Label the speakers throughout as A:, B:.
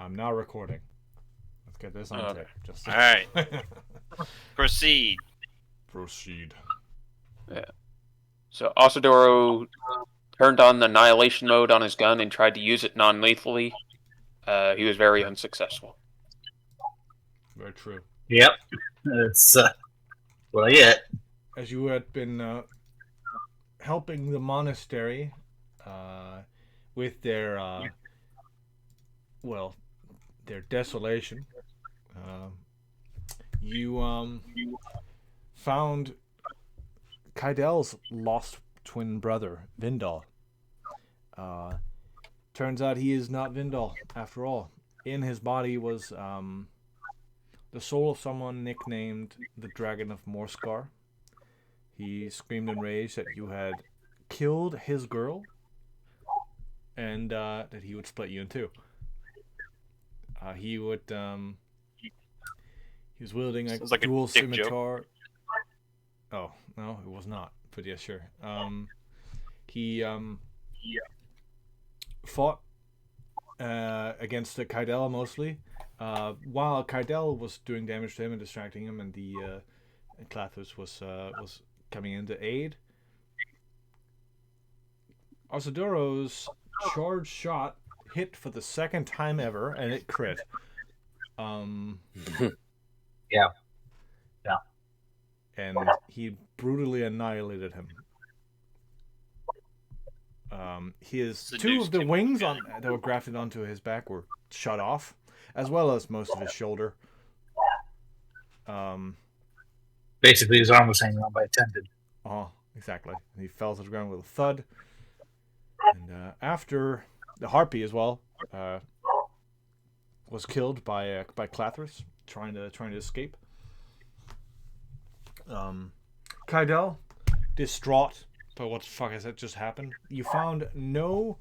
A: I'm now recording. Let's get this on tape. Just
B: All right. Proceed.
A: Proceed.
C: Yeah. So Asadoro turned on the annihilation mode on his gun and tried to use it non-lethally. He was very unsuccessful.
A: Very true.
D: Yep. That's what I get.
A: As you had been helping the monastery with their their desolation, you found Kaidel's lost twin brother, Vindal. Turns out he is not Vindal after all. In his body was the soul of someone nicknamed the Dragon of Morskar. He screamed in rage that you had killed his girl and that he would split you in two. He was wielding a
B: Sounds like a
A: dual
B: dick
A: scimitar. Oh, no, it was not. But yeah, sure. He fought against the Kaidel mostly. While Kaidel was doing damage to him and distracting him, and the Clathus was coming in to aid, Asadoro's charge shot hit for the second time ever, and it crit.
D: Yeah.
A: And he brutally annihilated him. His two of the wings that were grafted onto his back were shut off, as well as most of his shoulder.
D: Basically, his arm was hanging on by a tendon.
A: Oh, exactly. He fell to the ground with a thud. And after the harpy as well was killed by Clathus trying to escape. Kaidel, distraught by what the fuck has that just happened. You found no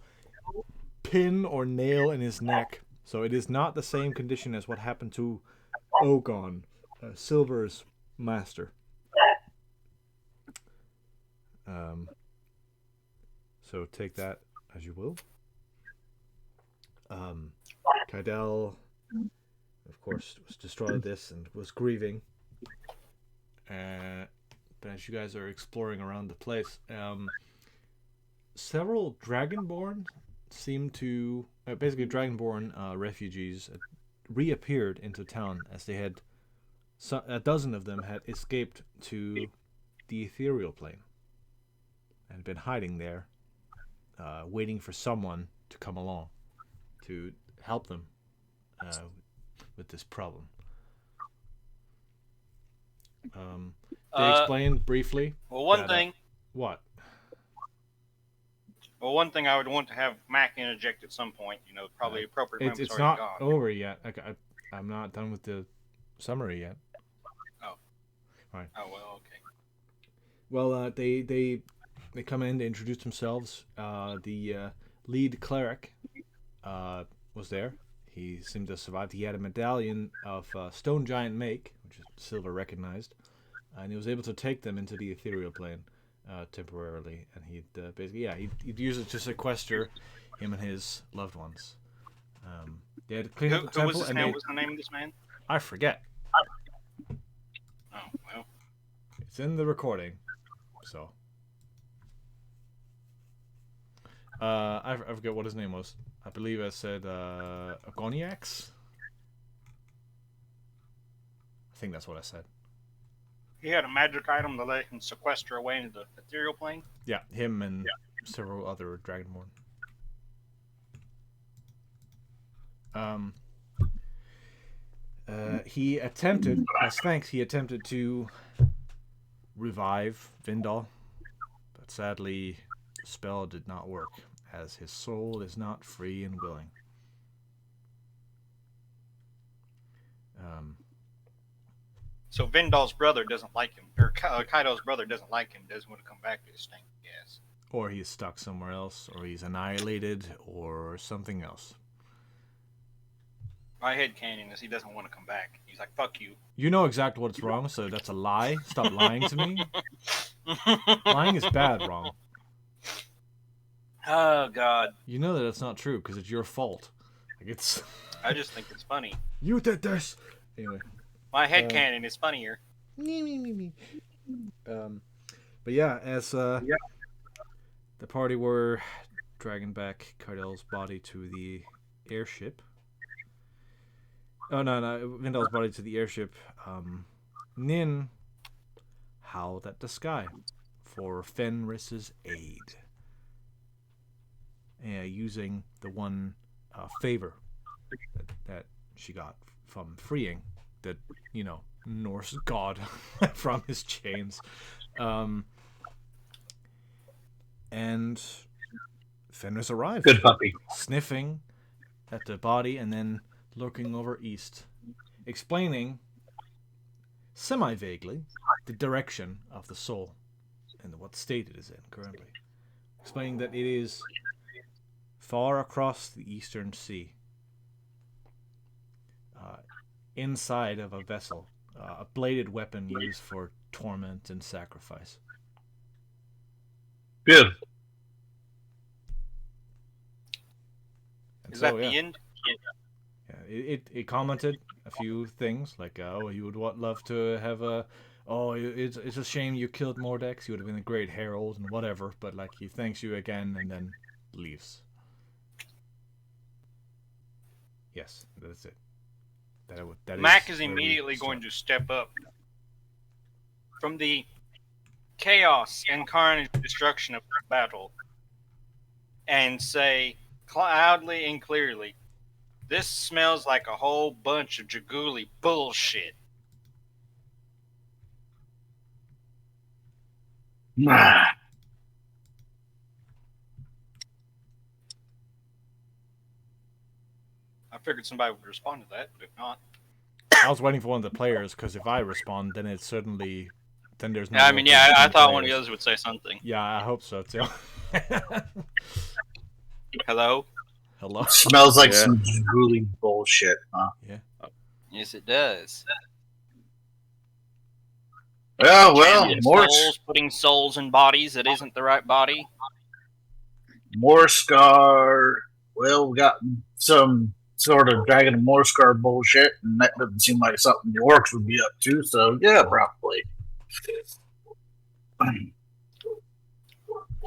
A: pin or nail in his neck, so it is not the same condition as what happened to Ogon, Silver's master. So take that as you will. Kaidel, of course, was destroyed at this and was grieving. But as you guys are exploring around the place, several Dragonborn seem to... basically, Dragonborn refugees reappeared into town as they had... a dozen of them had escaped to the ethereal plane and had been hiding there, waiting for someone to come along to help them with this problem. They explained briefly.
B: Well, one thing.
A: What?
B: Well, one thing I would want to have Mac interject at some point. Probably appropriate.
A: It's not over yet. I'm not done with the summary yet.
B: Oh.
A: Right.
B: Oh well. Okay.
A: Well, they come in. They introduce themselves. The lead cleric was there. He seemed to have survived. He had a medallion of stone giant make, which Silver recognized, and he was able to take them into the ethereal plane temporarily. And he'd basically, he'd use it to sequester him and his loved ones. They had cleaned up the temple.
B: Who was this man? What was the name of this man?
A: I forget.
B: Oh well.
A: It's in the recording, so. I forget what his name was. I believe I said Agoniax. I think that's what I said.
B: He had a magic item to let him sequester away into the ethereal plane.
A: Yeah, him and several other Dragonborn. He attempted, as thanks, to revive Vindal, but sadly, the spell did not work, as his soul is not free and willing.
B: So Vindal's brother doesn't like him, or Kaido's brother doesn't like him, doesn't want to come back to his thing, yes.
A: Or he's stuck somewhere else, or he's annihilated, or something else.
B: My headcanon is he doesn't want to come back. He's like, fuck you.
A: You know exactly what's wrong, so that's a lie. Stop lying to me. Lying is bad, wrong.
B: Oh, God.
A: You know that it's not true, because it's your fault. Like it's
B: I just think it's funny.
A: you did this. Anyway,
B: My headcanon is funnier.
A: but yeah, as the party were dragging back Cardell's body to the airship. Oh no, Vindal's body to the airship. Nin howled at the sky for Fenris's aid, using the one favor that she got from freeing the Norse god from his chains. And Fenris arrived.
D: Good puppy.
A: Sniffing at the body and then looking over east, explaining semi-vaguely the direction of the soul and what state it is in currently. Explaining that it is far across the eastern sea, inside of a vessel, a bladed weapon used for torment and sacrifice.
D: Good.
A: And
B: Is
A: so,
B: that the end?
A: Yeah, it commented a few things like, oh, you would love to have a, oh, it's a shame you killed Mordex. You would have been a great herald and whatever. But like, he thanks you again and then leaves. Yes, that's it.
B: Mac is immediately going to step up from the chaos and carnage destruction of the battle and say loudly and clearly, "This smells like a whole bunch of Jaguli bullshit."
D: Nah.
B: I figured somebody would respond to that, but if not,
A: I was waiting for one of the players because if I respond, then it's certainly then there's no.
B: yeah, I mean, yeah, I thought one of the
A: players.
B: others would say something.
A: Yeah, I hope so too.
B: Hello?
A: Hello.
D: Smells like some drooly bullshit, huh?
A: Yeah.
B: Yes, it does.
D: Oh, well, more
B: souls, putting souls in bodies that isn't the right body.
D: Morscar. Well, we got some sort of Dragon and Morscar bullshit, and that doesn't seem like something the orcs would be up to, so yeah, probably.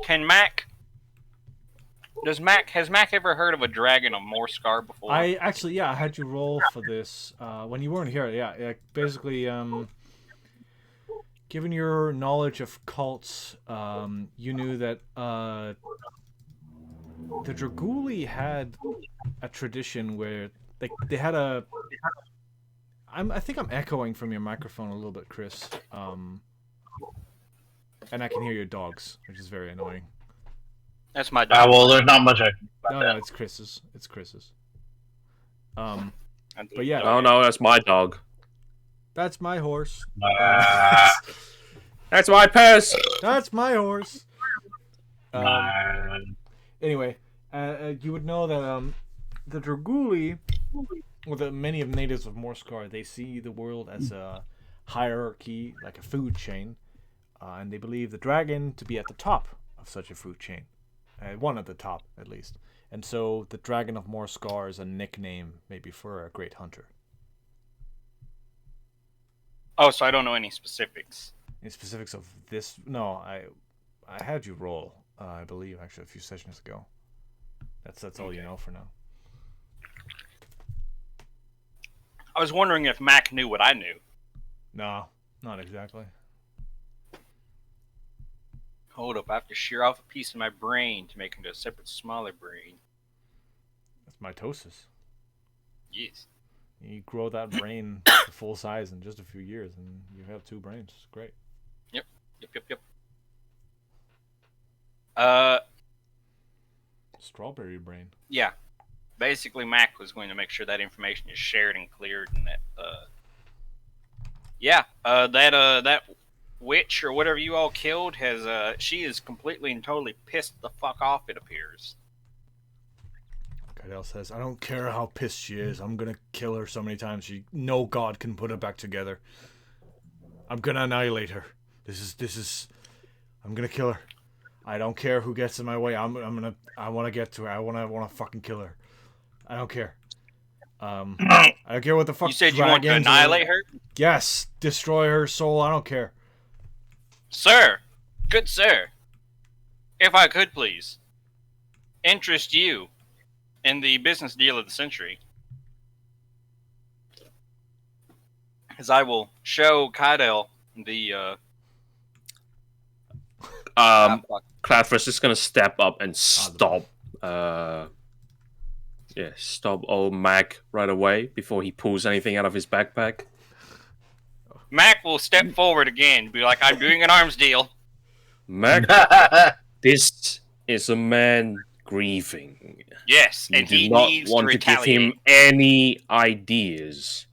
B: Has Mac ever heard of a dragon of Morscar before?
A: I had you roll for this when you weren't here. Yeah, basically, given your knowledge of cults, you knew that the Draguli had a tradition where they had a. I think I'm echoing from your microphone a little bit, Chris. And I can hear your dogs, which is very annoying.
B: That's my dog.
D: Well, there's not much I can do about that.
A: No, it's Chris's. It's Chris's. But yeah.
C: Oh no, that's my dog.
A: That's my horse.
C: That's my purse.
A: That's my horse. Anyway, you would know that the Draguli, or the many of natives of Morscar, they see the world as a hierarchy, like a food chain, and they believe the dragon to be at the top of such a food chain, one at the top at least. And so the Dragon of Morscar is a nickname, maybe, for a great hunter.
B: Oh, so I don't know any specifics.
A: Any specifics of this? No, I had you roll. I believe actually a few sessions ago. That's all you know for now.
B: I was wondering if Mac knew what I knew.
A: No, not exactly.
B: Hold up, I have to shear off a piece of my brain to make it into a separate, smaller brain.
A: That's mitosis.
B: Yes.
A: You grow that brain to full size in just a few years, and you have two brains. It's great.
B: Yep.
A: Strawberry brain.
B: Yeah. Basically, Mac was going to make sure that information is shared and cleared, and that, that witch or whatever you all killed she is completely and totally pissed the fuck off, it appears.
A: Cardell says, I don't care how pissed she is. I'm gonna kill her so many times no god can put her back together. I'm gonna annihilate her. This is I'm gonna kill her. I don't care who gets in my way. I want to get to her. I want to fucking kill her. I don't care. I don't care what the fuck.
B: You said you want to annihilate her?
A: Yes, destroy her soul. I don't care.
B: Sir, good sir, if I could please interest you in the business deal of the century, as I will show Kydell the.
E: Cloudfist is gonna step up and stop. Stop old Mac right away before he pulls anything out of his backpack.
B: Mac will step forward again, be like, "I'm doing an arms deal."
E: Mac, this is a man grieving.
B: Yes,
E: You
B: and
E: do
B: he
E: not
B: needs
E: want
B: to
E: to give
B: retaliate.
E: him any ideas.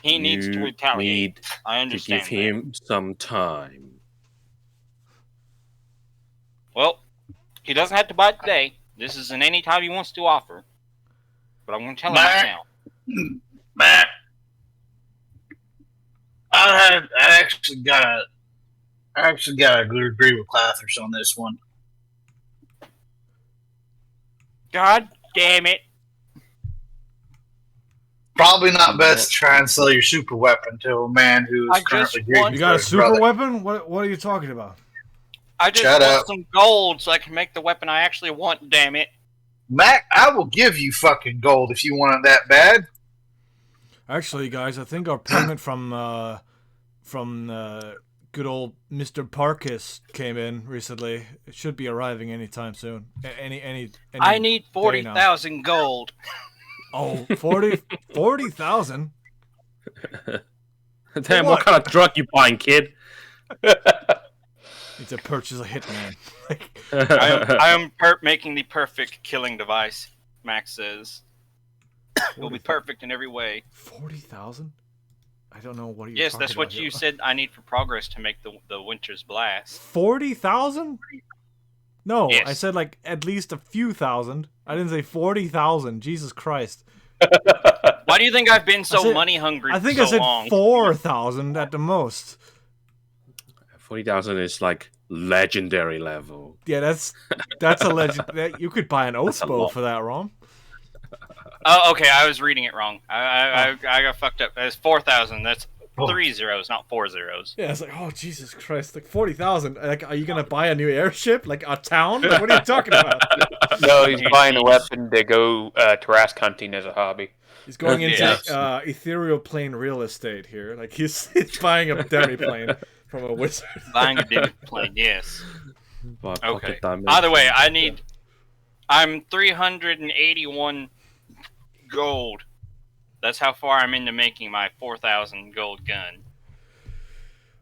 B: He needs to retaliate. I understand.
E: To give him some time.
B: Well, he doesn't have to buy it today. This is an any time he wants to offer. But I'm going to tell him right now.
D: Matt, I actually gotta agree with Clathers on this one.
B: God damn it.
D: Probably not best to try and sell your super weapon to a man who is currently grieving.
A: You got a super weapon? What are you talking about?
B: I just want some gold so I can make the weapon I actually want, damn it.
D: Mac, I will give you fucking gold if you want it that bad.
A: Actually, guys, I think our payment from good old Mr. Parkus came in recently. It should be arriving anytime soon. Any
B: I need 40,000 gold.
A: Oh, 40,000?
E: Damn, what kind of drug you buying, kid?
A: Need to purchase a hitman.
B: I am making the perfect killing device, Max says. It will be perfect in every way.
A: 40,000? I don't know what you're
B: Yes,
A: talking
B: that's what
A: about
B: you
A: here.
B: said I need for progress to make the Winter's Blast.
A: 40,000? No,
B: Yes.
A: I said like at least a few thousand. I didn't say 40,000. Jesus Christ.
B: Why do you think I've been so money hungry
A: I think
B: for
A: I
B: so
A: said
B: long?
A: 4,000 at the most.
E: 40,000 is like legendary level.
A: Yeah, that's a legend. You could buy an Ospo for that, Rom.
B: Oh, okay, I was reading it wrong. I got fucked up. That's 4,000. That's 3 zeros, not 4 zeros.
A: Yeah, it's like, oh Jesus Christ, like 40,000. Like, are you gonna buy a new airship, like a town? Like, what are you talking about?
C: No, he's buying a weapon to go Tarrasque hunting as a hobby.
A: He's going into ethereal plane real estate here. Like he's buying a demi-plane from a wizard.
B: Buying a demi-plane, yes.
E: Okay.
B: Either way, I'm 381 gold. That's how far I'm into making my 4,000 gold gun.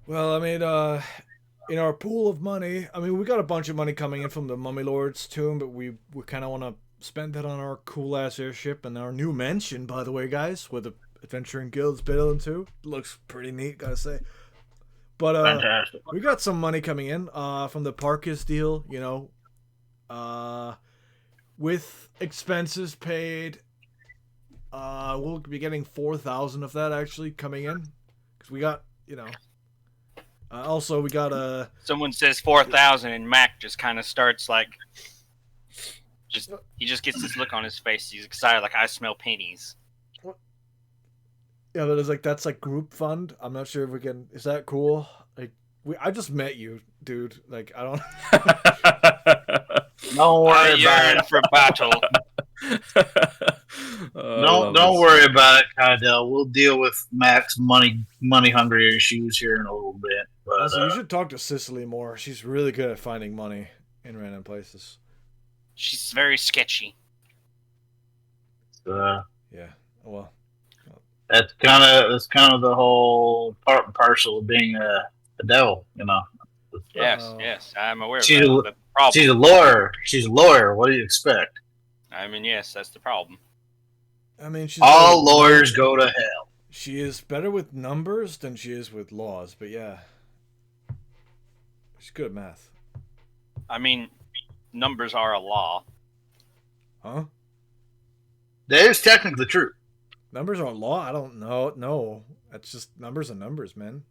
A: Well, I mean, in our pool of money, I mean, we got a bunch of money coming in from the Mummy Lord's tomb, but we kind of want to spend that on our cool-ass airship and our new mansion, by the way, guys, with the Adventuring Guild's building too. Looks pretty neat, gotta say. But
D: Fantastic.
A: we got some money coming in from the Parkus deal, you know, with expenses paid. We'll be getting 4,000 of that actually coming in, because we got, you know. Also, we got a.
B: Someone says 4,000, and Mac just kind of starts like, he just gets this look on his face. He's excited, like I smell pennies.
A: What? Yeah, but it's like that's like group fund. I'm not sure if we can. Is that cool? Like, I just met you, dude. Like, I don't.
D: Don't worry about it.
B: For battle.
D: Don't worry about it, Kydell. We'll deal with Mac's money hungry issues here in a little bit. But
A: Also, you should talk to Cicely more. She's really good at finding money in random places.
B: She's very sketchy.
A: Yeah. Well.
D: That's kind of the whole part and parcel of being a devil, you know.
B: Yes, I'm aware of
D: She's
B: that. The problem.
D: She's a lawyer. She's a lawyer. What do you expect?
B: I mean, yes, that's the problem.
A: I mean, she's
D: all lawyers go to hell.
A: She is better with numbers than she is with laws, but yeah. She's good at math.
B: I mean, numbers are a law.
A: Huh?
D: That is technically true.
A: Numbers are a law? I don't know. No. That's just numbers and numbers, man.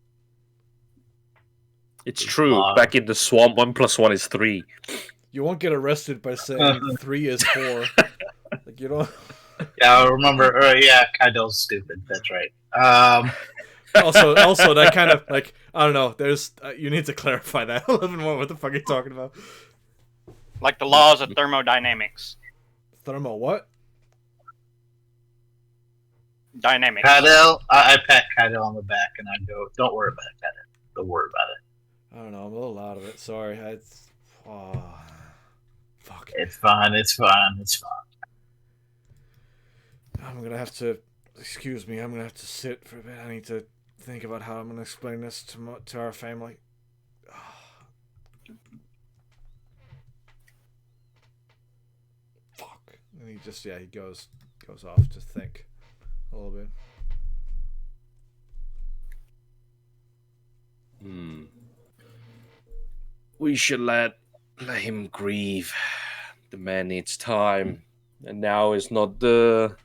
E: It's true. Back in the swamp, 1 + 1 is 3.
A: You won't get arrested by saying 3 is 4. Like, you know.
D: Yeah, I remember. Yeah, Kaido's stupid. That's right.
A: Also, that kind of like I don't know. There's you need to clarify that a little bit more. What the fuck are you talking about?
B: Like the laws of thermodynamics.
A: Thermo what?
B: Dynamics.
D: Kaido, I pat Kaido on the back and I go, "Don't worry about it, Kaido. Don't worry about it.
A: I don't know. I'm a little out of it. Sorry. Fuck.
D: It's fine. It's fine. It's fine."
A: I'm gonna have to. Excuse me. I'm gonna have to sit for a bit. I need to think about how I'm gonna explain this to our family. Fuck. And he just he goes off to think a little bit.
E: We should let him grieve. The man needs time, and now is not the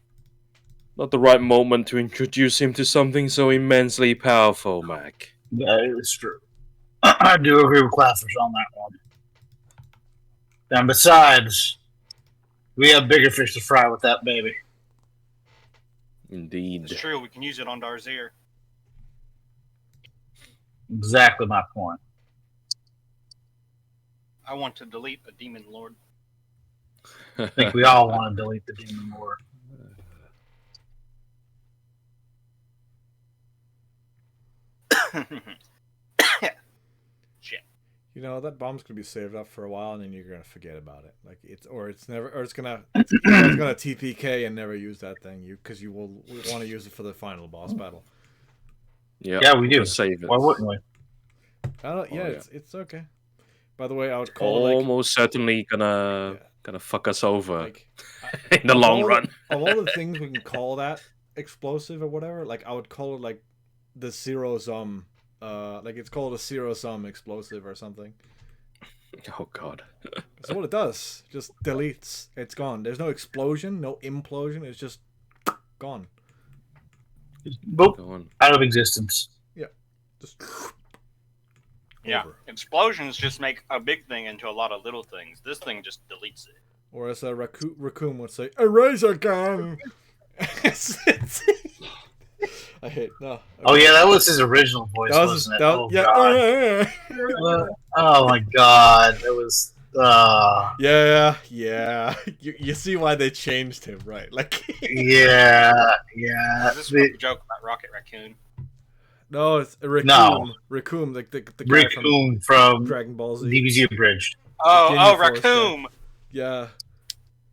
E: right moment to introduce him to something so immensely powerful, Mac.
D: That is true. I do agree with Claffers on that one. And besides, we have bigger fish to fry with that baby.
E: Indeed.
B: It's true. We can use it on Darzier.
D: Exactly my point.
B: I want to delete a demon lord.
D: I think we all want to delete the demon lord.
B: Shit.
A: You know that bomb's gonna be saved up for a while, and then you're gonna forget about it. Like it's gonna TPK and never use that thing. Because you will want to use it for the final boss battle.
D: Yeah, we do.
E: Save it.
D: Why wouldn't we?
A: It's okay. By the way, I would call
E: almost certainly gonna fuck us over
A: like
E: in the long run.
A: Of all the things we can call that explosive or whatever, like I would call it like the zero sum. Like it's called a zero sum explosive or something.
E: Oh god.
A: That's what it does. Just deletes. It's gone. There's no explosion, no implosion. It's just gone.
D: Boop.
E: Gone.
D: Out of existence.
A: Yeah. Just.
B: Yeah.
A: Over.
B: Explosions just make a big thing into a lot of little things. This thing just deletes it.
A: Or as Raccoon would say, a razor gun. I hate no. Okay.
D: Oh yeah, that was his original voice, wasn't it? God. Oh my god, that was.
A: Yeah. You see why they changed him, right? Like.
D: yeah.
B: This is a joke about Rocket Raccoon.
A: No, it's Raccoon.
D: No.
A: Raccoon, the guy
D: Raccoon from
A: Dragon Ball Z.
D: DBZ Abridged.
B: Oh, Raccoon.
A: Yeah,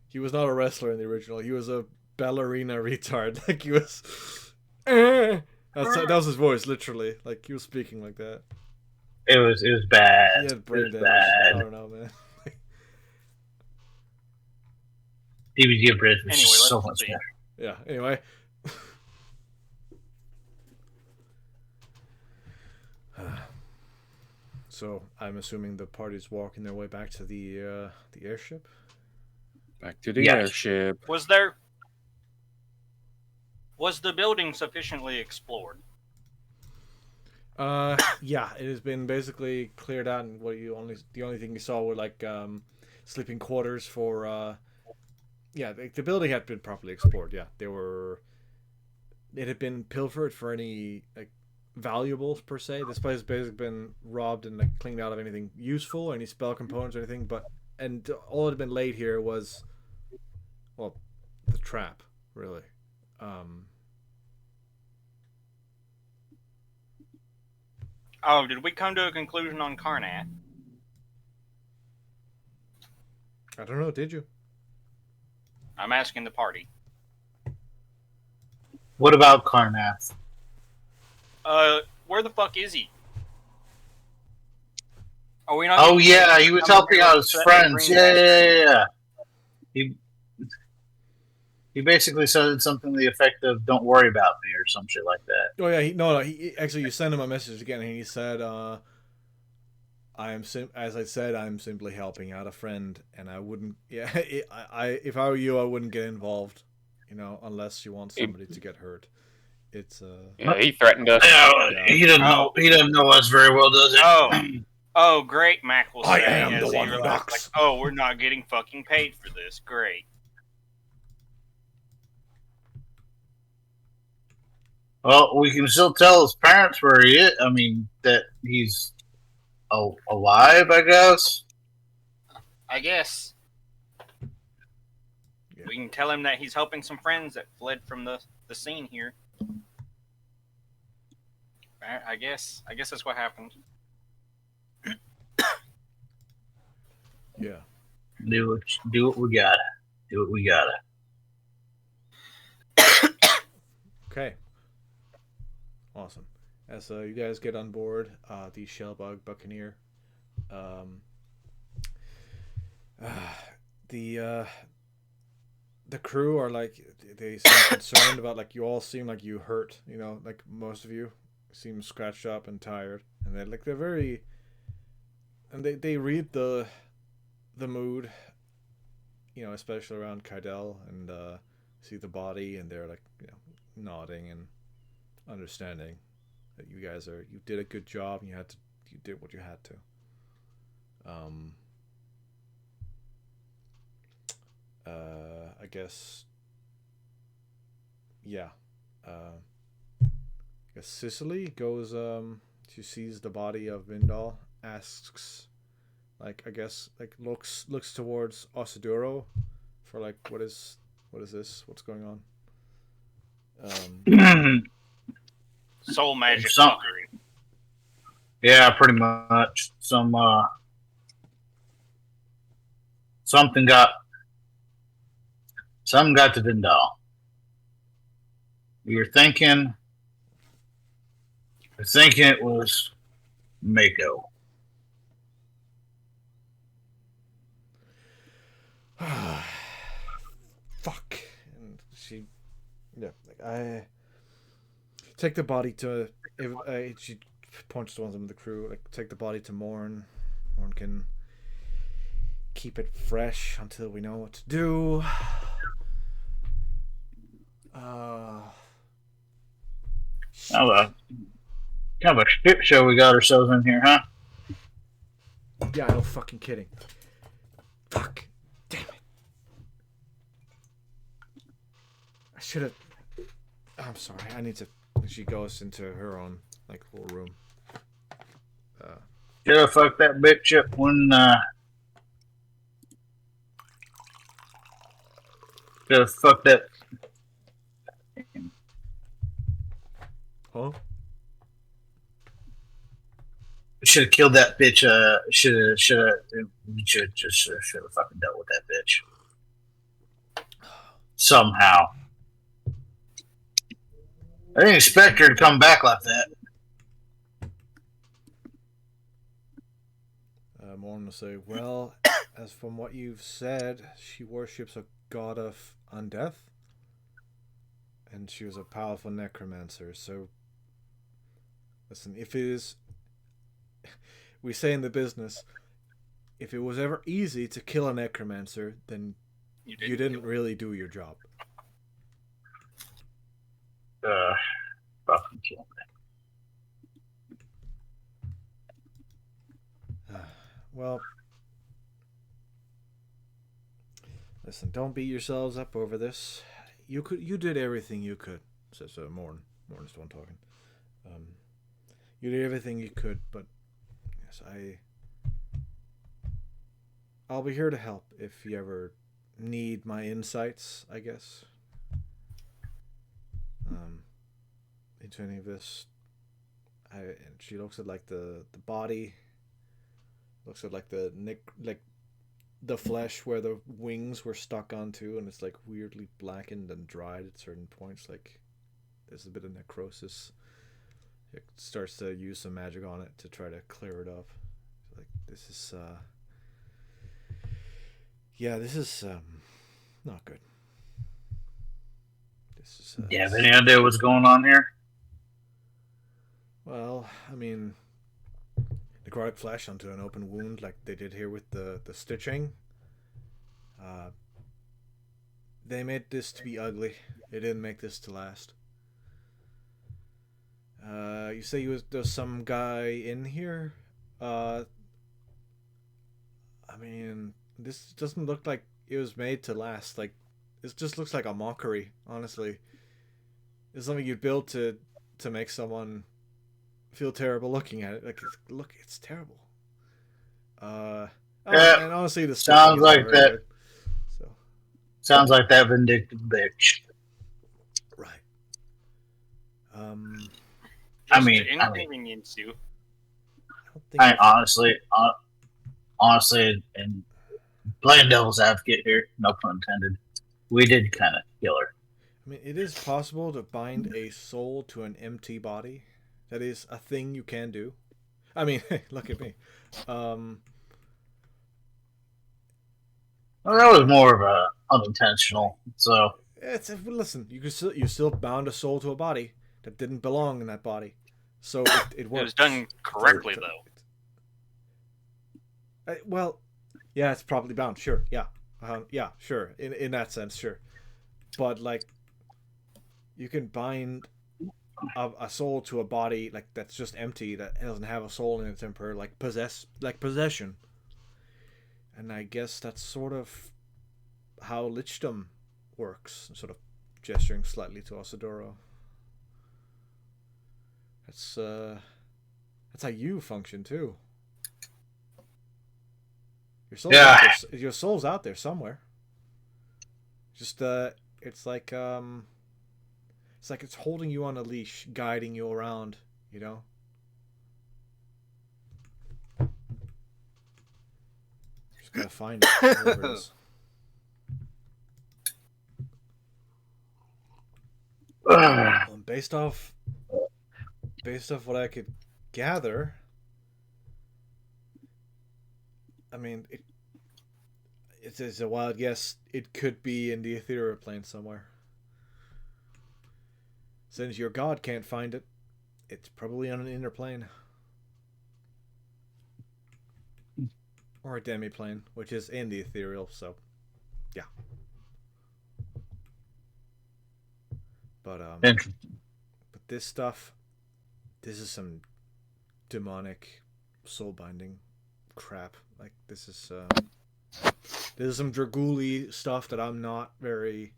A: he was not a wrestler in the original. He was a ballerina retard. Like he was. That was his voice, literally. Like he was speaking like that.
D: It was bad.
A: He had brain damage.
D: Bad.
A: I don't know, man.
D: DBZ Abridged was
B: Anyway,
D: so
B: let's
D: much
B: see.
D: better.
A: Yeah. Anyway. So I'm assuming the party's walking their way back to the airship.
E: Back to the airship.
B: Was the building sufficiently explored?
A: Yeah, it has been basically cleared out, and the only thing you saw were like sleeping quarters for the building had been properly explored. Yeah, it had been pilfered for any like valuables per se. This place has basically been robbed and like cleaned out of anything useful, any spell components or anything. And all that had been laid here was, well, the trap, really.
B: Oh, did we come to a conclusion on Karnak?
A: I don't know. Did you?
B: I'm asking the party.
D: What about Karnath?
B: Where the fuck is he? Are we not?
D: Oh yeah, he was helping out his friends. Yeah. He basically said something to the effect of "Don't worry about me" or some shit like that.
A: Oh yeah, he actually you sent him a message again, and he said, as I said, I'm simply helping out a friend, and I wouldn't. Yeah, if I were you, I wouldn't get involved. You know, unless you want somebody to get hurt. It's
C: Yeah, he threatened us.
D: Yeah, he doesn't know. He doesn't know us very well, does he?
B: Oh, great! Mac will say,
A: I am
B: as
A: the
B: he
A: one who
B: realized,
A: knocks.
B: like, oh, we're not getting fucking paid for this. Great.
D: Well, we can still tell his parents where he is. I mean, that he's alive, I guess.
B: I guess.
A: Yeah.
B: We can tell him that he's helping some friends that fled from the scene here. I guess that's what happened.
A: Yeah.
D: Do what we gotta. Do what we gotta.
A: Okay. Awesome. As you guys get on board the Shellbug Buccaneer, um, uh, the crew are like they seem concerned about like you all seem like you hurt. You know, like most of you seem scratched up and tired, and they're very and they read the mood. You know, especially around Kydell and see the body, and they're like nodding and understanding that you did a good job and you did what you had to. I guess yeah. I guess Sicily goes she sees the body of Vindal, asks like I guess like looks towards Osaduro for like what is this? What's going on?
B: Soul magic
D: Some-
B: fuckery.
D: Yeah, pretty much. Something got to Vindal. We were thinking it was Mako.
A: Fuck. And she, yeah, like I take the body to. If she points to one of them, the crew, like take the body to Morn. Morn can keep it fresh until we know what to do.
D: Kind of a shit show we got ourselves in here, huh?
A: Yeah, no fucking kidding. Fuck. Damn it. I should have. I'm sorry. I need to. She goes into her own like little room.
D: Should have fucked that bitch up when. Should have fucked that.
A: Huh?
D: Should have killed that bitch. Should have fucking dealt with that bitch somehow. I didn't expect her to come back like that.
A: Morn will say, well, as from what you've said, she worships a god of undeath. And she was a powerful necromancer, so... Listen, if it is... We say in the business, if it was ever easy to kill a necromancer, then you didn't really do your job.
D: Fucking kill me.
A: Well, listen, don't beat yourselves up over this. You did everything you could, says Morn. Morn is the one talking. You did everything you could, but yes, I'll be here to help if you ever need my insights, I guess. Into any of this. And she looks at like the body. Looks at like the flesh where the wings were stuck onto, and it's like weirdly blackened and dried at certain points. Like there's a bit of necrosis. It starts to use some magic on it to try to clear it up. Like this is this is not good. This is
D: you have any idea what's going on here?
A: Well, I mean, necrotic flesh onto an open wound like they did here with the stitching. They made this to be ugly. They didn't make this to last. You say there's some guy in here? I mean, this doesn't look like it was made to last. Like, it just looks like a mockery, honestly. It's something you built to to make someone feel terrible looking at it. Like, it's terrible. And honestly, the
D: sounds like that.
A: good, so.
D: Sounds like that vindictive bitch.
A: Right.
D: I mean,
B: inconvenience you.
D: Honestly, and playing devil's advocate here, no pun intended, we did kind of kill her.
A: I mean, it is possible to bind a soul to an empty body. That is a thing you can do. I mean, look at me.
D: Well, that was more of a unintentional. So
A: listen. You still bound a soul to a body that didn't belong in that body. So it works.
B: It was done correctly, though.
A: Well, yeah, it's probably bound. Sure, yeah, yeah, sure. In that sense, sure. But like, you can bind a soul to a body like that's just empty, that doesn't have a soul in its emperor, like possession. And I guess that's sort of how lichdom works. Sort of gesturing slightly to Osadoro. That's how you function too. Your soul's out there somewhere. Just it's like it's holding you on a leash, guiding you around, you know? Just gotta find it. Wherever it is. Based off what I could gather, I mean, it's a wild guess. It could be in the ethereal plane somewhere. Since your god can't find it, it's probably on an inner plane. Or a demi-plane, which is in the ethereal, so yeah. But this stuff, this is some demonic soul binding crap. Like, this is some Draguli stuff that I'm not very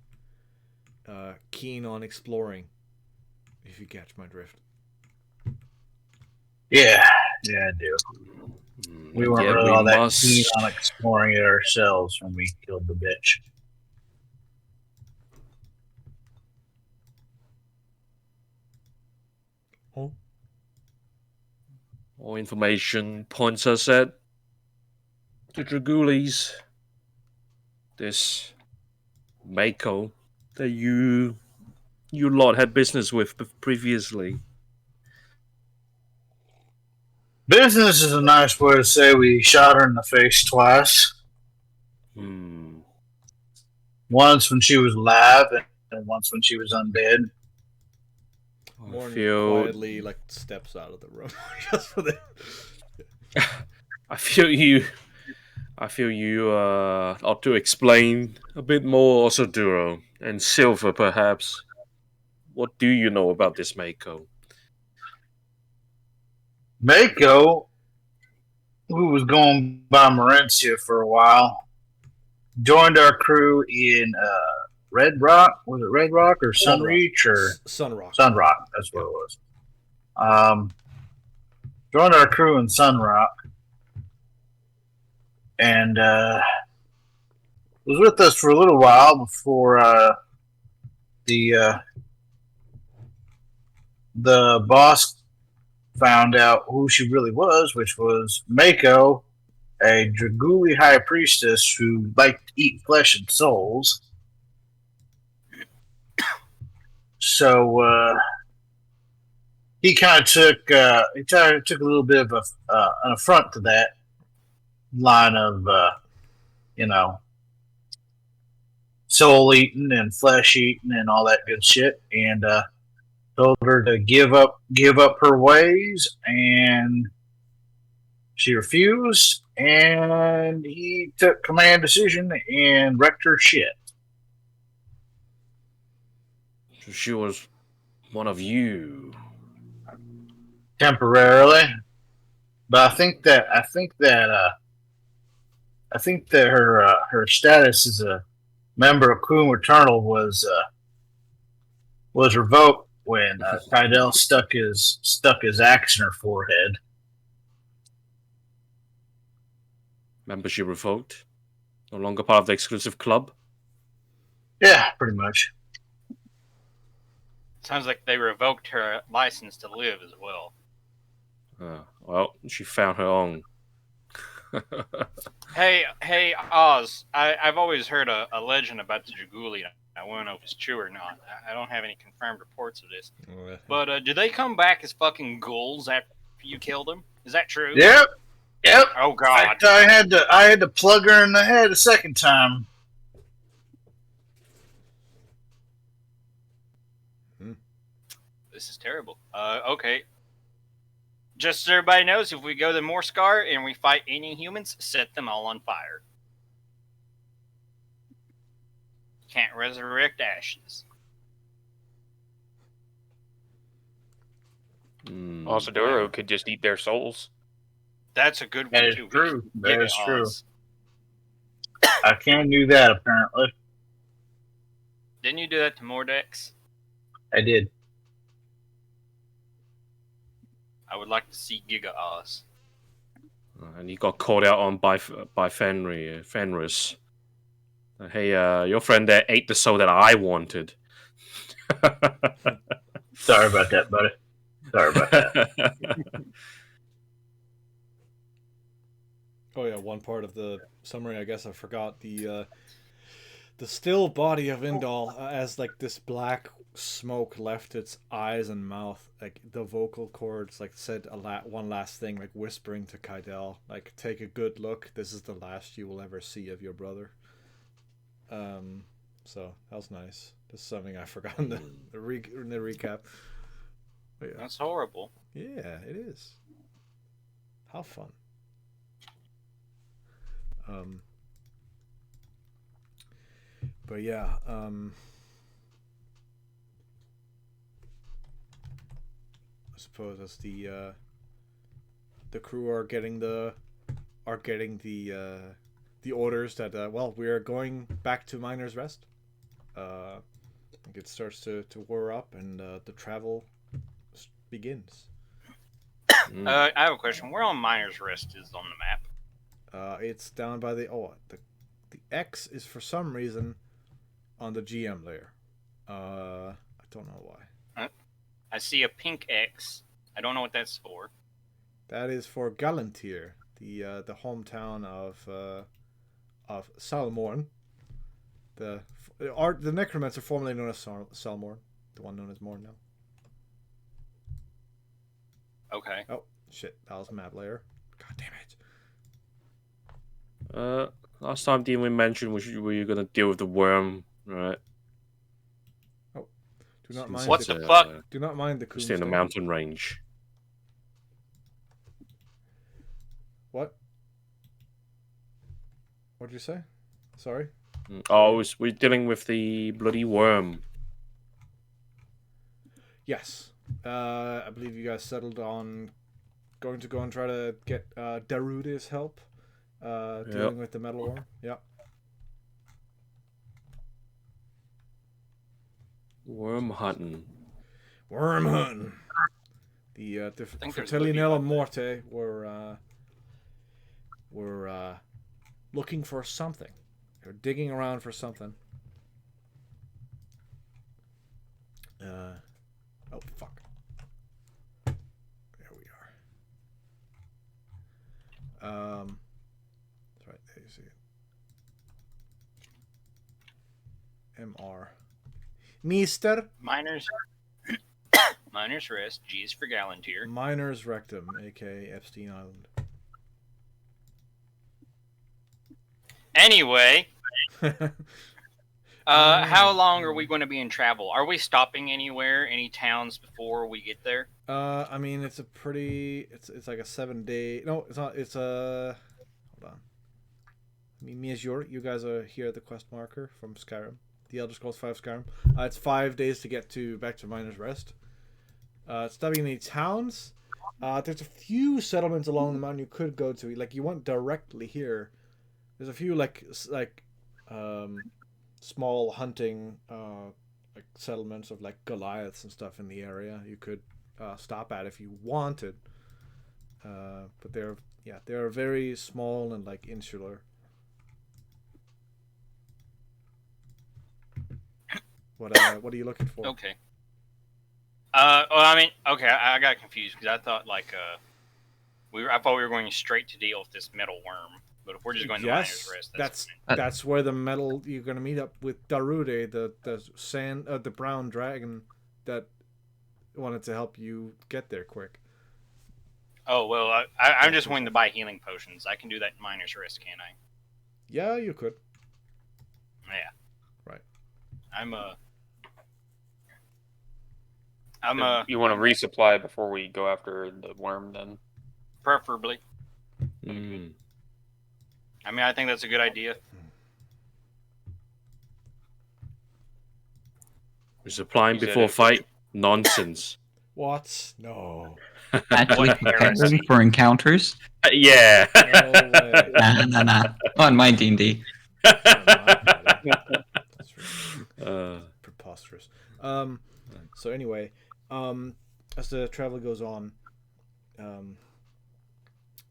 A: keen on exploring, if you catch my drift.
D: Yeah, I do. We weren't really all that keen on exploring it ourselves when we killed the bitch.
E: Oh. All information points us at the Dragulis. This Mako that you lot had business with previously.
D: Business is a nice way to say we shot her in the face twice. Once when she was alive, and once when she was undead.
A: Morn quietly steps out of the room just for that.
E: I feel you ought to explain a bit more, also Duro and Silver, perhaps. What do you know about this Mako?
D: Mako, who was going by Marencia for a while, joined our crew in Red Rock. Was it Red Rock or Sunreach or
A: Sunrock?
D: Sunrock, that's what it was. Joined our crew in Sunrock, and was with us for a little while before the boss found out who she really was, which was Mako, a Draguli high priestess who liked to eat flesh and souls. So he kind of took a little bit of an affront to that line of soul eating and flesh eating and all that good shit, and told her to give up her ways, and she refused, and he took command decision and wrecked her shit.
E: So she was one of you.
D: Temporarily, but I think that her status as a member of Koom Eternal was revoked when Kydell stuck his axe in her forehead.
E: Membership revoked. No longer part of the exclusive club.
D: Yeah, pretty much.
B: Sounds like they revoked her license to live as well.
E: Well, she found her own.
B: Hey, Oz. I've always heard a legend about the Draguli. I want to know if it's true or not. I don't have any confirmed reports of this. But do they come back as fucking ghouls after you kill them? Is that true?
D: Yep.
B: Oh
D: In
B: God.
D: fact, I had to plug her in the head a second time.
B: This is terrible. Okay. Just so everybody knows, if we go to Morscar and we fight any humans, set them all on fire. Can't resurrect ashes.
C: Osaduro could just eat their souls.
B: That's a good one
D: That is
B: too.
D: true. That is true.
B: Oz.
D: I can do that, apparently.
B: Didn't you do that to Mordex?
D: I did.
B: I would like to see Giga Oz.
E: And he got called out on by Fenris. Hey, your friend there ate the soul that I wanted.
D: Sorry about that, buddy. Sorry about that.
A: Oh yeah, one part of the summary, I guess I forgot. The still body of Indal, as like this black smoke left its eyes and mouth, like the vocal cords like said one last thing, like whispering to Kydell, like, take a good look, this is the last you will ever see of your brother. So that was nice. That's something I forgot in the recap. But yeah.
B: That's horrible.
A: Yeah, it is. How fun. But yeah, I suppose as the crew are getting the orders that well, we are going back to Miner's Rest. I think it starts to whir up and the travel begins.
B: I have a question. Where on Miner's Rest is on the map?
A: It's down by the X is for some reason on the GM layer. I don't know why.
B: I see a pink X. I don't know what that's for.
A: That is for Galantir, the hometown of Salmorn. The necromancer formerly known as Salmorn, the one known as Morn now.
B: Okay.
A: Oh shit! That was map layer. God damn it.
E: Last time Dean, we mentioned we were gonna deal with the worm, right?
A: Oh, do not mind.
B: What the fuck?
A: Do not mind the Koom
E: Just in the mountain range.
A: What? What did you say? Sorry.
E: Oh, we're dealing with the bloody worm.
A: Yes. I believe you guys settled on going to go and try to get Daruda's help. Dealing with the metal worm. Yep.
E: Worm hunting.
A: Worm hunting. The Fratelli Nella Morte were looking for something. They're digging around for something. Oh fuck. There we are. That's right. There you see it. MR. Mister.
B: Miner's Rest. G is for Galantir.
A: Miner's Rectum, aka Epstein Island.
B: Anyway, how long are we going to be in travel? Are we stopping anywhere, any towns before we get there?
A: I mean, it's a pretty. It's like a 7-day. No, it's not. It's a. Hold on. I mean, you guys are here at the quest marker from Skyrim, the Elder Scrolls V Skyrim. It's 5 days to get back to Miner's Rest. Stopping any towns. There's a few settlements along the mountain you could go to. Like, you went directly here. There's a few like small hunting like settlements of like Goliaths and stuff in the area. You could stop at if you wanted, but they're very small and like insular. What are you looking for?
B: Okay. Well, I mean, okay, I got confused because I thought like I thought we were going straight to deal with this metal worm, but if we're just going to Miner's Rest, that's fine.
A: That's where the metal you're gonna meet up with Darude, the brown dragon that wanted to help you get there quick.
B: Oh well, I'm just wanting to buy healing potions. I can do that in Miner's Rest, can't I?
A: Yeah, you could.
B: Yeah.
A: Right.
C: You want to resupply before we go after the worm, then?
B: Preferably.
E: Mm.
B: I mean, I think that's a good idea.
E: Resupplying before fight? Nonsense.
A: What? No.
F: Actually preparing for encounters?
E: Yeah.
A: No way.
F: Nah. Not on my D&D.
A: Preposterous. So anyway, as the travel goes on,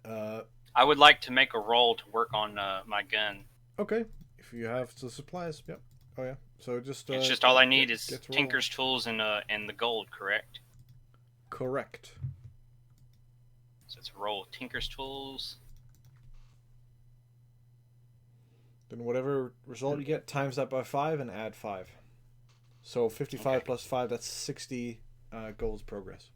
B: I would like to make a roll to work on my gun.
A: okay, if you have the supplies, yep. Oh yeah. So just
B: It's just all I need is Tinker's tools and the gold, correct?
A: Correct.
B: So it's a roll of Tinker's tools.
A: Then whatever result you get, times that by 5 and add 5. So 55
B: Okay.
A: plus 5, that's 60 gold's progress.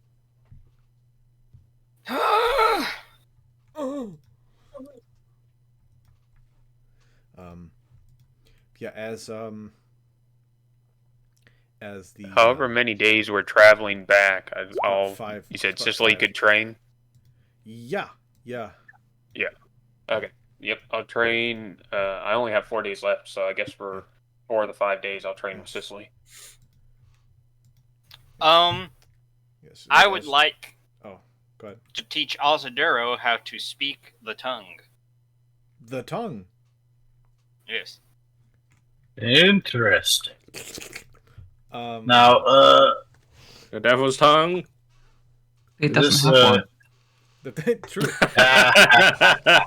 A: Yeah, as the
C: However many days we're traveling back,
A: five.
C: You said
A: About
C: Sicily
A: 5.
C: could train?
A: Yeah.
C: Okay. Yep, I'll train. I only have 4 days left, so I guess for 4 of the 5 days I'll train with Sicily.
A: Yes.
B: I would like
A: Oh, go ahead.
B: to teach Alzaduro how to speak the tongue.
A: The tongue.
B: Yes.
D: Interesting.
A: Now,
E: The devil's tongue?
F: It doesn't
D: this,
F: have one.
A: the true.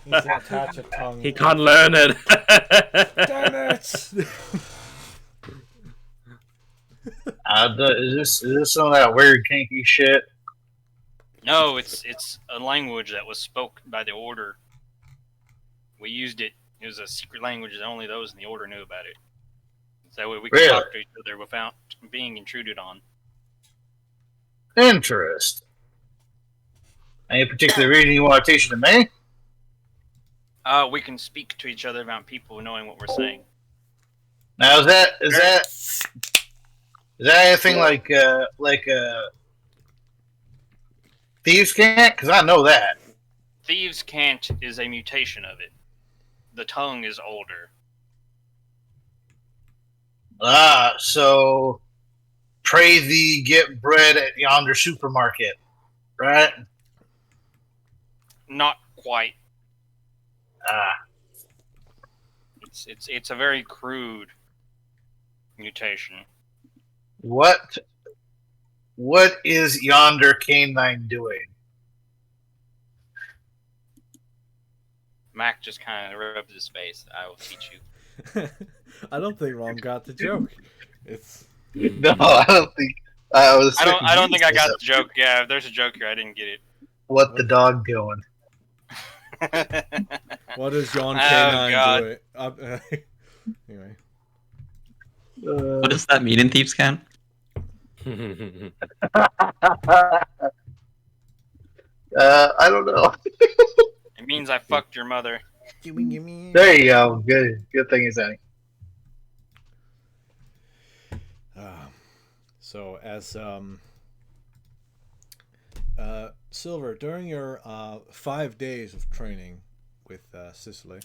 A: Needs to attach a tongue.
E: He can't learn it.
A: Damn it!
D: is this some of that weird kinky shit?
B: No, it's a language that was spoke by the Order. We used it. It was a secret language that only those in the Order knew about it. So that way we could
D: Really?
B: talk to each other without being intruded on.
D: Interesting. Any particular reason you want to teach it to me?
B: We can speak to each other without people knowing what we're saying.
D: Now is that anything like thieves can't? Because I know that.
B: Thieves' Cant is a mutation of it. The tongue is older.
D: So pray thee get bread at yonder supermarket, right?
B: Not quite.
D: Ah,
B: It's a very crude mutation.
D: what is yonder canine doing?
B: Mac just kind of rubs his face. I will teach you.
A: I don't think Ron got the joke. It's
D: No, I don't think. I
B: don't think I got the joke. Yeah, if there's a joke here, I didn't get it.
D: What the dog doing?
A: what is John
B: Oh, God.
A: doing? Anyway,
F: What does that mean in Thieves' Camp?
D: I don't know.
B: It means I fucked your mother.
A: gimme.
D: There you go. Good thing is any.
A: So as Silver, during your 5 days of training with Sicily,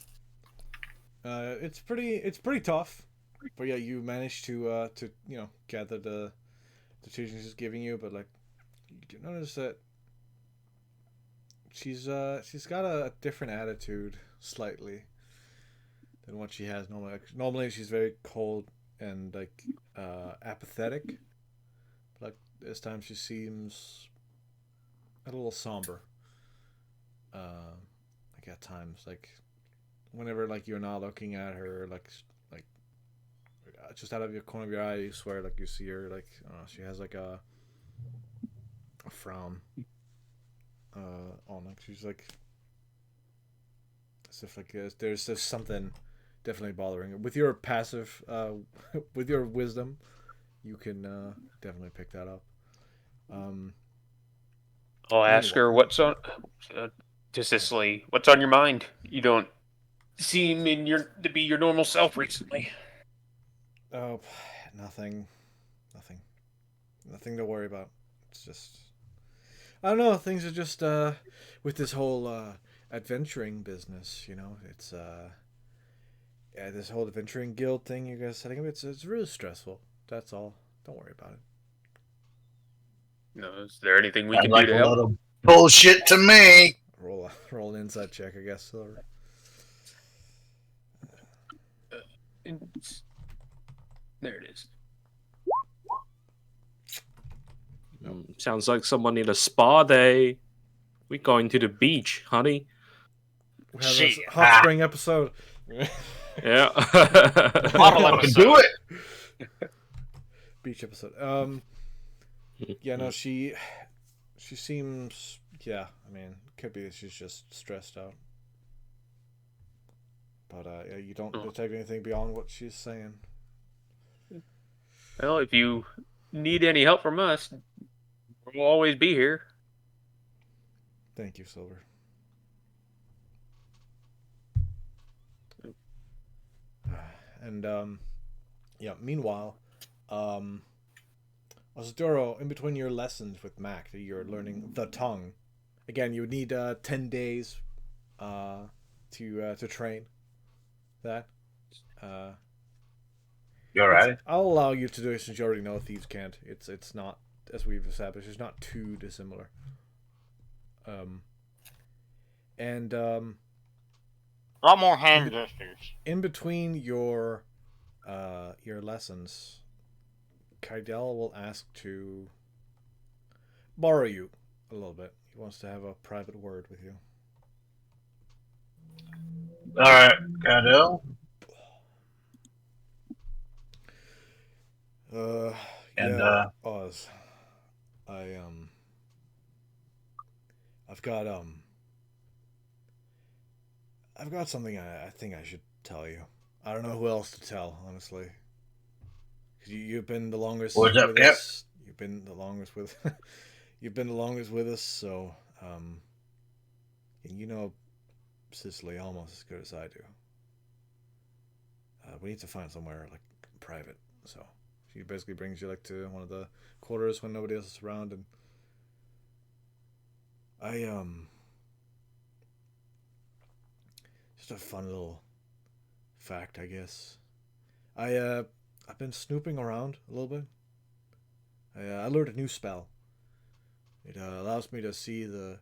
A: it's pretty tough, but yeah, you managed to gather the teachings he's giving you, but like you do notice that she's got a different attitude slightly than what she has normally. Like, normally she's very cold and like apathetic. Like this time she seems a little somber. Like at times, like whenever like you're not looking at her, like just out of your corner of your eye, you swear like you see her like she has like a frown on, like she's like as if like there's just something definitely bothering her. With your passive, with your wisdom, you can definitely pick that up. Um,
C: I'll ask her what's on to Cicely. What's on your mind? You don't seem to be your normal self recently.
A: Oh, nothing, nothing, nothing to worry about. It's just I don't know. Things are just with this whole adventuring business. You know, it's yeah, this whole adventuring guild thing you guys setting up. It's really stressful. That's all. Don't worry about it.
C: No, is there anything we
D: Sounds
C: can
D: like
C: do to
D: a
C: help?
D: lot of bullshit to me.
A: Roll an inside check, I guess. Silver.
C: There it is.
E: Sounds like someone need a spa day. We going to the beach, honey.
A: We have a hot spring episode.
E: Yeah.
B: Bottle
D: I can
B: episode.
D: do it.
A: Beach episode. Yeah, no, she seems. Yeah, I mean, could be that she's just stressed out. But yeah, you don't detect anything beyond what she's saying.
C: Well, if you need any help from us, we'll always be here.
A: Thank you, Silver. And yeah. Meanwhile, Osdoro, in between your lessons with Mac, you're learning the tongue. Again, you would need 10 days to train that.
D: You alright?
A: I'll allow you to do it since you already know thieves can't. It's not, as we've established, it's not too dissimilar. And
B: A lot more hand gestures.
A: in between your lessons, Kaidel will ask to borrow you a little bit. He wants to have a private word with you.
D: Alright, Cadell. And,
A: Yeah, Oz. I've got something I think I should tell you. I don't know who else to tell, honestly. 'Cause you've been the longest
D: What's up,
A: with
D: Cap?
A: us. You've been the longest with you've been the longest with us, so and you know Sicily almost as good as I do. We need to find somewhere like private. So she basically brings you like to one of the quarters when nobody else is around, and I just a fun little fact, I guess. I've been snooping around a little bit. I learned a new spell. It allows me to see the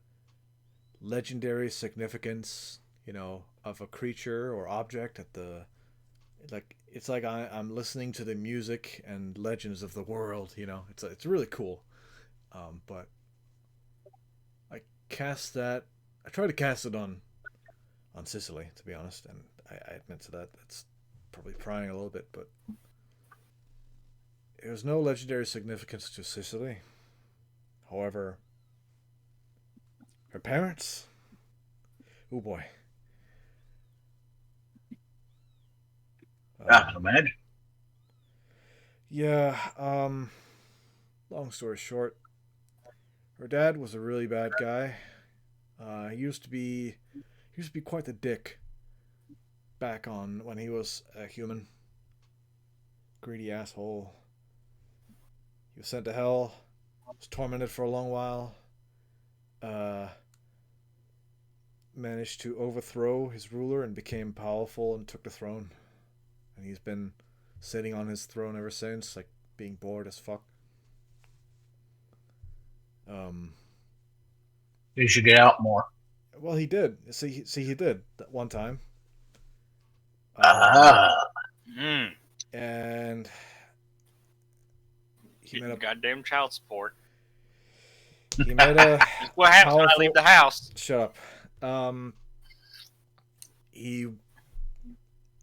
A: legendary significance, of a creature or object at the it's like I'm listening to the music and legends of the world. It's really cool. But I cast that. I tried to cast it on Sicily, to be honest, and I admit to that. That's probably prying a little bit, but there's no legendary significance to Sicily. However, her parents. Oh boy.
D: I can imagine.
A: Yeah. Long story short, her dad was a really bad guy. He used to be quite the dick. Back on when he was a human. Greedy asshole. He was sent to hell. Was tormented for a long while. Managed to overthrow his ruler and became powerful and took the throne. And he's been sitting on his throne ever since, like being bored as fuck.
D: You should get out more.
A: Well, he did. See, he did that one time.
D: Ah.
A: and he met a
B: goddamn child support.
A: he met a
B: What happens when I
A: powerful.
B: leave the house?
A: Shut up. He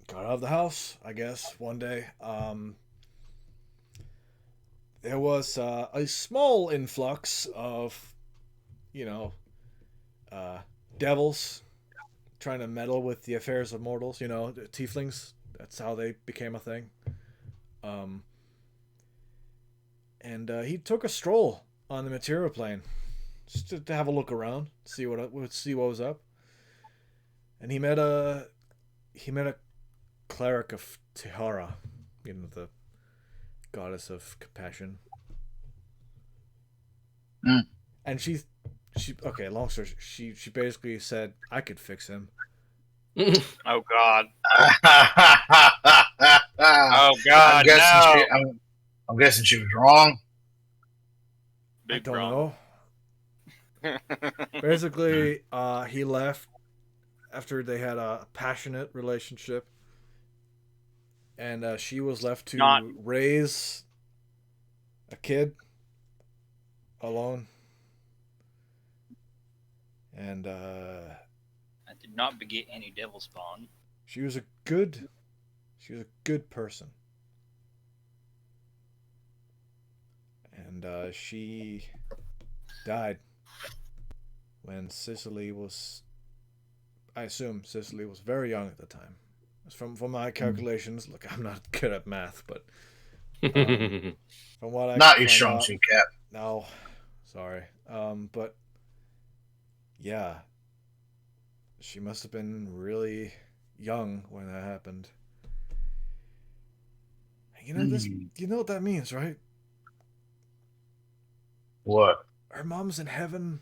A: got out of the house, I guess, one day. There was a small influx of, you know, devils trying to meddle with the affairs of mortals. You know, the tieflings. That's how they became a thing. Um, and he took a stroll on the material plane, just to have a look around, see what was up. And he met a cleric of Tihara, you know, the goddess of compassion.
D: Mm.
A: And she okay, long story. She basically said I could fix him.
B: Oh God.
D: Oh
B: God, no.
D: I'm guessing she was wrong.
A: I don't know. Basically, he left after they had a passionate relationship, and she was left to raise a kid alone. And
B: I did not beget any devil spawn.
A: she was a good person. And she died when Cicely was, I assume Cicely was very young at the time. From my calculations, look, I'm not good at math, but from what I
D: not
A: can
D: your
A: find
D: strong
A: out,
D: suit, Cap.
A: no, sorry. But yeah, she must have been really young when that happened. You know this. You know what that means, right?
D: What?
A: Her mom's in heaven.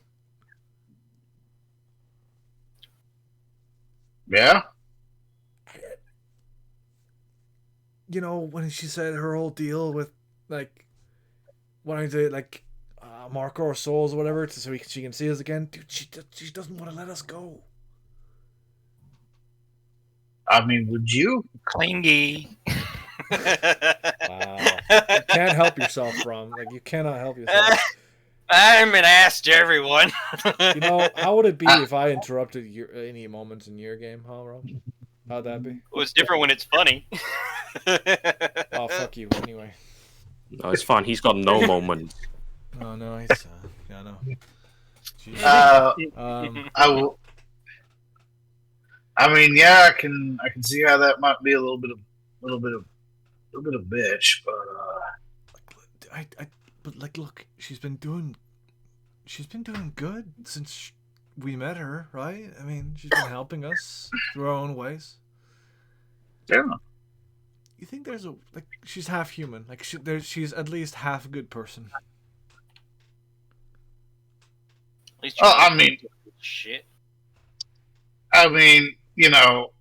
D: Yeah.
A: You know, when she said her whole deal with, like, wanting to, like, mark our souls or whatever, so she can see us again. Dude, she doesn't want to let us go.
D: I mean, would you?
B: Clingy.
A: Wow. You can't help yourself, from. Like, you cannot help yourself.
B: I'm an ass to everyone.
A: You know, how would it be if I interrupted any moments in your game, huh, Rob? How'd that be?
B: Well, it's different when it's funny.
A: Oh, fuck you, anyway.
E: No, it's fine. He's got no moment.
A: Oh, no, he's... yeah, no.
D: I will. I mean, yeah, I can see how that might be a little bit of bitch, but
A: but like, look, she's been doing good since we met her, right? I mean, she's been helping us through our own ways.
D: yeah.
A: You think there's a, like, she's half human, like she's at least half a good person.
B: At least
D: I mean,
B: shit.
D: I mean, you know,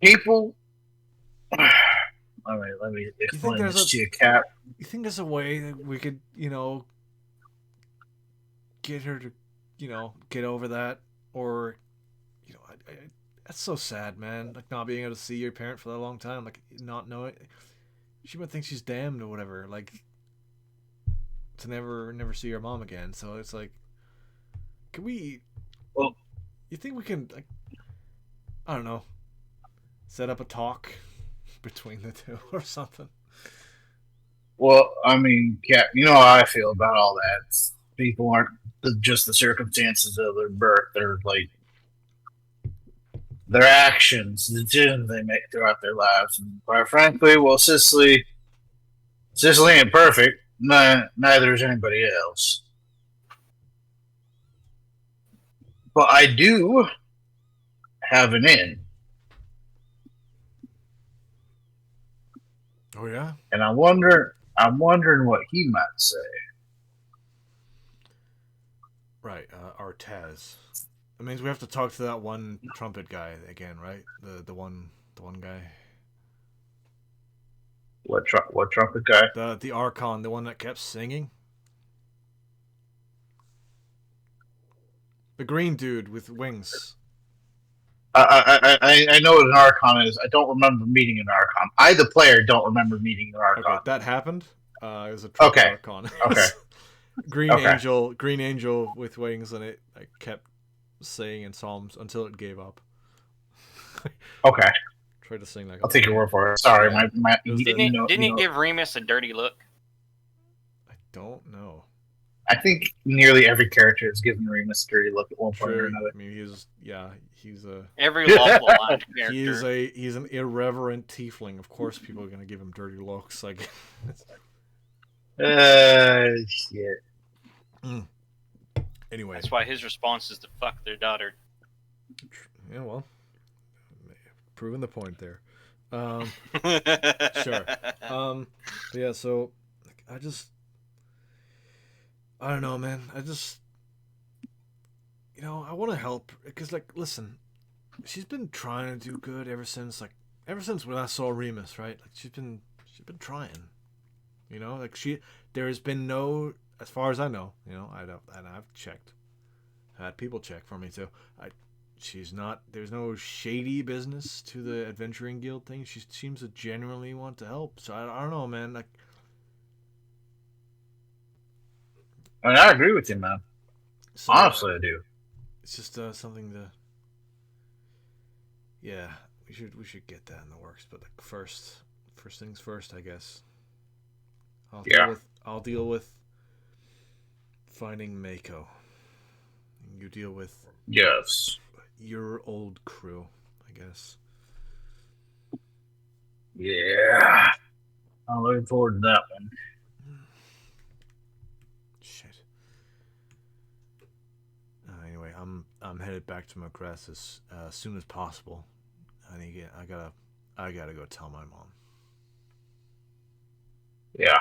D: people. All right, let me explain this to you, Cap.
A: You think there's a way that we could, you know, get her to, you know, get over that, or, you know, that's so sad, man. Like, not being able to see your parent for that long time, like, not knowing. She might think she's damned or whatever, like, to never see her mom again. So it's like, can we?
D: Well,
A: you think we can, like, I don't know, set up a talk between the two or something?
D: Well, I mean, Cap, you know how I feel about all that. People aren't just the circumstances of their birth; they're like their actions, the decisions they make throughout their lives. And quite frankly, well, Cicely ain't perfect. Neither is anybody else. But I do have an in.
A: Oh yeah.
D: And I'm wondering what he might say.
A: Right, Artez. That means we have to talk to that one trumpet guy again, right? The one guy.
D: What trumpet guy?
A: The Archon, the one that kept singing. The green dude with wings.
D: I know what an Archon is. I don't remember meeting an Archon. I, the player, don't remember meeting an Archon.
A: Okay, that happened. It was a triple Archon.
D: Okay.
A: Green Angel with wings, and it kept saying in Psalms until it gave up.
D: Okay.
A: Try to sing like.
D: I'll take your word for it. Sorry,
A: yeah.
B: Didn't he give Remus a dirty look?
A: I don't know.
D: I think nearly every character has given Remus a dirty look at one point or another.
A: I mean, he's a
B: every lawful line character.
A: He's an irreverent tiefling. Of course, people are gonna give him dirty looks. Like,
D: shit.
A: Anyway,
B: that's why his response is to fuck their daughter.
A: Yeah, well, proving the point there. Sure. Yeah. So, I don't know, man. I want to help because, listen, she's been trying to do good ever since when I saw Remus, right? Like, she's been trying. There has been no, as far as I know, and I've checked, had people check for me too. There's no shady business to the Adventuring Guild thing. She seems to genuinely want to help. So I don't know, man.
D: I agree with you, man. So, honestly, I do.
A: It's just something to. Yeah, we should get that in the works. But first things first, I guess. I'll deal with finding Mako. You deal with your old crew, I guess.
D: Yeah, I'm looking forward to that one.
A: Shit. Anyway, I'm headed back to Macress as soon as possible. I gotta go tell my mom.
D: Yeah,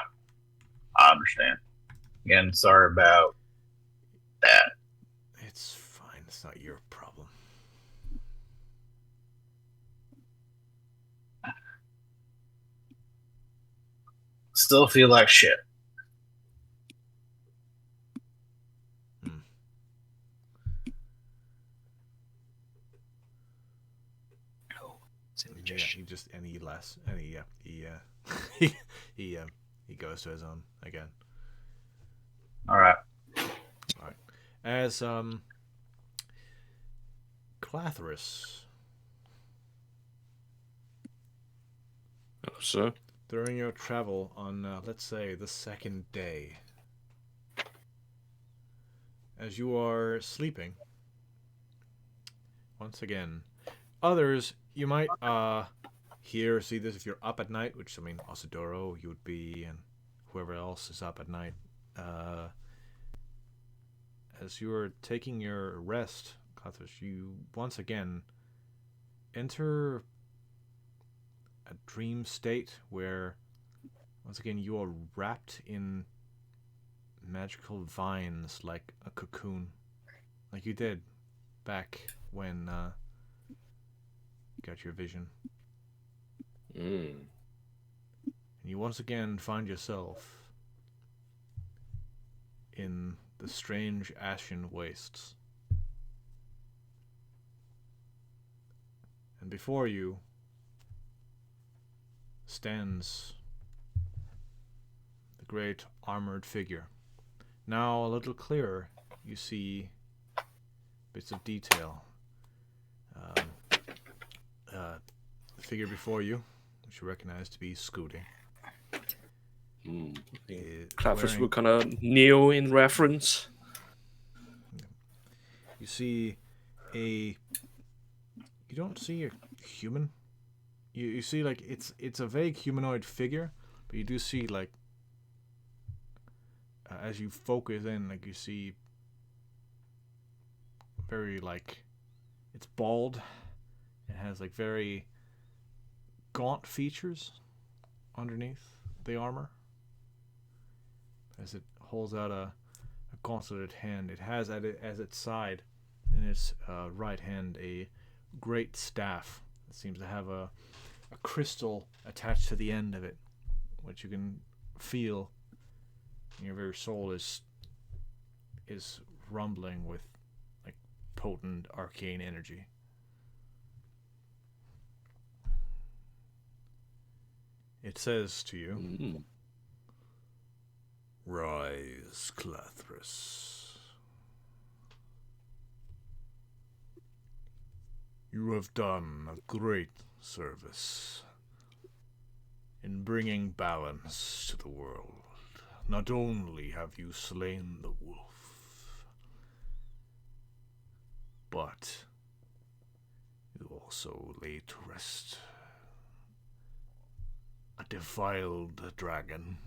D: I understand. Again, sorry about that.
A: It's fine. It's not your problem.
D: Still feel like shit.
A: He goes to his own again.
D: All right.
A: As Clathrus.
E: Oh, sir.
A: During your travel on, let's say, the second day, as you are sleeping, once again, others you might hear or see this if you're up at night, which, I mean, Osadoro, you would be, and whoever else is up at night. As you are taking your rest, Clathrus, you once again enter a dream state where, once again, you are wrapped in magical vines like a cocoon, like you did back when you got your vision. And you once again find yourself in the strange ashen wastes. And before you stands the great armored figure. Now a little clearer, you see bits of detail. The figure before you, which you recognize to be Scooty.
E: Clathrus would kind of kneel in reference.
A: You see you don't see a human. You see, like, it's a vague humanoid figure, but you do see, like, as you focus in, like, you see very, like, it's bald. It has, like, very gaunt features underneath the armor. As it holds out a gauntleted hand, it has as its side, in its right hand, a great staff that seems to have a crystal attached to the end of it, which you can feel in your very soul is rumbling with, like, potent arcane energy. It says to you,
E: Mm.
A: Rise, Clathrus. You have done a great service in bringing balance to the world. Not only have you slain the wolf, but you also laid to rest a defiled dragon,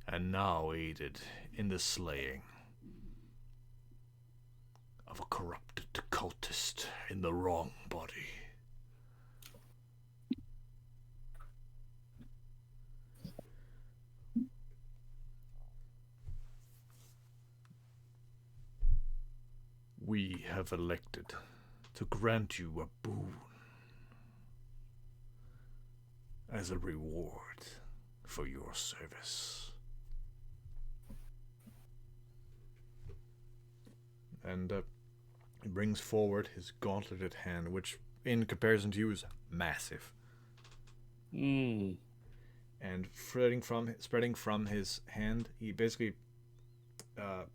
A: and now aided in the slaying of a corrupted cultist in the wrong body. We have elected to grant you a boon as a reward for your service. And he brings forward his gauntleted hand, which in comparison to you is massive.
E: Mm.
A: And spreading from his hand, he basically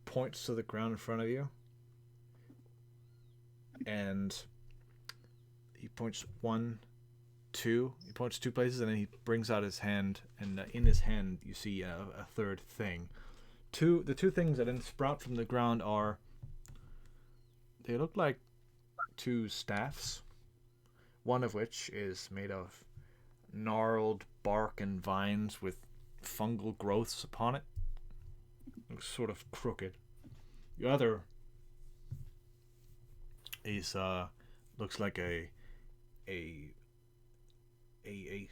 A: points to the ground in front of you. And he points he points two places, and then he brings out his hand, and in his hand you see a third thing. The two things that then sprout from the ground they look like two staffs, one of which is made of gnarled bark and vines with fungal growths upon it. Looks sort of crooked. The other is looks like a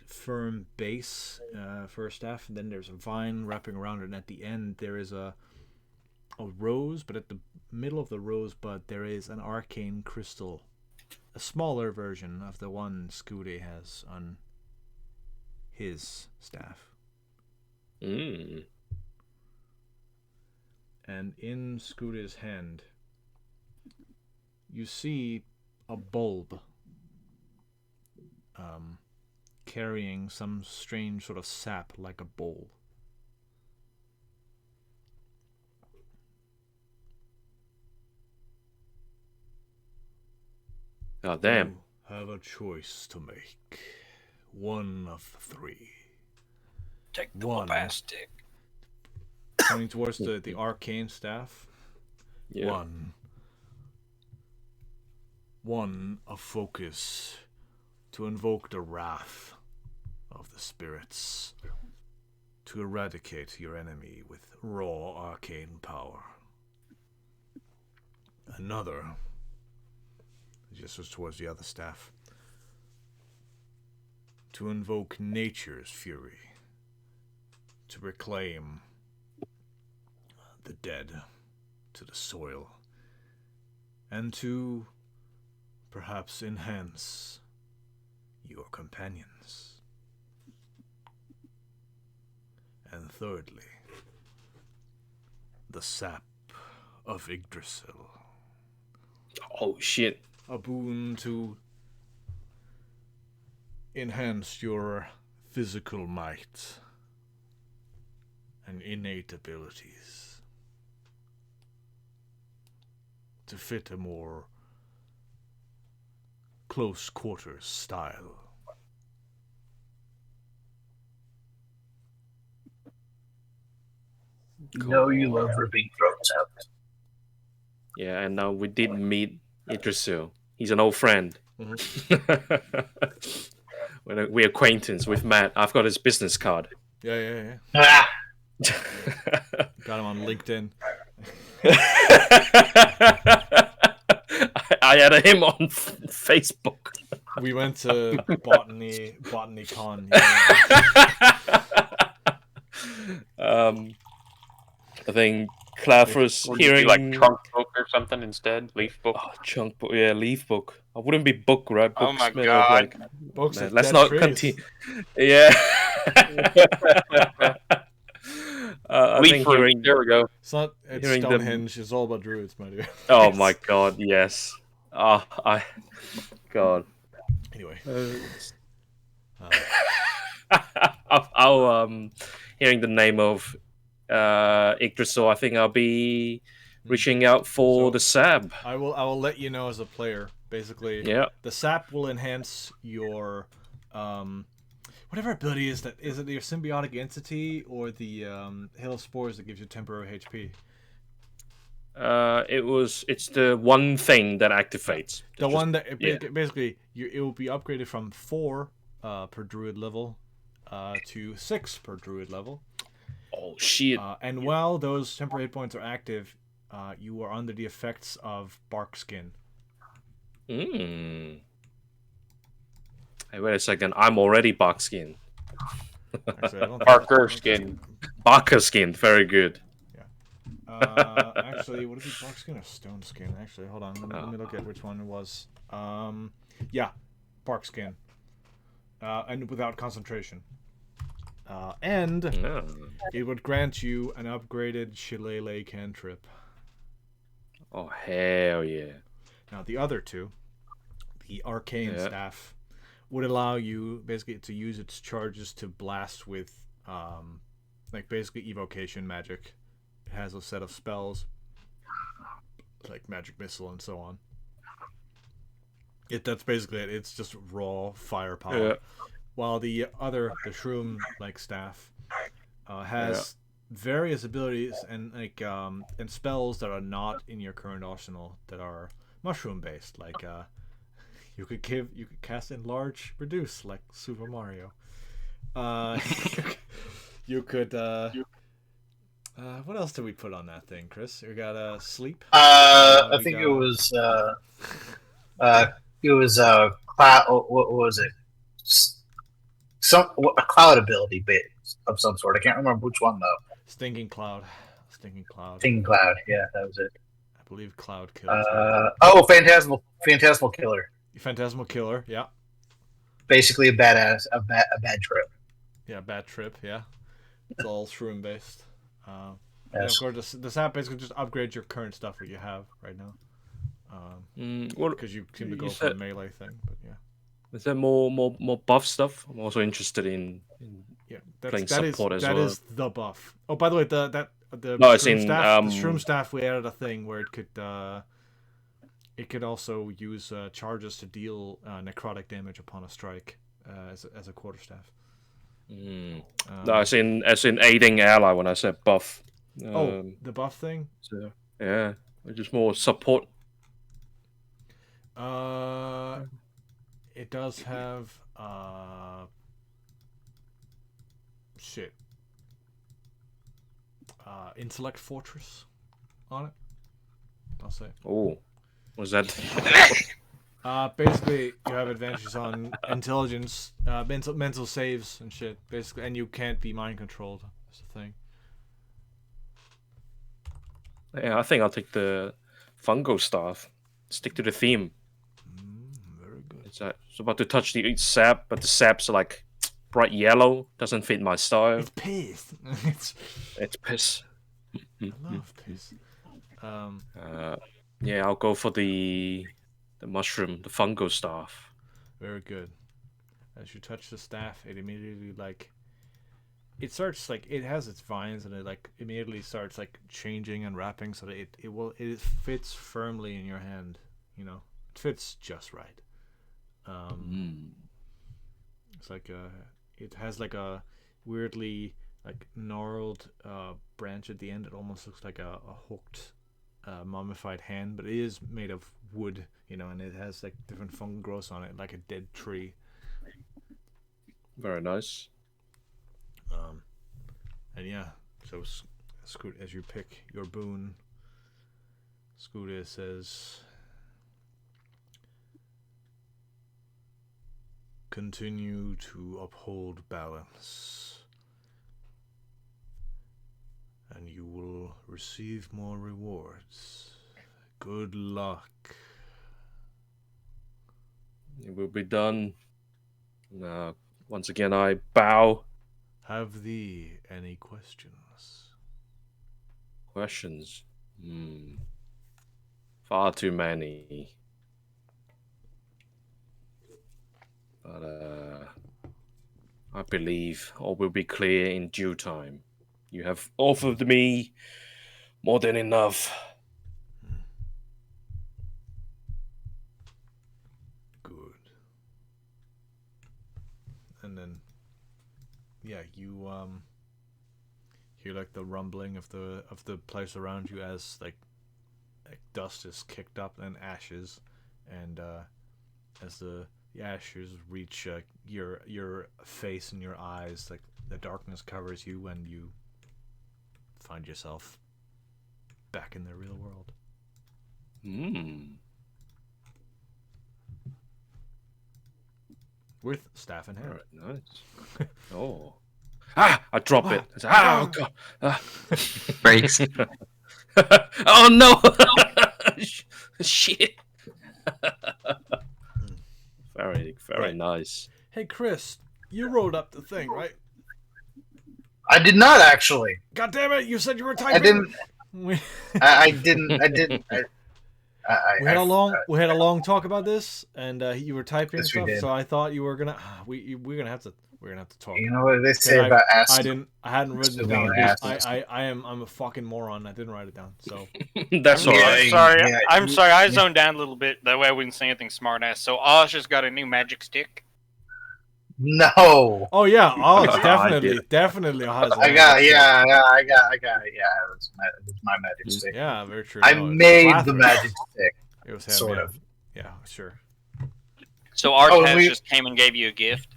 A: firm base for a staff, and then there's a vine wrapping around it, and at the end there is a rose, but at the middle of the rosebud there is an arcane crystal, a smaller version of the one Scooty has on his staff.
E: Mm.
A: And in Scooty's hand you see a bulb carrying some strange sort of sap like a bowl.
E: Oh, damn.
A: You have a choice to make. One of the three.
B: Take the
A: One.
B: plastic.
A: Pointing towards the arcane staff.
E: Yeah.
A: One, a focus to invoke the wrath of the spirits, to eradicate your enemy with raw arcane power. Another, gestures towards the other staff, to invoke nature's fury, to reclaim the dead to the soil, and to perhaps enhance your companions. And thirdly, the sap of Yggdrasil.
E: Oh, shit.
A: A boon to enhance your physical might and innate abilities to fit a more close quarters style.
D: You know you love ripping throats out.
E: Yeah, and now we did meet Idrisil. He's an old friend. We're acquaintance with Matt. I've got his business card.
A: Yeah.
D: Ah!
A: Got him on LinkedIn.
E: I added him on Facebook.
A: We went to botany con.
E: I think Clathrus
C: Would
E: hearing
C: you like trunk book or something instead? Leaf book.
E: Oh, chunk book, yeah, leaf book. I wouldn't be book, right?
B: Oh
E: Books
B: my
E: made of,
B: God.
E: like,
A: Books
E: man,
A: of
E: let's
A: dead
E: not
A: trees.
E: continue. Yeah. I
C: Leaf
E: think
C: fruit.
E: hearing.
C: There we go.
A: It's
E: Hearing them-
A: Stonehenge. It's all about druids, my dear.
E: Oh my God, yes. God.
A: Anyway.
E: hearing the name of Yggdrasil, I think I'll be reaching out for the sap.
A: I will let you know as a player. Basically,
E: Yeah.
A: The sap will enhance your whatever ability is that. Is it your symbiotic entity or the hail of spores that gives you temporary HP?
E: It's the one thing that activates.
A: The one that
E: yeah.
A: basically it will be upgraded from 4 per druid level to 6 per druid level.
E: Oh shit!
A: And while those temporary hit points are active, you are under the effects of bark skin.
E: Hey, wait a second. I'm already bark skin.
A: Actually, I don't think
C: Parker skin.
E: Barker skin. Very good.
A: Actually, would it be bark skin or stone skin? Actually, hold on. Let me look at which one it was. Yeah, bark skin. And without concentration. And it would grant you an upgraded Shillelagh cantrip.
E: Oh hell yeah!
A: Now the other two, the arcane staff, would allow you basically to use its charges to blast with, like basically evocation magic. It has a set of spells, like magic missile and so on. That's basically it. It's just raw firepower.
E: Yeah.
A: While the shroom like staff, has various abilities and and spells that are not in your current arsenal that are mushroom based. Like you could cast enlarge reduce like Super Mario. You could what else did we put on that thing, Chris? We got sleep.
D: I think it was cloud. What was it? A cloud ability bit of some sort. I can't remember which one though.
A: Stinking cloud. Stinking cloud.
D: Yeah, that was it.
A: I believe cloud killer.
D: Phantasmal killer.
A: Phantasmal killer. Yeah.
D: Basically a bad trip.
A: Yeah, bad trip. Yeah. It's all shroom based.
D: Yes.
A: And of course, the sap basically just upgrades your current stuff that you have right now. Because you seem to go for a melee thing, but yeah.
E: Is there more buff stuff? I'm also interested in playing support as well.
A: That is the buff. Oh, by the way, the shroom staff, we added a thing where it could also use charges to deal necrotic damage upon a strike as a quarterstaff.
E: No, as in aiding ally when I said buff.
A: The buff thing.
E: So yeah, just more support.
A: It does have intellect fortress on it. I'll say.
E: Oh, was that?
A: Basically, you have advantages on intelligence, mental saves and shit. Basically, and you can't be mind controlled. That's the thing.
E: Yeah, I think I'll take the fungo staff. Stick to the theme.
A: Very good.
E: It's about to touch the sap, but the sap's like bright yellow. Doesn't fit my style.
A: It's piss.
E: It's piss.
A: I love piss.
E: Yeah, I'll go for the mushroom, the fungo staff.
A: Very good. As you touch the staff, it immediately it starts it has its vines and it immediately starts changing and wrapping so that it fits firmly in your hand. You know, it fits just right. It's it has a weirdly gnarled branch at the end. It almost looks like a hooked mummified hand, but it is made of wood, and it has different fungal growths on it, like a dead tree.
E: Very nice.
A: And yeah, so Scoot, as you pick your boon, Scooter says, continue to uphold balance, and you will receive more rewards. Good luck.
E: It will be done. Once again, I bow.
A: Have thee any questions?
E: Questions? Far too many. But I believe all will be clear in due time. You have offered me more than enough.
A: Good. And then, yeah, you hear like the rumbling of the place around you as like dust is kicked up and ashes, and as the ashes reach your face and your eyes, like the darkness covers you, and you find yourself back in the real world. With staff in hand.
E: All right, nice. Oh. I drop it. Oh, God.
F: Breaks.
E: Oh, no. Shit. Very
A: Right.
E: nice.
A: Hey, Chris, you wrote up the thing, right?
D: I did not actually.
A: God damn it! You said you were typing.
D: I didn't.
A: We,
D: I didn't.
A: we had a long talk about this, and you were typing
D: Yes, we
A: stuff.
D: did.
A: So I thought you were gonna. We're gonna have to talk.
D: You know what they say about asking?
A: I hadn't written it
D: Assuming
A: down.
D: an ass.
A: I'm a fucking moron. I didn't write it down. So
E: That's all right.
B: I'm sorry. I zoned down a little bit. That way I wouldn't say anything smart ass. So Oz just got a new magic stick.
D: No.
A: oh yeah, oh it's
E: I did.
A: definitely Oz.
D: I got it. Yeah. It was my magic stick.
A: Yeah, very true.
D: I
A: No,
D: made the
A: Flattery.
D: magic stick.
A: It was him,
D: Sort
A: yeah.
D: of.
A: Yeah, sure.
B: So Art
D: Oh,
B: has just came and gave you a gift.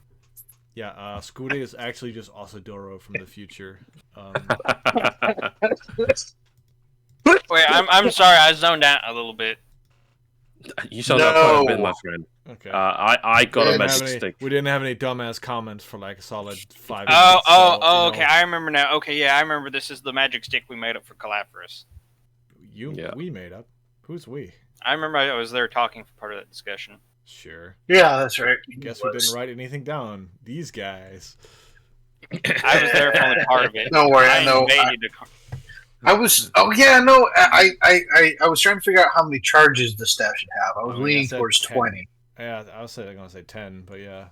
A: Yeah, Scooty is actually just Asadoro from the future.
B: Wait, I'm sorry. I zoned out a little bit.
E: You sound out quite a bit,
D: No.
E: my friend.
A: Okay.
E: I got a
A: We
E: magic stick.
A: didn't have any dumbass comments for like a solid 5
B: Oh,
A: minutes. So, you know,
B: okay. I remember now. Okay, yeah, I remember. This is the magic stick we made up for Calaphorus.
E: Yeah.
A: We made up. Who's we?
B: I remember I was there talking for part of that discussion.
A: Sure.
D: Yeah, that's right.
A: Guess we didn't write anything down. These guys.
B: I was there for only part of it.
D: Don't worry, I know.
B: invaded
D: I was. Oh yeah, no. I was trying to figure out how many charges the staff should have. I was
A: Oh, yeah,
D: leaning
A: said
D: towards
A: 10.
D: 20.
A: Yeah, I was gonna say 10, but yeah,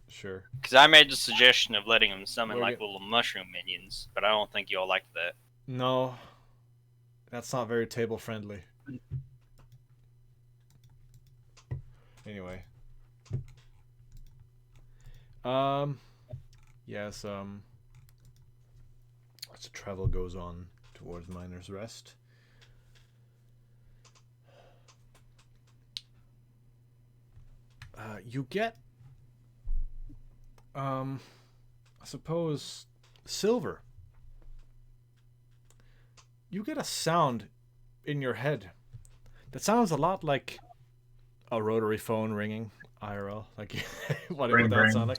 A: sure.
B: Because I made the suggestion of letting them summon
A: We're
B: like
A: get-
B: little mushroom minions, but I don't think you all liked that.
A: No, that's not very table friendly. Anyway. Yes, as the travel goes on towards Miner's Rest. You get, I suppose, Silver. You get a sound in your head that sounds a lot like a rotary phone ringing IRL, like whatever
D: Bring,
A: that
D: bring,
A: sound like.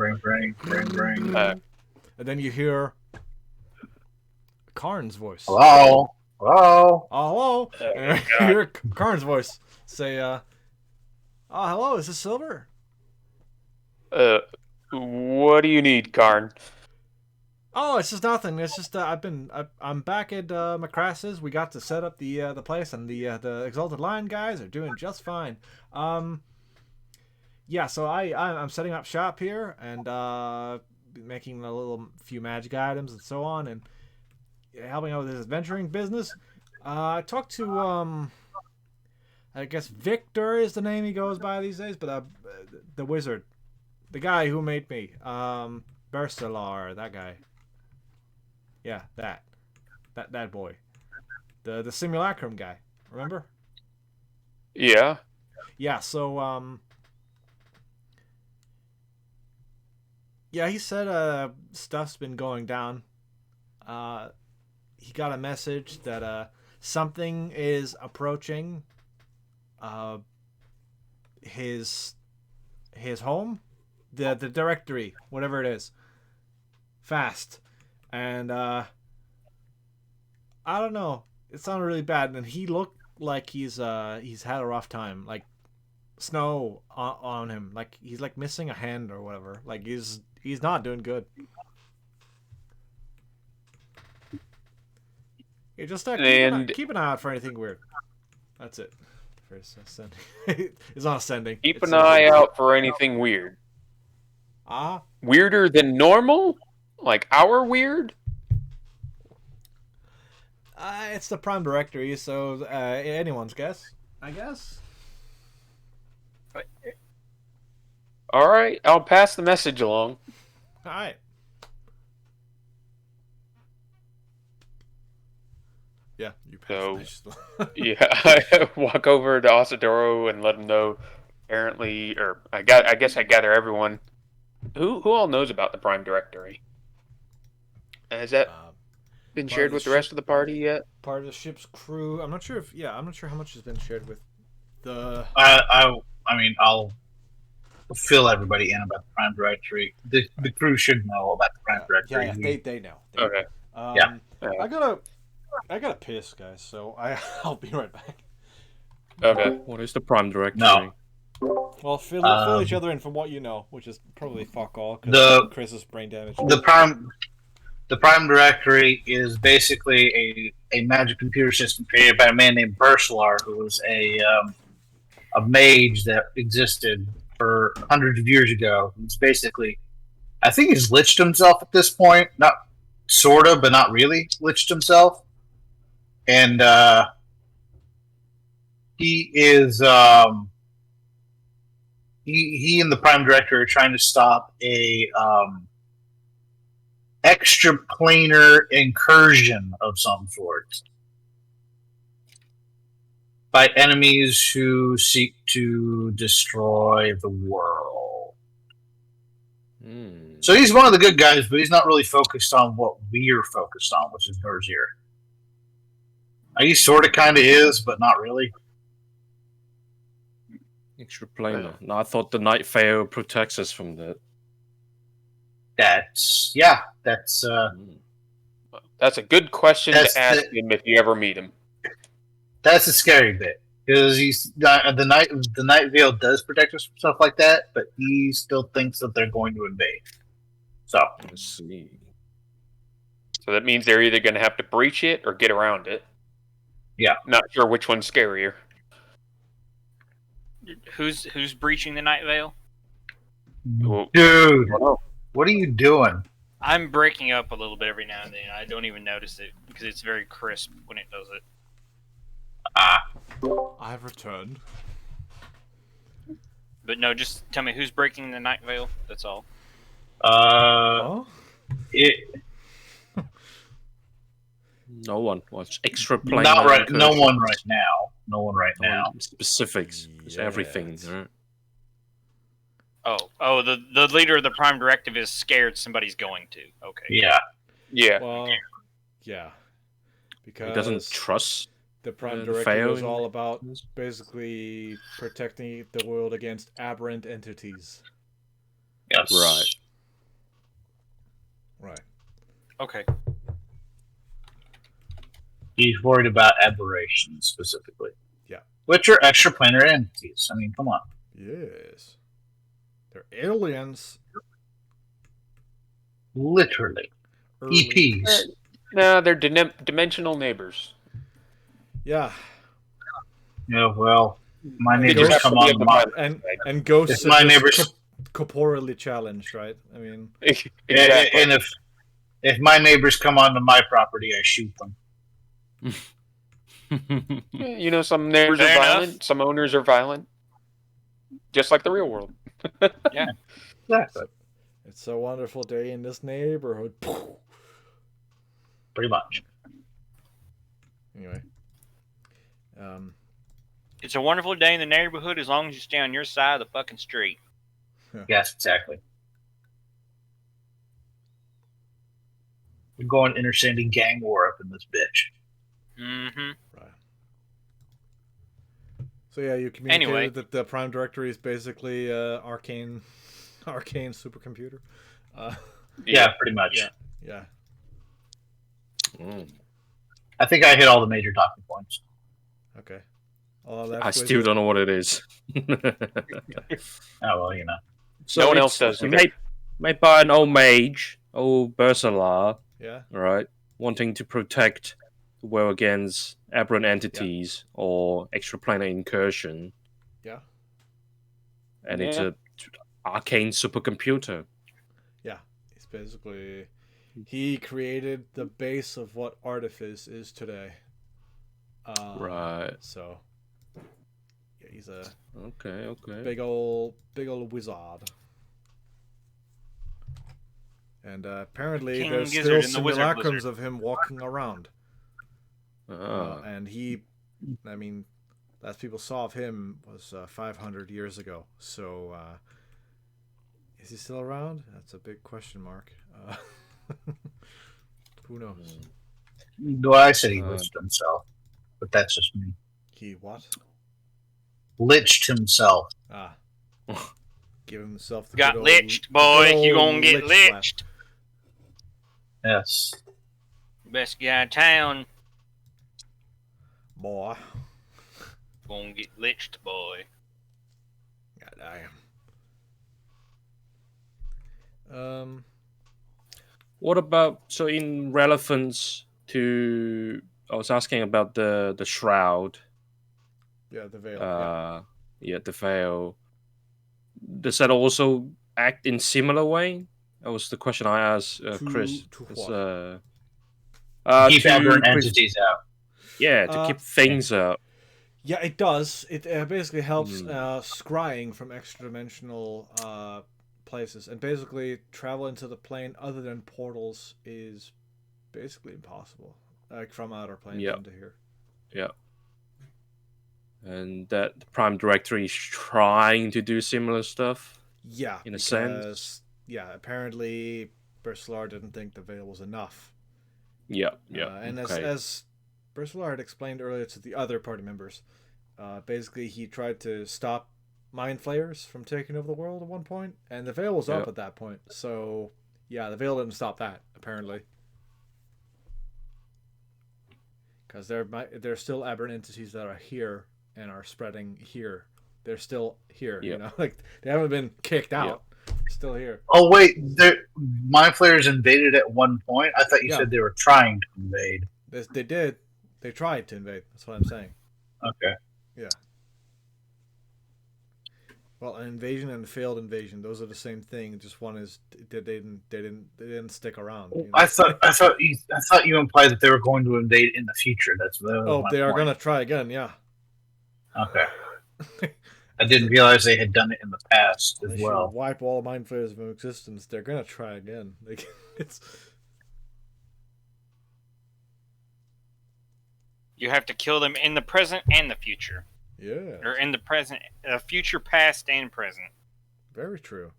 D: bring.
A: And then you hear Karn's voice.
D: Hello. Hello.
A: Oh, hello. And you hear Karn's voice say, "Oh, hello. Is this Silver?"
C: What do you need, Karn?
A: Oh, it's just nothing. It's just I'm back at Macrass's. We got to set up the place, and the Exalted Lion guys are doing just fine. Yeah, so I'm setting up shop here and making a little few magic items and so on, and helping out with this adventuring business. I talked to I guess Victor is the name he goes by these days, but the wizard, the guy who made me, Berstelar, that guy. Yeah, that boy, the simulacrum guy. Remember?
C: Yeah.
A: Yeah. So yeah, he said stuff's been going down. He got a message that something is approaching his home, the directory, whatever it is, fast. And I don't know, it sounded really bad, and he looked like he's had a rough time, like snow on him, like he's like missing a hand or whatever, like he's not doing good. Yeah, just keep an eye out for anything weird. That's it. First sending. It's not sending.
C: Keep
A: It's
C: an eye out for anything weird. Weirder than normal? Like our weird?
A: It's the Prime Directory, so anyone's guess, I guess.
C: All right, I'll pass the message along.
A: All right. Yeah, you pass the message along.
C: Yeah, I walk over to Asadoro and let him know. Apparently, or I guess I gather everyone. Who all knows about the Prime Directory? Has that been shared with the rest of the party yet?
A: Part of the ship's crew. I'm not sure how much has been shared with the.
D: I mean, I'll fill everybody in about the Prime Directory. The crew should know about the Prime Directory.
A: Yeah, they know.
C: Okay.
A: Yeah. I gotta piss, guys. So I'll be right back.
C: Okay.
E: What is the Prime Directory?
D: No.
A: Well, fill each other in from what you know, which is probably fuck all. Because Chris is brain damaged.
D: The Prime Directory is basically a magic computer system created by a man named Bursalar, who was a mage that existed for hundreds of years ago. He's basically, I think he's liched himself at this point. Not sort of, but not really liched himself. And he is he and the Prime Director are trying to stop a extraplanar incursion of some sort by enemies who seek to destroy the world. So he's one of the good guys, but he's not really focused on what we're focused on, which is Nerzier. He sort of kind of is, but not really.
E: Extraplanar. No, I thought the Night Fail protects us from that.
D: That's
C: a good question to ask him if you ever meet him.
D: That's the scary bit, because the Night Veil does protect us from stuff like that, but he still thinks that they're going to invade. So
E: let's see.
C: So that means they're either going to have to breach it or get around it.
D: Yeah,
C: not sure which one's scarier.
B: Who's breaching the Night Veil?
D: Dude, what are you doing?
B: I'm breaking up a little bit every now and then. I don't even notice it because it's very crisp when it does it.
A: I've returned.
B: But no, just tell me who's breaking the Night Veil. That's all.
E: No one. What's extraplanar?
D: Not right. No one right now. No one right now.
E: Specifics. It's everything. Right?
B: Oh, the leader of the Prime Directive is scared somebody's going to. Okay.
C: Yeah.
A: Well, yeah. Because
E: he doesn't trust
A: the Prime Directive is all about basically protecting the world against aberrant entities.
D: Yes.
A: Right.
B: Okay.
D: He's worried about aberrations specifically.
A: Yeah.
D: Which are extraplanar entities. I mean, come on.
A: Yes. They're aliens.
D: Literally. EPs.
C: No, they're dimensional neighbors.
A: Yeah.
D: Yeah, well, my neighbors come on my...
A: And ghosts
D: my neighbors...
A: corporeally challenged, right? I mean...
D: Exactly. And if my neighbors come onto my property, I shoot them.
C: You know, some neighbors are violent, some owners are violent. Just like the real world.
B: Yeah.
D: Exactly.
A: It's a wonderful day in this neighborhood.
D: Pretty much.
A: Anyway.
B: It's a wonderful day in the neighborhood as long as you stay on your side of the fucking street.
D: Yes, exactly. We're going intersending gang war up in this bitch.
B: Mm-hmm.
A: Right. So yeah, you communicated that the Prime Directory is basically arcane supercomputer.
D: Yeah, pretty much.
A: Yeah.
D: I think I hit all the major talking points.
A: Okay.
E: I still don't know what it is.
D: Oh well, you know.
E: So
C: no one else does.
E: Made by an old mage, old Bursalar.
A: Yeah.
E: Right. Wanting to protect the world against aberrant entities or extraplanar incursion.
A: Yeah.
E: And it's a arcane supercomputer.
A: Yeah, he's basically he created the base of what artifice is today.
E: Right.
A: So yeah, he's a
E: Okay.
A: big old wizard. And apparently,
B: King
A: there's
B: Gizzard
A: still
B: in the Wizard
A: simulacrums
B: Blizzard.
A: of him walking around.
E: Ah.
A: And he, I mean, last people saw of him was 500 years ago. So, is he still around? That's a big question mark. Who knows?
D: Well, I said he liched himself, but that's just me.
A: He what?
D: Liched himself.
A: Ah. Give himself the
B: Got
A: good old,
B: liched,
A: the
B: boy.
A: good
B: You
A: old
B: gonna get
A: lich slap.
B: liched.
D: Yes.
B: Best guy in town.
A: Boy.
B: Gonna get liched, boy.
A: God damn.
E: What about so in relevance to? I was asking about the shroud.
A: Yeah, the veil.
E: Yeah, the veil. Does that also act in similar way? That was the question I asked Chris.
A: To what?
D: Keep
E: to
D: aberrant entities out.
E: Yeah, to keep things out.
A: Yeah, it does. It basically helps scrying from extra-dimensional places, and basically travel into the plane other than portals is basically impossible. Like from outer planes into here.
E: Yeah. And that the Prime Directory is trying to do similar stuff.
A: Yeah,
E: in a sense.
A: Yeah, apparently Bersolar didn't think the veil was enough.
E: Yeah.
A: And as Bersolar had explained earlier to the other party members, basically he tried to stop mind flayers from taking over the world at one point, and the veil was up at that point. So yeah, the veil didn't stop that apparently, because there's still aberrant entities that are here and are spreading here. They're still here, you know, like they haven't been kicked out. Still here.
D: Oh wait, mind flayers invaded at one point. I thought you said they were trying to invade.
A: They did. They tried to invade. That's what I'm saying.
D: Okay.
A: Yeah. Well, an invasion and a failed invasion, those are the same thing. Just one is they didn't stick around. You know?
D: I thought you implied that they were going to invade in the future. That's
A: they are gonna try again. Yeah.
D: Okay. I didn't realize they had done it in the past as well.
A: Wipe all mind flayers from existence. They're gonna try again. Like it's.
B: You have to kill them in the present and the future.
A: Yeah.
B: Or in the present, future, past, and present.
A: Very true.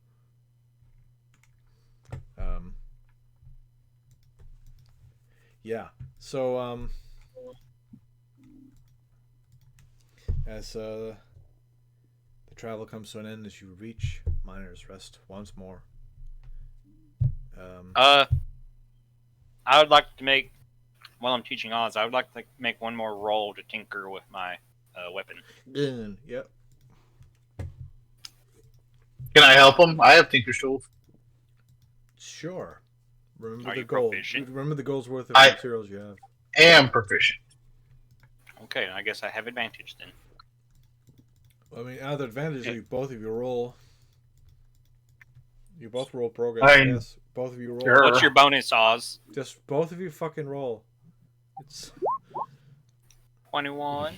A: Yeah. So as the travel comes to an end as you reach Miner's Rest once more.
B: I would like to make, while I'm teaching Oz, I would like to make one more roll to tinker with my weapon.
A: Yep.
D: Can I help him? I have Tinker's Tools.
A: Sure. Remember
B: Are
A: the
B: you
A: goal.
B: proficient?
A: Remember the goal's worth of materials you have.
D: Am proficient.
B: Okay, I guess I have advantage then.
A: I mean, out of the advantage, both of you roll. You both roll progress. Yes, both of you roll.
D: Sure.
B: What's your bonus, Oz?
A: Just both of you fucking roll. It's
B: 21.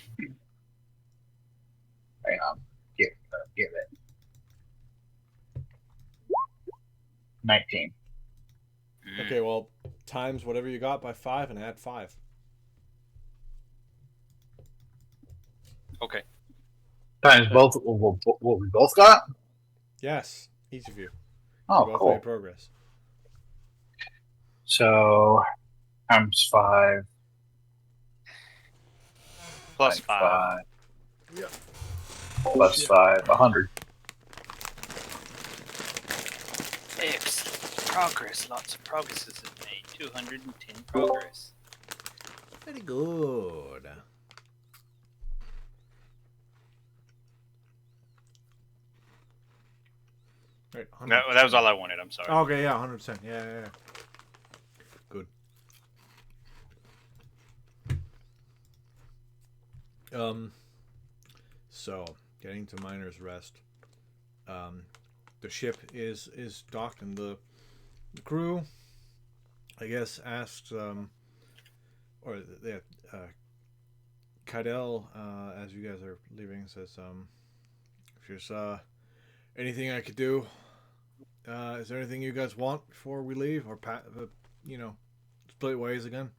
D: Hang on. Give it. 19.
A: Okay, well, times whatever you got by 5 and add 5.
B: Okay.
D: Times both what we both got?
A: Yes, each of you.
D: Oh,
A: both
D: cool.
A: made progress.
D: So, times 5.
B: Plus 5.
A: Yeah.
D: Plus 5. 100.
B: Excellent. Progress. Lots of progresses have made. 210 progress.
A: Very good. Right,
B: that was all I wanted. I'm sorry.
A: Okay, yeah, 100%. Yeah. Good. So getting to Miner's Rest. The ship is docked, and the The crew, I guess, asked, or yeah, Kydell, as you guys are leaving, says, if there's anything I could do, is there anything you guys want before we leave, or split ways again?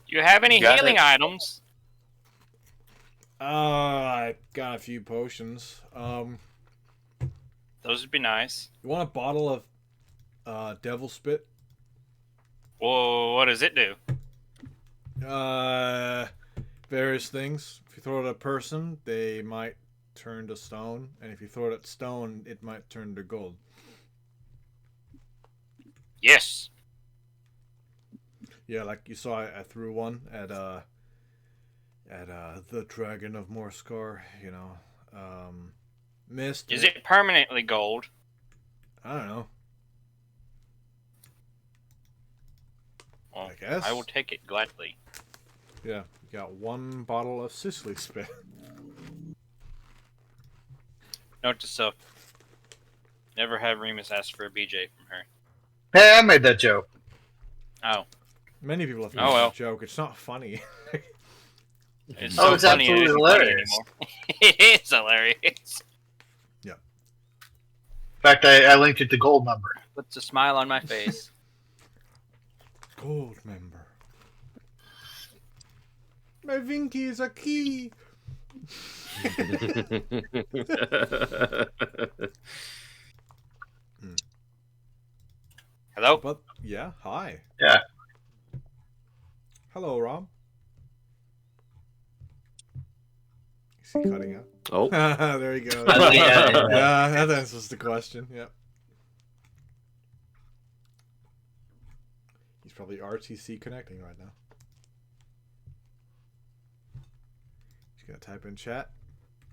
B: Do you have any
C: Got
B: healing
C: it.
B: items?
A: I got a few potions.
B: Those would be nice.
A: You want a bottle of devil spit?
B: Whoa, what does it do?
A: Various things. If you throw it at a person, they might turn to stone, and if you throw it at stone, it might turn to gold.
B: Yes.
A: Yeah, like you saw, I threw one at the Dragon of Morskor. Missed.
B: Is it permanently gold?
A: I don't know.
B: Well,
A: I guess.
B: I will take it gladly.
A: Yeah, you got one bottle of Sicily spit.
B: Note to self: never have Remus ask for a BJ from her.
D: Hey, I made that joke.
B: Oh,
A: Many people have made
B: Oh, well.
A: that joke. It's not funny.
B: it's
D: Oh,
B: so
D: it's
B: funny it
D: absolutely
B: isn't funny
D: hilarious.
B: anymore. It is hilarious.
D: In fact, I linked it to gold number.
B: Puts a smile on my face.
A: Gold member. My Vinky is a key.
B: Hello?
A: But yeah, hi.
D: Yeah.
A: Hello, Rob. Is he cutting out?
E: Oh,
A: There you go.
D: Yeah.
A: Yeah, that answers the question. Yep. He's probably RTC connecting right now. He's gonna type in chat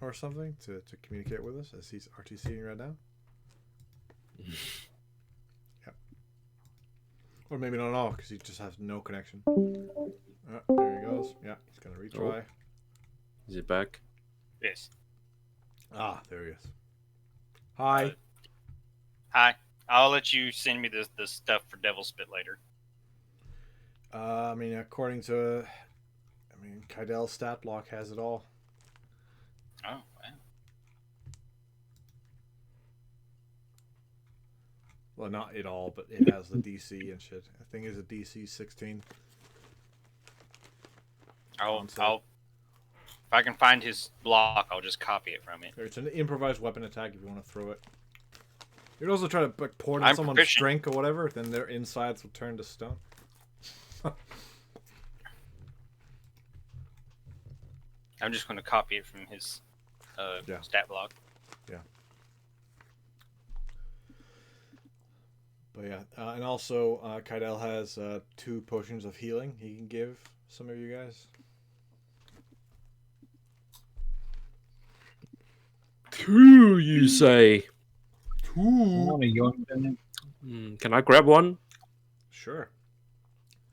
A: or something to communicate with us as he's RTCing right now. Yep. Or maybe not at all because he just has no connection. There he goes. Yeah, he's gonna retry.
E: is it back?
B: Yes.
A: Ah, there he is. Hi.
B: Hi. I'll let you send me the stuff for Devil Spit later.
A: I mean, according to, Kydell's stat block has it all.
B: Oh, wow.
A: Well, not it all, but it has the DC and shit. I think it's a DC 16.
B: If I can find his block, I'll just copy it from it.
A: It's an improvised weapon attack if you want to throw it. You can also try to pour it in
B: I'm
A: someone's
B: proficient.
A: drink or whatever, then their insides will turn to stone.
B: I'm just going to copy it from his
A: Yeah.
B: stat block.
A: But yeah, and also Kydell has 2 potions of healing he can give some of you guys.
E: 2, you say?
A: 2?
E: Can I grab one?
A: Sure.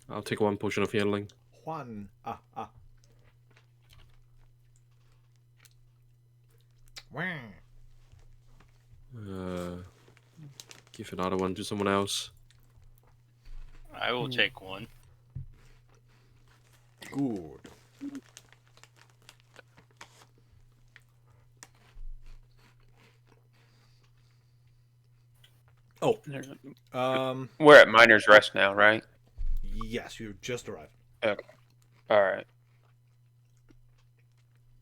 E: I'll take 1 potion of healing.
A: Juan. Wah.
E: Give another one to someone else.
B: I will take one.
A: Good. Oh.
C: We're at Miner's Rest now, right?
A: Yes, you've just arrived.
C: Okay. All right.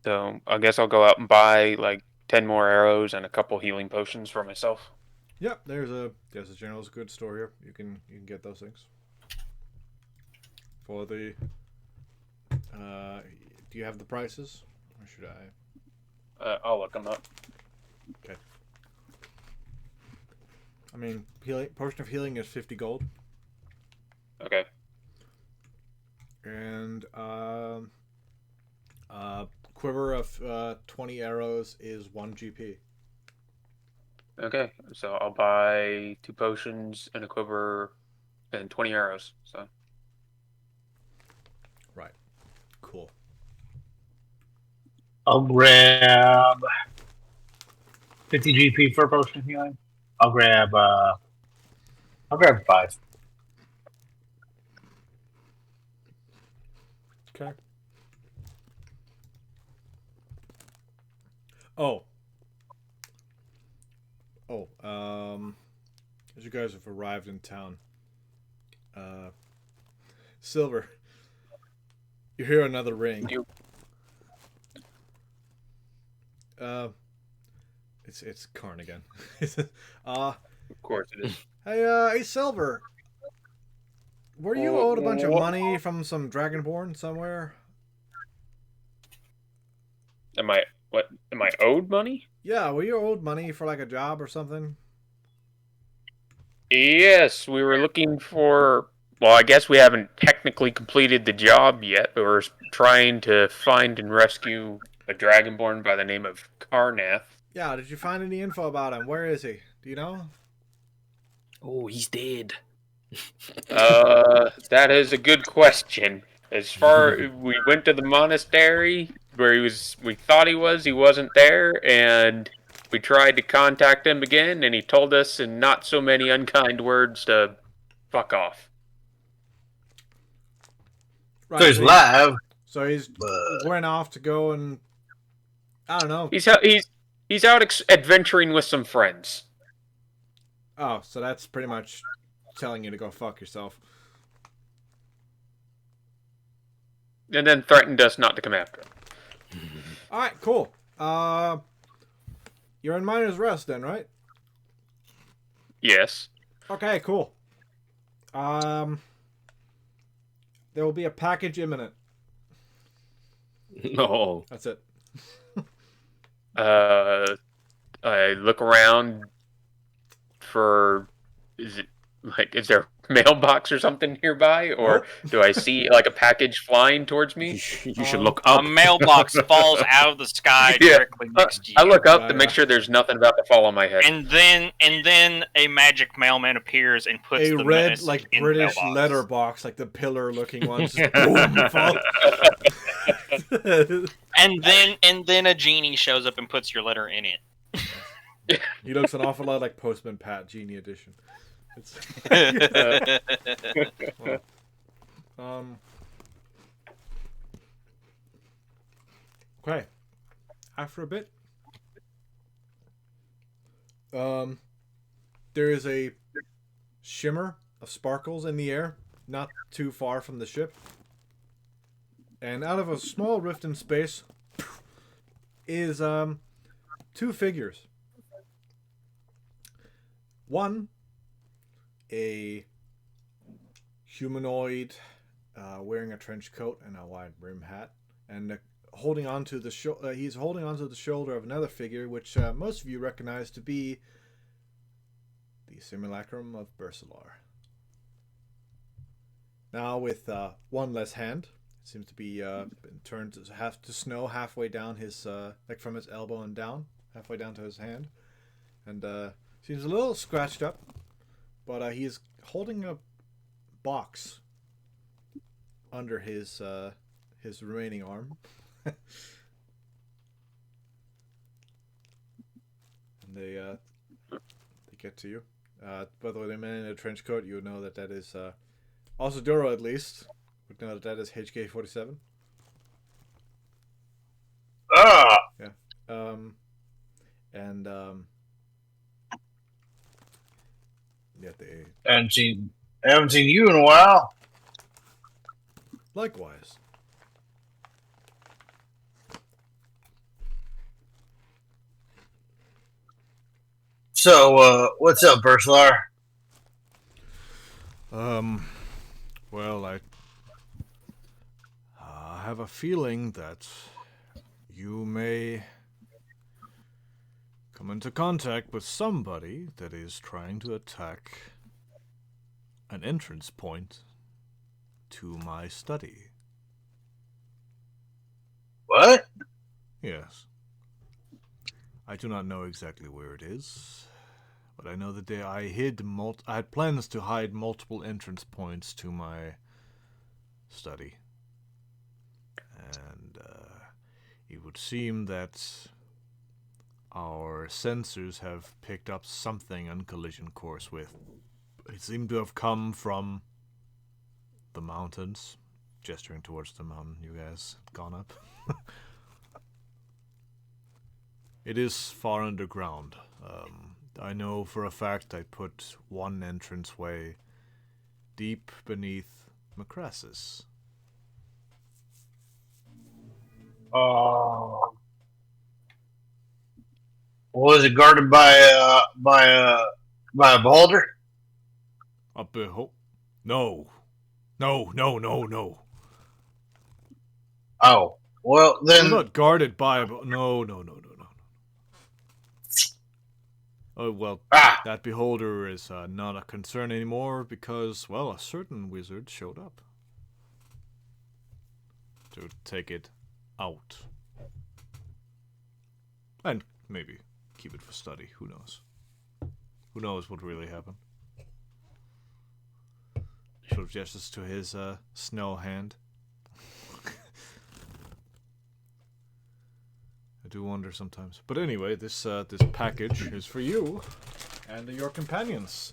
C: So I guess I'll go out and buy like 10 more arrows and a couple healing potions for myself.
A: Yep, there's a general's goods store here. You can get those things. For the do you have the prices? Or should I?
C: I'll look them up.
A: Okay. I mean, potion of healing is 50 gold.
C: Okay.
A: And quiver of 20 arrows is 1 GP.
C: Okay. So I'll buy 2 potions and a quiver and 20 arrows. So.
A: Right. Cool.
D: I'll grab 50 GP for potion of healing. I'll grab 5.
A: Okay. Oh. As you guys have arrived in town, Silver, you hear another ring. It's Karn again.
C: Of course it is.
A: Hey, Silver. Were you owed a bunch of money from some Dragonborn somewhere?
C: Am I owed money?
A: Yeah, were you owed money for like a job or something?
C: Yes, we were looking for. Well, I guess we haven't technically completed the job yet, but we're trying to find and rescue a dragonborn by the name of Karnath.
A: Yeah, did you find any info about him? Where is he? Do you know?
E: Oh, he's dead.
C: That is a good question. As far we went to the monastery where we thought he wasn't there, and we tried to contact him again, and he told us in not so many unkind words to fuck off.
A: Right,
D: So he's live.
A: So he's went off to go and I don't know.
C: He's out adventuring with some friends.
A: Oh, so that's pretty much telling you to go fuck yourself.
C: And then threatened us not to come after him.
A: All right, cool. You're in Miner's Rest then, right?
C: Yes.
A: Okay, cool. There will be a package imminent.
E: No.
A: That's it.
C: I look around for. Is there a mailbox or something nearby, or
A: Nope.
C: do I see like a package flying towards me?
E: You should look up.
B: A mailbox falls out of the sky
C: Yeah.
B: directly next to you.
C: I look up
A: Yeah,
C: to make sure there's nothing about to fall on my head.
B: And then a magic mailman appears and puts
A: A
B: the
A: red,
B: message
A: like
B: in
A: British
B: the mailbox.
A: letterbox, like the pillar-looking one, just boom, fall.
B: And then a genie shows up and puts your letter in it.
A: He looks an awful lot like Postman Pat, Genie Edition. It's okay. After a bit, there is a shimmer of sparkles in the air, not too far from the ship. And out of a small rift in space is 2 figures. One, a humanoid wearing a trench coat and a wide brim hat, and holding onto the he's holding onto the shoulder of another figure, which most of you recognize to be the simulacrum of Bersalar. Now with one less hand, it seems to be been turned to snow halfway down his like from his elbow and down, halfway down to his hand, and seems a little scratched up, but he's holding a box under his remaining arm. And they get to you. By the way, the man in a trench coat, you would know that is Osaduro, at least would know that is HK-47.
D: Ah.
A: Yeah. Yeah, they
D: Haven't seen you in a while.
A: likewise.
D: So, what's up, Verslar?
A: Well, I have a feeling that you may come into contact with somebody that is trying to attack an entrance point to my study.
D: What?
A: Yes. I do not know exactly where it is, but I know that I had plans to hide multiple entrance points to my study. And it would seem that our sensors have picked up something on collision course with. It seemed to have come from the mountains. Gesturing towards the mountain you guys had gone up. It is far underground. I know for a fact I put one entranceway deep beneath Macrassus.
D: Oh. Was it guarded by a beholder?
A: A behold? No. No.
D: Oh. Well,
A: We're
D: then.
A: not guarded by a... No. Oh, well, that beholder is not a concern anymore because, well, a certain wizard showed up to take it out. And maybe keep it for study. Who knows? Who knows what really happened? Sort of gestures to his snow hand. I do wonder sometimes. But anyway, this package is for you and your companions.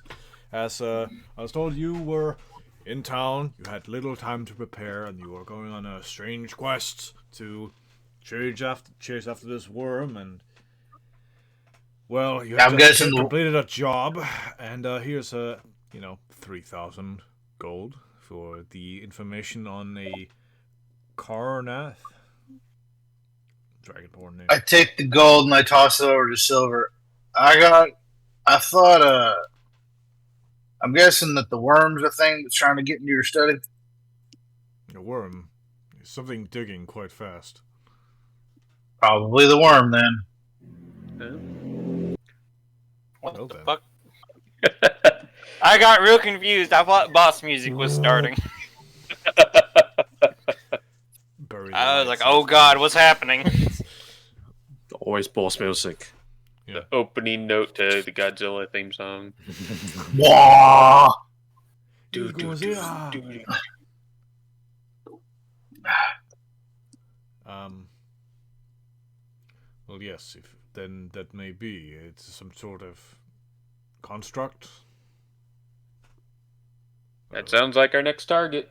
A: As I was told, you were in town, you had little time to prepare, and you were going on a strange quest to chase after this worm, and well, you have just completed a job, and here's 3,000 gold for the information on a Karnath. Dragonborn name.
D: I take the gold and I toss it over to Silver. I'm guessing that the worm's a thing that's trying to get into your study.
A: A worm is something digging quite fast.
D: Probably the worm,
B: then. What the fuck? I got real confused. I thought boss music was starting. I was like, oh god, what's happening?
E: Always boss music.
C: Yeah. The opening note to the Godzilla theme song.
D: Wah!
A: Well, yes, then that may be. It's some sort of construct.
C: That sounds like our next target.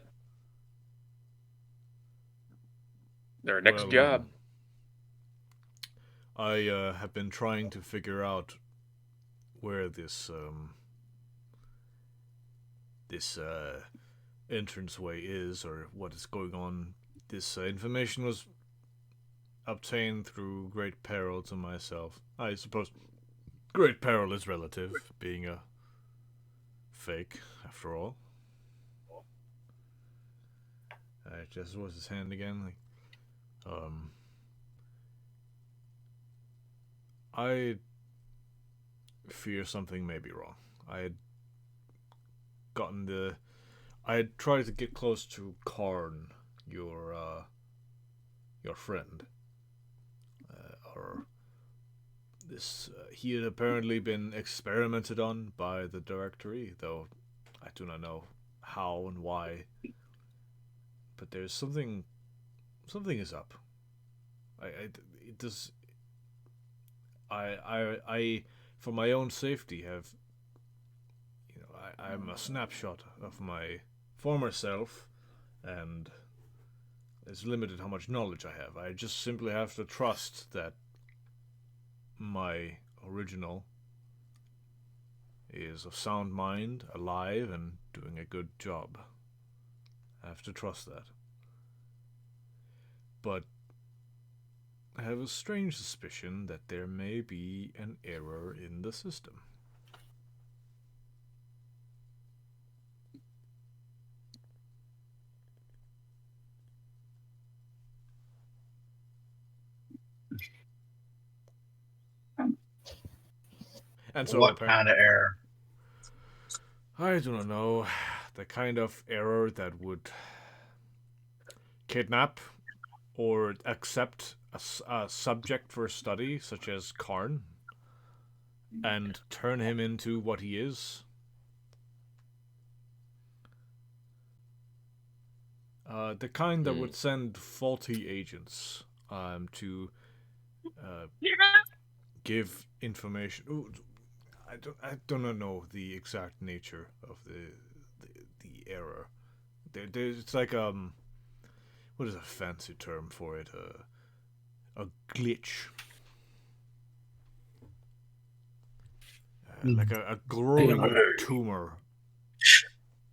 C: Our next job.
A: I have been trying to figure out where this entranceway is, or what is going on. This information was obtained through great peril to myself. I suppose great peril is relative, being a fake, after all. Just was his hand again. I fear something may be wrong. I had tried to get close to Karn, your friend. He had apparently been experimented on by the directory, though I do not know how and why. But there's something is up. I for my own safety have, I'm a snapshot of my former self, and it's limited how much knowledge I have. I just simply have to trust that my original is of sound mind, alive, and doing a good job. I have to trust that. But I have a strange suspicion that there may be an error in the system. And so
D: what kind of error?
A: I do not know. The kind of error that would kidnap or accept a subject for study, such as Karn, and turn him into what he is. The kind that would send faulty agents to give information. Ooh, I do not know the exact nature of the error. It's like what is a fancy term for it? A glitch. Like a growing tumor.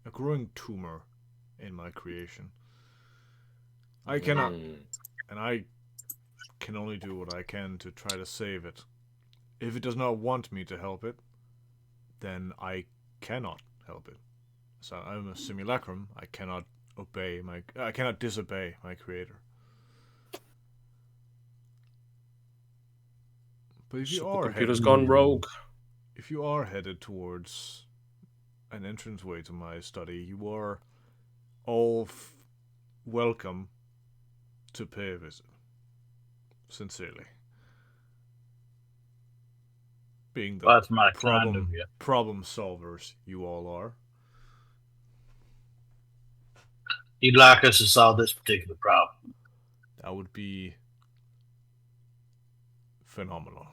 A: A growing tumor in my creation. I cannot, and I can only do what I can to try to save it. If it does not want me to help it, then I cannot help it. So I'm a simulacrum. I cannot disobey my creator. But if you are
E: computer's gone rogue.
A: If you are headed towards an entranceway to my study, you are all welcome to pay a visit. Sincerely. Being the
D: That's my kind of you.
A: problem solvers you all are.
D: You'd like us to solve this particular problem.
A: That would be phenomenal.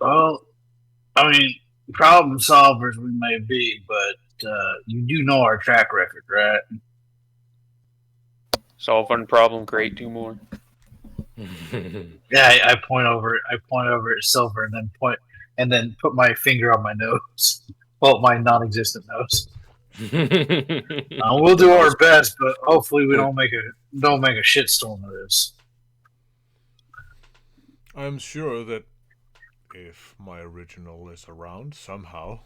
D: Well, I mean, problem solvers we may be, but you do know our track record, right?
C: Solve one problem, create two more.
D: Yeah, I point over at Silver, and then put my finger on my nose. Well, my non-existent nose. We'll do our best, but hopefully we don't make a shitstorm of this.
A: I'm sure that if my original is around somehow,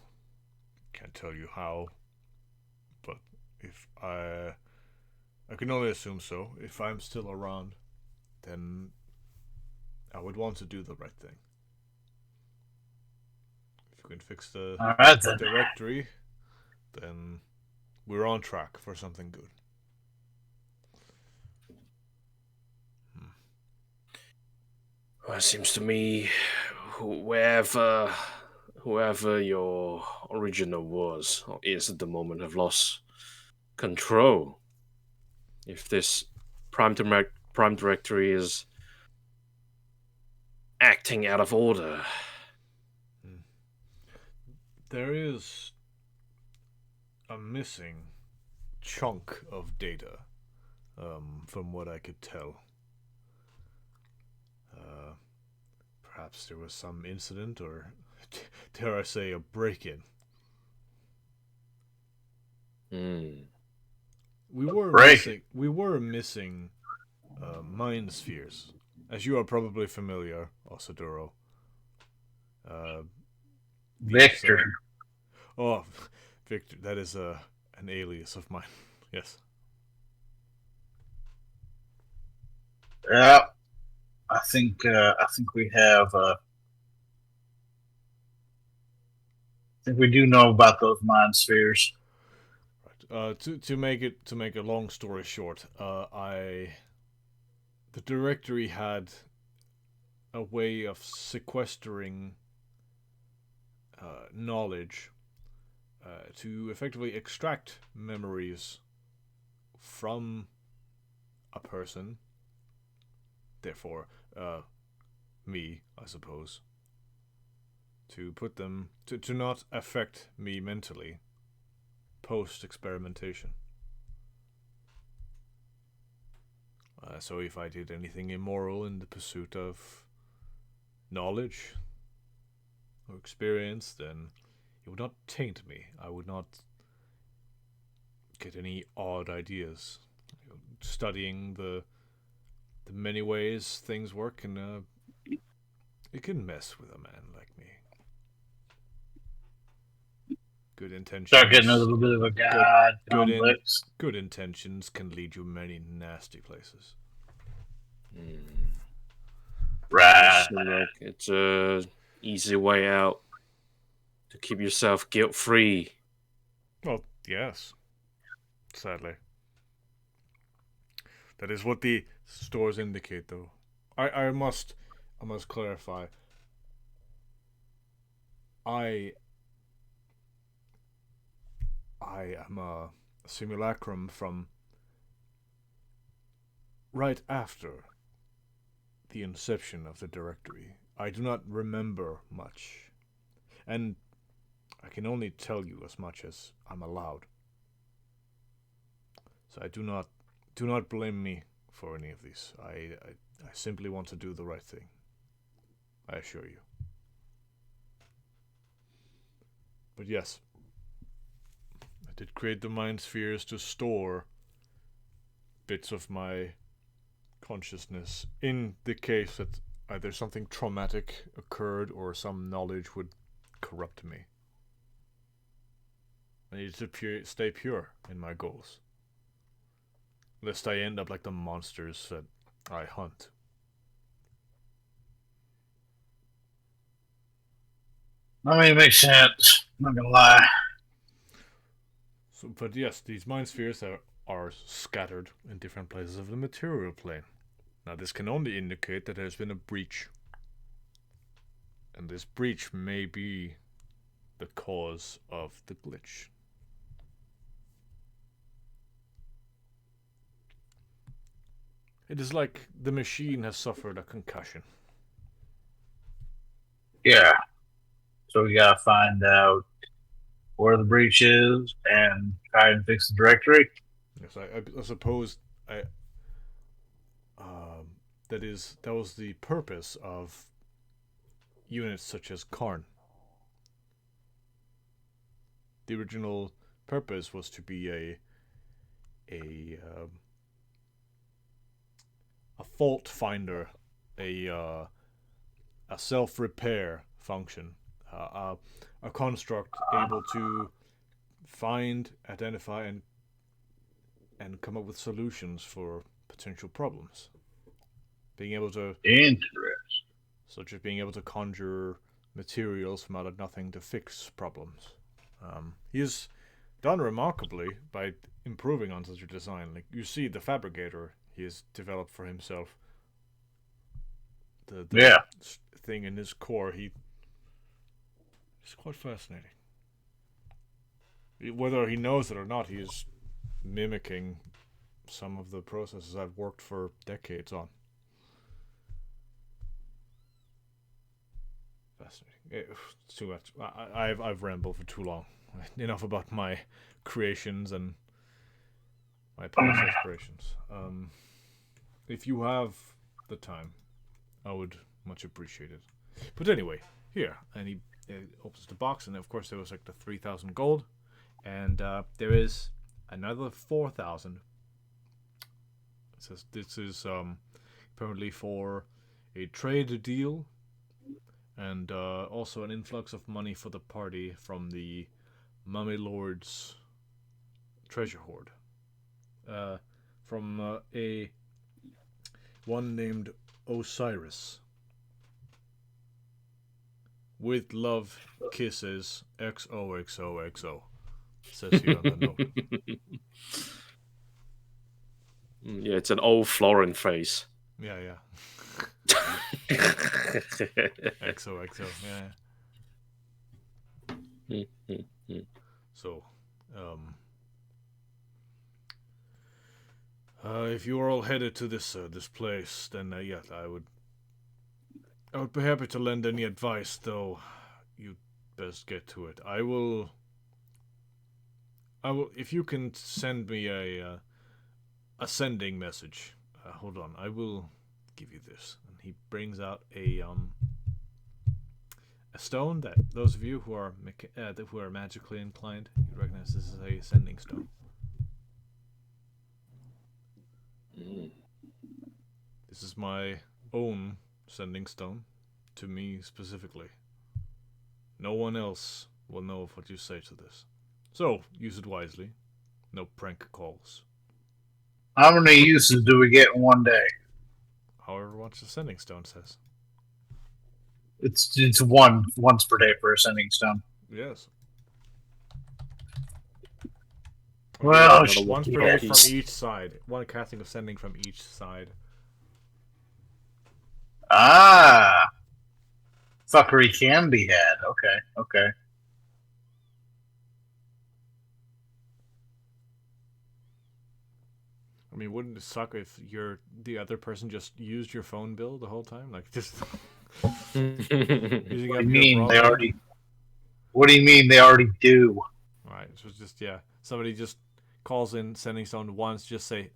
A: can't tell you how, but if I can only assume so. If I'm still around, then I would want to do the right thing. If you can fix the directory, then we're on track for something good.
E: Well, it seems to me, whoever your original was or is at the moment have lost control. If this prime directory is acting out of order,
A: there is a missing chunk of data, from what I could tell. Perhaps there was some incident, or dare I say, a break-in. We were missing mind spheres, as you are probably familiar, Osaduro.
D: Victor.
A: Victor. That is an alias of mine. Yes.
D: Yeah, I think we have. I think we do know about those mind spheres.
A: Right. To make a long story short, the directory had a way of sequestering knowledge to effectively extract memories from a person. Therefore, me, I suppose, to put them to not affect me mentally post experimentation. So if I did anything immoral in the pursuit of knowledge or experience, then it would not taint me. I would not get any odd ideas. Studying the many ways things work, and it can mess with a man like me. Good intentions.
D: Start getting a little bit of a god complex.
A: Good intentions can lead you many nasty places.
D: Right.
E: It's a easy way out to keep yourself guilt-free.
A: Well, yes. Sadly. That is what the stores indicate, though. I must clarify. I am a simulacrum from right after the inception of the directory. I do not remember much, and I can only tell you as much as I'm allowed. So do not blame me for any of these. I simply want to do the right thing. I assure you. But yes, I did create the mind spheres to store bits of my consciousness in the case that either something traumatic occurred or some knowledge would corrupt me. I need to stay pure in my goals, lest I end up like the monsters that I hunt.
D: I mean, it makes sense. I'm not gonna lie.
A: So, but yes, these mind spheres are scattered in different places of the material plane. Now, this can only indicate that there's been a breach. And this breach may be the cause of the glitch. It is like the machine has suffered a concussion.
D: Yeah. So we gotta find out where the breach is and try and fix the directory.
A: Yes, I suppose that was the purpose of units such as Karn. The original purpose was to be a fault finder, a self-repair function, a construct able to find, identify, and come up with solutions for potential problems. Being able to, such as being able to conjure materials from out of nothing to fix problems. He has done remarkably by improving on such a design. Like you see, the fabricator he has developed for himself. The thing in his core, it's quite fascinating. Whether he knows it or not, he is mimicking some of the processes I've worked for decades on. Fascinating. It's too much. I've rambled for too long. Enough about my creations and my past aspirations. If you have the time, I would much appreciate it. But anyway, here, and he opens the box, and of course there was like the 3,000 gold, and there is another 4,000. It says this is apparently for a trade deal, and also an influx of money for the party from the Mummy Lord's treasure hoard. From a one named Osiris. With love, kisses, XOXOXO. Says here on the note.
E: Yeah, it's an old Florin face.
A: Yeah. XOXO, yeah. So, if you are all headed to this place, then yeah, I would be happy to lend any advice, though you'd best get to it. I will, if you can send me a sending message. Hold on, I will give you this. And he brings out a stone that those of you who are magically inclined, you recognize this is a sending stone. This is my own sending stone, to me specifically. No one else will know of what you say to this. So, use it wisely. No prank calls.
D: How many uses do we get in one day?
A: However much the sending stone says.
D: It's once per day for a sending stone.
A: Yes.
D: Well,
A: once per day from each side. One casting of sending from each side.
D: Ah, fuckery can be had. Okay.
A: I mean, wouldn't it suck if the other person just used your phone bill the whole time? Like, just using
D: What
A: up
D: do you
A: your
D: mean they
A: broadband?
D: already? What do you mean they already do?
A: Right. So it's just, yeah. Somebody just calls in Sending Stone once, just say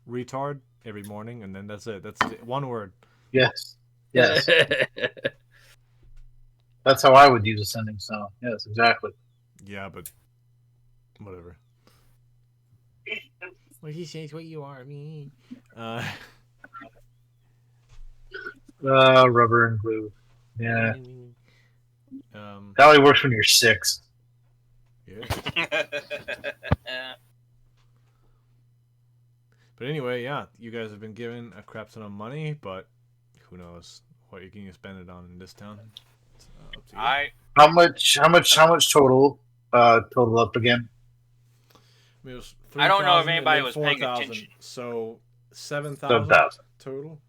A: retard every morning, and then that's it. That's one word.
D: Yes. Yes. That's how I would use a sending stone. Yes, exactly.
A: Yeah, but whatever. What he says, what you are, me.
D: Rubber and glue. Yeah.
A: Um.
D: That only works when you're 6.
A: Yeah. But anyway, yeah, you guys have been given a crap ton of money, but who knows what you're going to spend it on in this town? It's, up to you.
D: How much total? Total up again.
A: I mean, it was
B: I don't know if
A: 3,000 and
B: anybody
A: then
B: was paying
A: 4,000,
B: attention.
A: so 7,000
D: 7,000.
A: total.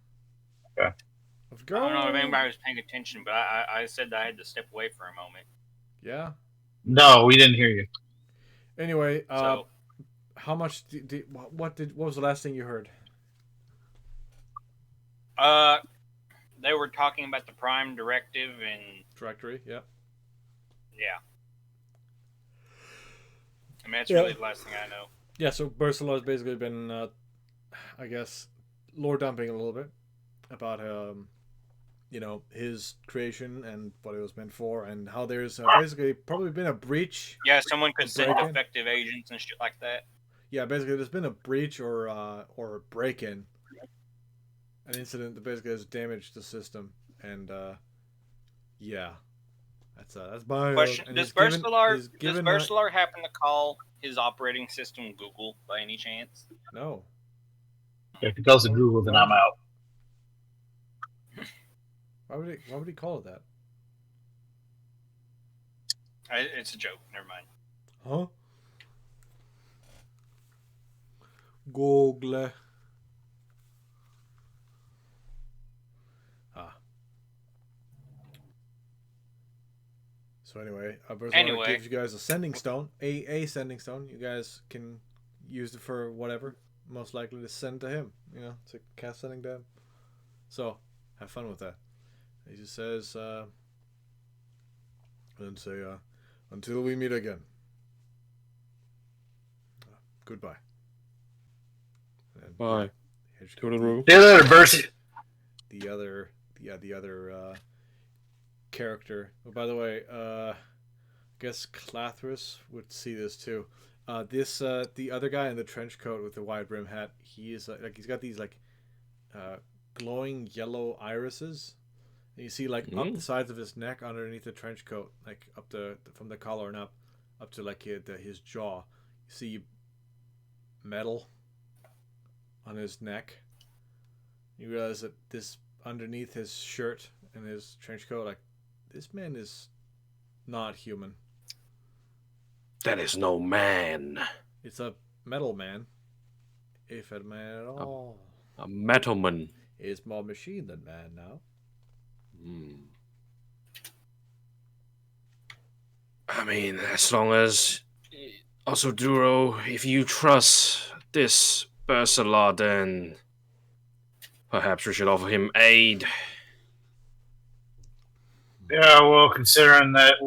D: Okay.
A: Let's
B: I
A: go.
B: don't know if anybody was paying attention, but I said that I had to step away for a moment.
A: Yeah.
D: No, we didn't hear you.
A: Anyway,
B: So
A: how much? What was the last thing you heard?
B: they were talking about the Prime Directive and
A: Directory. Yeah.
B: yeah. I mean, that's really the last thing I know.
A: Yeah. So Ursula has basically been, I guess, lore dumping a little bit about his creation and what it was meant for, and how there's basically probably been a breach.
B: Yeah, someone could send
A: break-in.
B: defective agents and shit like that.
A: Yeah, basically, there's been a breach or a break-in, an incident that basically has damaged the system, and yeah, that's my
B: Question:
A: and
B: Does
A: he's
B: Versalar happen to call his operating system Google by any chance?
A: No.
D: If it tells Google, then I'm out.
A: Why would he call it that?
B: It's a joke. Never mind.
A: Huh? Google. So anyway, Berserk gives you guys a sending stone, a sending stone. You guys can use it for whatever. Most likely to send to him. To cast sending to him. So have fun with that. He just says, and say, until we meet again. Goodbye. And,
E: bye.
D: See you later, Bercy.
A: The other character. Oh, by the way, I guess Clathris would see this too. The other guy in the trench coat with the wide brim hat. He is he's got these glowing yellow irises. And you see up the sides of his neck underneath the trench coat, up from the collar and up to his jaw. You see metal on his neck. You realize that this underneath his shirt and his trench coat, this man is not human.
E: That is no man.
A: It's a metal man. If a man at all.
E: A metal man.
A: Is more machine than man now.
E: I mean, as long as also Duro, if you trust this Bersalar, then perhaps we should offer him aid.
D: Yeah, well, considering that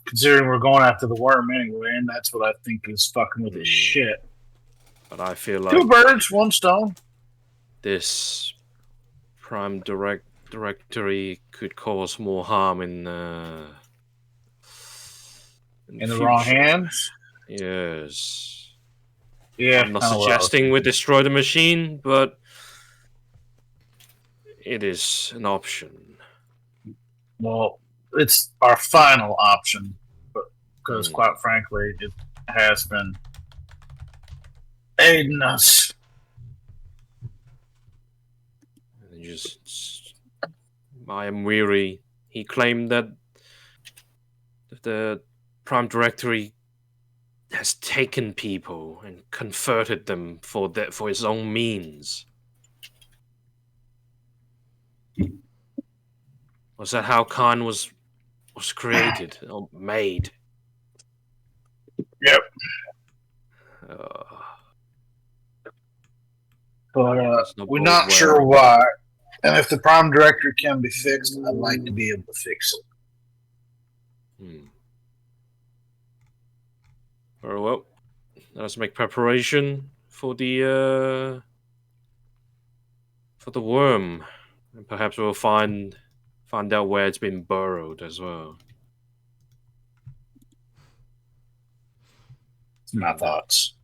D: considering we're going after the worm anyway, and that's what I think is fucking with his shit.
E: But I feel like
D: 2 birds, 1 stone.
E: This Prime Directory could cause more harm in the
D: wrong hands.
E: Yes.
D: Yeah,
E: I'm not suggesting we destroy the machine, but it is an option.
D: Well, it's our final option, because quite frankly, it has been aiding us.
E: I am weary. He claimed that the Prime Directory has taken people and converted them for his own means. Was that how Khan was created or made?
D: Yep. but
E: That's not
D: we're
E: bode
D: not
E: well.
D: sure why. And if the prime director can be fixed, I'd like to be able to fix it.
E: Very well. Let's make preparation for the worm, and perhaps we'll find out where it's been burrowed as well.
D: My thoughts.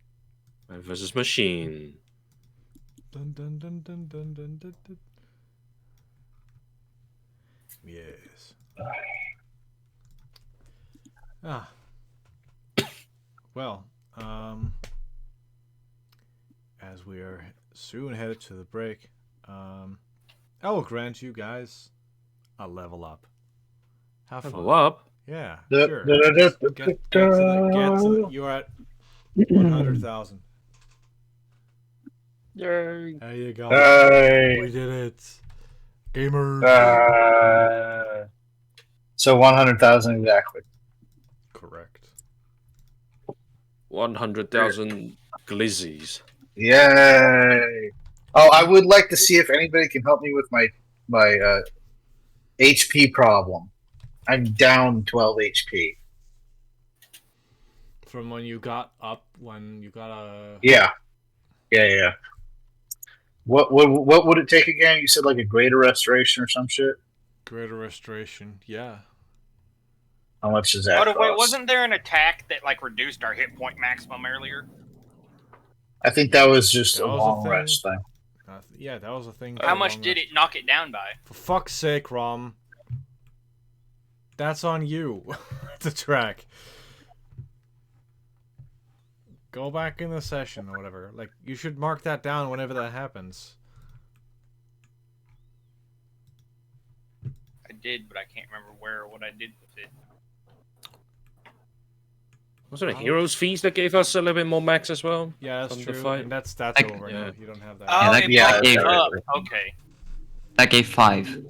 E: Man versus machine.
A: Dun, dun, dun, dun, dun, dun, dun, dun. Yes. Ah. Well, as we are soon headed to the break, I will grant you guys a level up. Have fun.
E: Level up?
A: Yeah, sure. Get to the. You're at 100,000.
C: Yay.
A: There you go.
D: Hey.
A: We did it. Gamers.
D: So 100,000 exactly.
A: Correct.
E: 100,000 glizzies.
D: Yay! Oh, I would like to see if anybody can help me with my HP problem. I'm down 12 HP.
A: From when you got a.
D: Yeah. What would it take again? You said like a greater restoration or some shit.
A: Greater restoration, yeah.
D: How much does that cost?
B: Wait, wasn't there an attack that like reduced our hit point maximum earlier?
D: I think that was just
A: That
D: a
A: was
D: long
A: a thing.
D: rest thing.
A: Yeah, that was a thing.
B: How much did it knock it down by?
A: For fuck's sake, Rom. That's on you. The track. Go back in the session or whatever. Like, you should mark that down whenever that happens.
B: I did, but I can't remember where or what I did with it.
E: Was it a hero's feast that gave us a little bit more max as well?
A: Yeah, that's
E: from the
A: true.
E: fight?
A: And that's over now. You don't have that.
B: Oh,
F: that-
B: it
F: yeah,
B: bumped
F: that
B: it
F: gave-
B: up. Okay.
F: That gave 5.
B: Okay.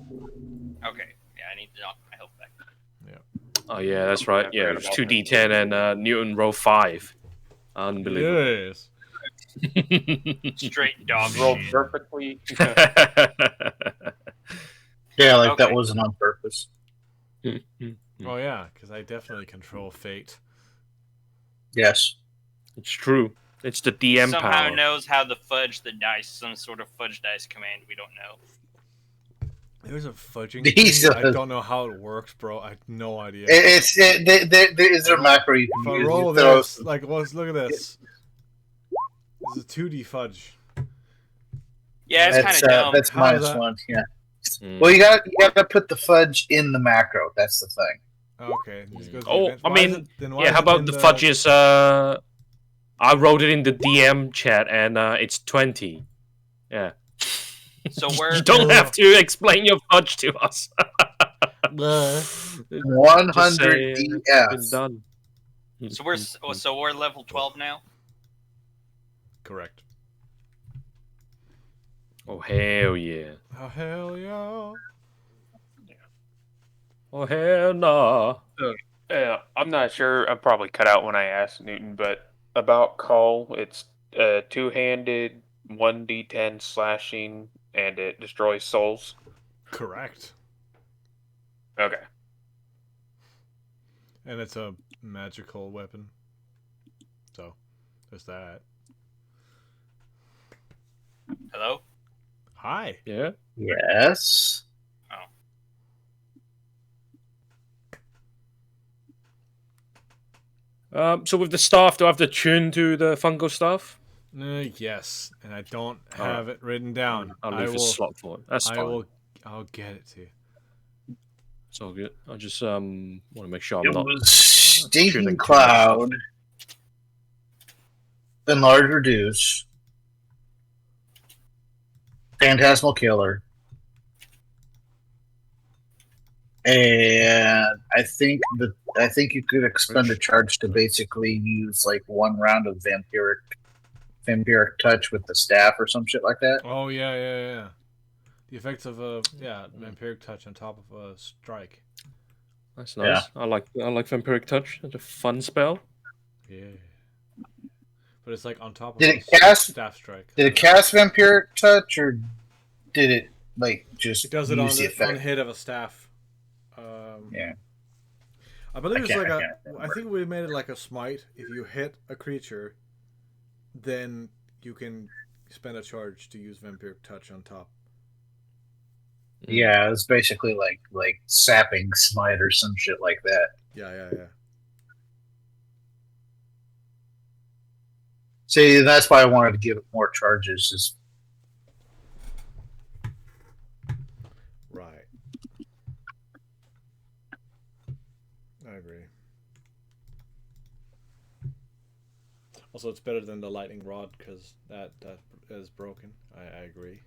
B: Yeah, I need to knock my health back.
E: Oh yeah, that's right. Yeah, it was 2d10 and Newton roll 5. Unbelievable.
A: Yes.
B: Straight dog
C: Rolled
B: shit.
C: perfectly.
D: Yeah, like that
B: Okay.
D: wasn't on purpose.
A: Oh, yeah, because I definitely control fate.
D: Yes.
E: It's true. It's the DM
B: Somehow
E: power.
B: knows how to fudge the dice, some sort of fudge dice command we don't know.
A: There's a fudging
D: These
A: thing. I
D: are-
A: don't know how it works, bro. I have no idea.
D: There is a macro you
A: If
D: can
A: I
D: use.
A: roll
D: You throw
A: this, like, look at this. This is a 2D fudge.
B: Yeah, it's kind of dumb.
D: That's
A: How is
D: minus
A: that?
D: 1. Yeah.
E: Mm.
D: Well, you gotta put the fudge in the macro. That's the thing.
A: Okay. This goes to
E: Oh,
A: event-
E: I
A: why is
E: mean,
A: it- then why
E: Yeah,
A: is
E: how
A: it
E: about
A: in
E: the fudges? I wrote it in the DM chat and it's 20. Yeah.
B: So where?
E: You don't have to explain your fudge to us.
A: Bleh.
D: 100
E: Just say,
D: DF.
E: It's been done.
B: So we're level 12 now.
A: Correct.
E: Oh hell yeah!
A: Oh, hell yeah.
E: Oh hell no!
C: Yeah, I'm not sure. I probably cut out when I asked Newton, but about Call, it's two-handed, 1d10 slashing, and it destroys souls.
A: Correct.
C: Okay.
A: And it's a magical weapon. So, there's that.
B: Hello?
A: Hi.
E: Yeah.
D: Yes.
E: So with the staff, do I have to tune to the fungal staff?
A: Yes, and I don't have it written down.
E: I'll leave a slot for it. That's fine.
A: I'll get it to you.
E: It's all good. I just want to make sure I'm
D: It
E: not.
D: was
E: tuning
D: Stinking
E: too much
D: Cloud. Enlarge Reduce. Phantasmal Killer. And I think you could expend a charge to basically use like one round of vampiric touch with the staff or some shit like that.
A: Oh yeah. The effects of a vampiric touch on top of a strike.
E: That's nice. I like vampiric touch. It's a fun spell.
A: Yeah. but it's like on top of
D: Did
A: a
D: it cast?
A: staff strike.
D: Did it cast vampiric touch, or did it like just
A: It does it
D: use
A: on
D: the effect?
A: on hit of a staff.
D: Yeah.
A: I believe it's like
D: I
A: a.
D: can't
A: I
D: remember.
A: think we made it like a smite. If you hit a creature, then you can spend a charge to use vampiric touch on top.
D: Yeah, it's basically like sapping smite or some shit like that.
A: Yeah.
D: See, that's why I wanted to give it more charges. Is
A: Right. I agree. Also, it's better than the lightning rod because that is broken. I agree.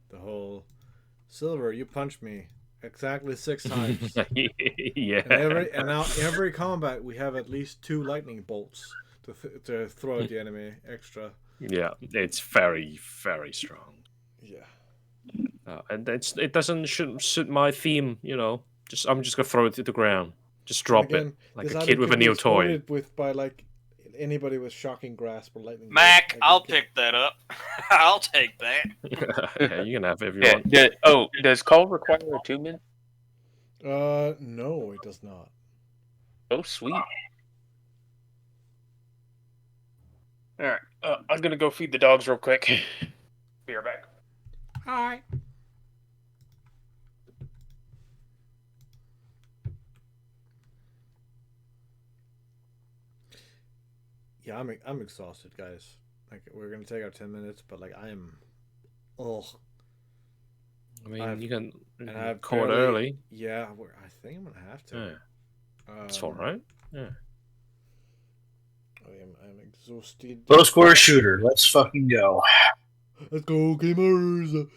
A: The whole Silver, you punched me exactly 6 times.
C: Yeah.
A: And now every combat we have at least 2 lightning bolts to throw at the enemy extra.
E: Yeah, it's very, very strong.
A: Yeah.
E: And it doesn't suit my theme, you know. I'm just gonna throw it to the ground. Just drop it like
A: this
E: a
A: item
E: kid with
A: can
E: a
A: be
E: new toy.
A: exploded with by like anybody with shocking grasp or lightning.
B: Mac,
A: bolt.
B: I'll pick that up. I'll take that.
E: Yeah, you can have it if you
C: Yeah.
E: want.
C: Does Call require attunement?
A: No, it does not.
C: Oh, sweet. All right. I'm gonna go feed the dogs real quick. Be right back.
A: Hi. Yeah, I'm exhausted, guys. Like we're gonna take our 10 minutes, but like I'm, oh,
E: I mean, you can
A: I've
E: call it
A: barely-
E: early.
A: yeah. I think I'm gonna have to.
E: Yeah, it's all right. Yeah.
A: I'm exhausted.
D: low score shooter. Let's fucking go.
A: Let's go, gamers.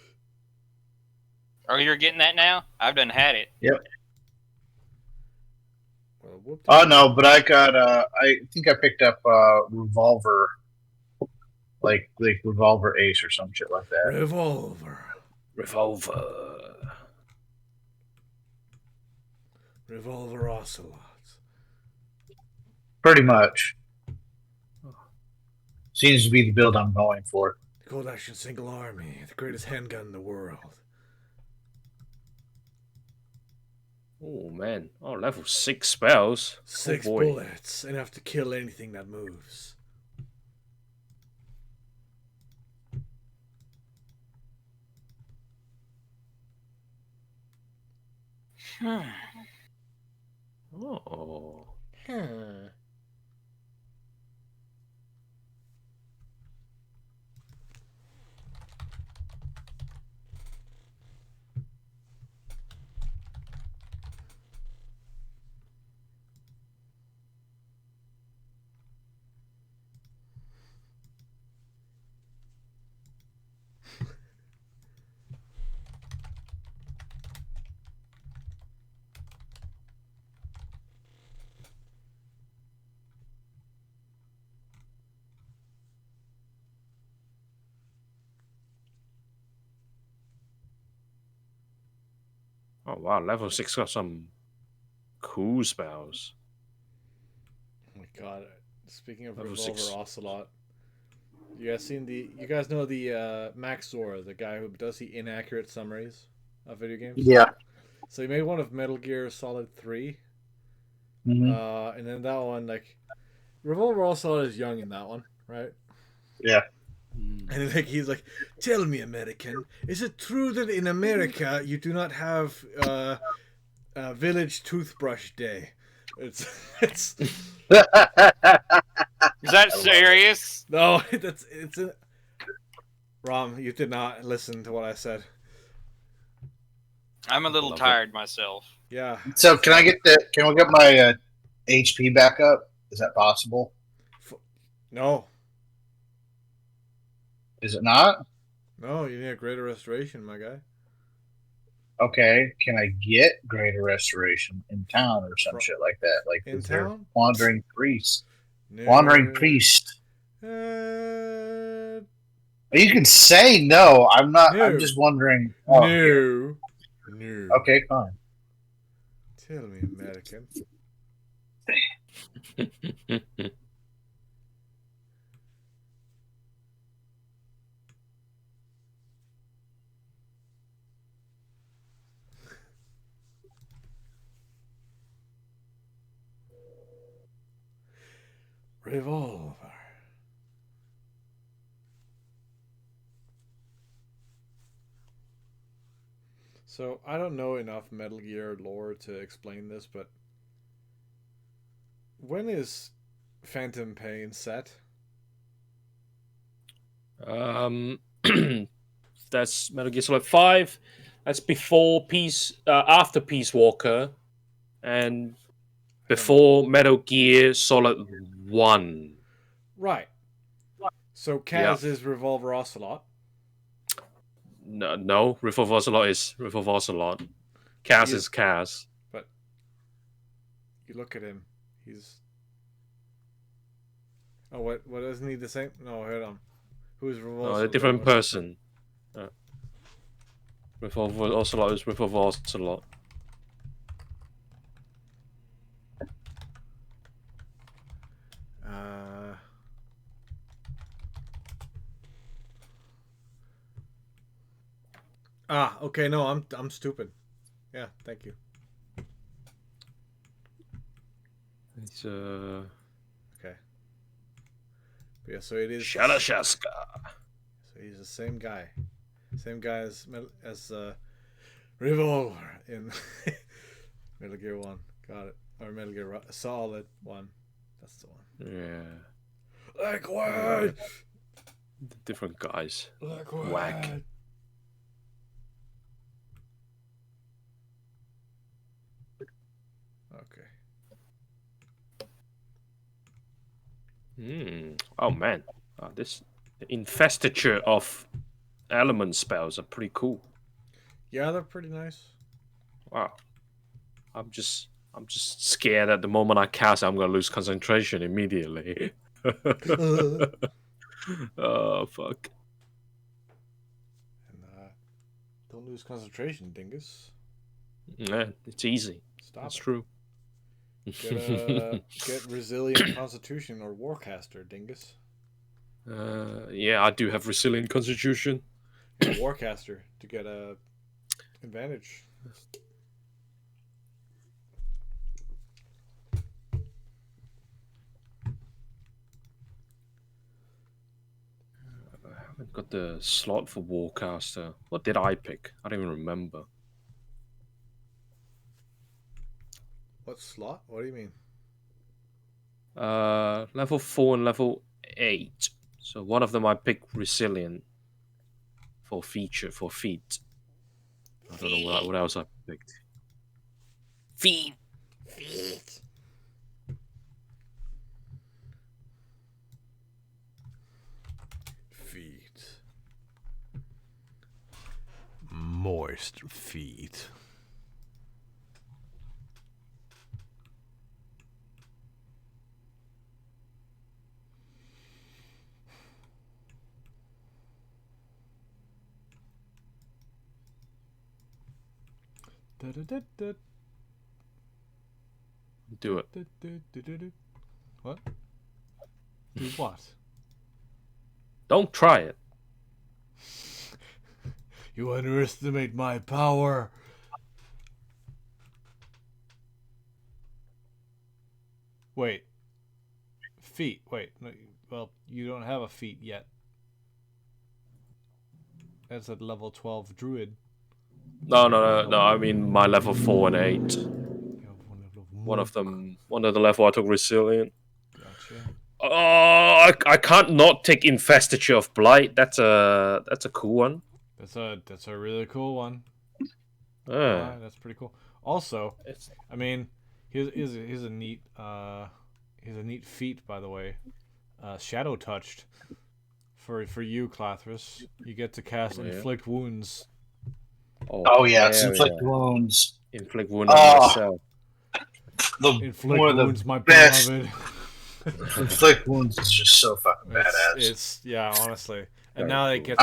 B: Oh, you're getting that now? I've done had it.
D: Yep.
A: Well, whoop
D: Oh no, but I got I think I picked up revolver, like revolver ace or some shit like that.
A: Revolver. Revolver ocelots.
D: Pretty much. Seems to be the build I'm going for.
A: Cold action single army, the greatest handgun in the world.
E: Oh man! Oh, level 6 spells.
A: 6
E: oh, boy.
A: bullets, enough to kill anything that moves.
E: Oh. Oh wow! Level 6 got some cool spells.
A: Oh my god. Speaking of
E: Level
A: Revolver
E: 6.
A: Ocelot, you guys know the Max Zora, the guy who does the inaccurate summaries of video games?
D: Yeah.
A: So he made one of Metal Gear Solid 3.
D: Mm-hmm.
A: And then that one, like, Revolver Ocelot is young in that one, right?
D: Yeah.
A: And like he's like, tell me, American, is it true that in America you do not have Village Toothbrush Day? It's
B: Is that serious?
A: no, it's a Rom. You did not listen to what I said.
B: I'm a little
E: Love
B: tired myself.
A: Yeah.
D: So can we get my HP back up? Is that possible?
A: No,
D: Is it not?
A: no, you need a greater restoration, my guy.
D: Okay, can I get greater restoration in town or some shit like that? Like
A: In
D: is there
A: town?
D: wandering priest?
A: No.
D: Wandering priest.
A: Uh,
D: You can say no. I'm not.
A: No.
D: I'm just wondering. Oh,
A: no. No.
D: okay, fine.
A: Tell me, American. Revolver. So, I don't know enough Metal Gear lore to explain this, but when is Phantom Pain set?
E: That's Metal Gear Solid 5. That's before after Peace Walker, and before Metal Gear Solid 1.
A: Right. So Kaz is Revolver Ocelot.
E: No, Revolver Ocelot is Revolver Ocelot. Kaz is Kaz.
A: But you look at him, he's... Oh, what isn't he the same? No, hold on. Who's Revolver?
E: No, a different person. Revolver Ocelot is Revolver Ocelot.
A: Okay, no, I'm stupid. Yeah, thank you.
E: It's
A: Okay. But yeah, so it is
E: Shalashaska.
A: So he's the same guy. Same guy as Revolver in Metal Gear 1. Got it. Or Metal Gear Solid 1. That's the one.
E: Yeah.
A: Liquid!
E: Different guys.
A: Liquid!
E: Whack.
A: Okay.
E: Oh man. This infestature of element spells are pretty cool.
A: Yeah, they're pretty nice.
E: Wow. I'm just scared at the moment I cast I'm gonna lose concentration immediately. Oh fuck.
A: And don't lose concentration, dingus.
E: Yeah, it's easy. That's true.
A: Get resilient constitution or warcaster, dingus.
E: Yeah, I do have resilient constitution.
A: Yeah, warcaster to get a advantage.
E: I haven't got the slot for warcaster. What did I pick? I don't even remember.
A: What slot? What do you mean?
E: Level 4 and level 8. So one of them I picked resilient for feet. I don't know what else I picked. Feet.
A: Moist feet.
E: Do it.
A: What? Do what?
E: Don't try it.
A: You underestimate my power. Wait. Feet. Wait. No, well, you don't have a feat yet. That's at level 12 druid.
E: No. I mean my level 4 and 8. One of the level I took resilient.
A: Gotcha.
E: Oh, I can't not take Infestature of Blight. That's a cool one.
A: That's a really cool one.
E: That's
A: pretty cool. Also, I mean, here's a neat feat, by the way. Shadow touched for you, Clathris. You get to cast inflict wounds.
D: Oh yes, inflict wounds.
E: Inflict wounds on myself.
A: Inflict wounds, my beloved.
D: Inflict wounds is just so fucking badass.
A: It's honestly. And now it gets.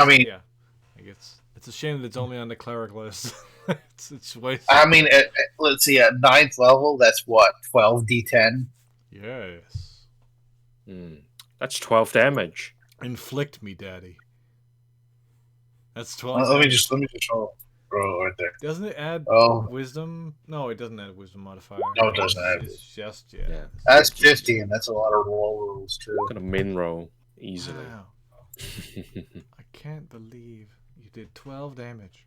A: It's a shame that it's only on the cleric list. it's way.
D: I mean, let's see, at 9th level, that's what 12d10.
A: Yes.
E: That's 12 damage.
A: Inflict me, daddy. That's 12.
D: Let me just roll. right there.
A: Doesn't it add
D: Oh,
A: wisdom? No, it doesn't add wisdom modifier.
D: no, it doesn't add
A: It's just, yeah.
E: Yeah.
D: that's 50, and that's a lot of roll rolls too.
E: Got a min roll easily.
A: Wow. I can't believe you did 12 damage.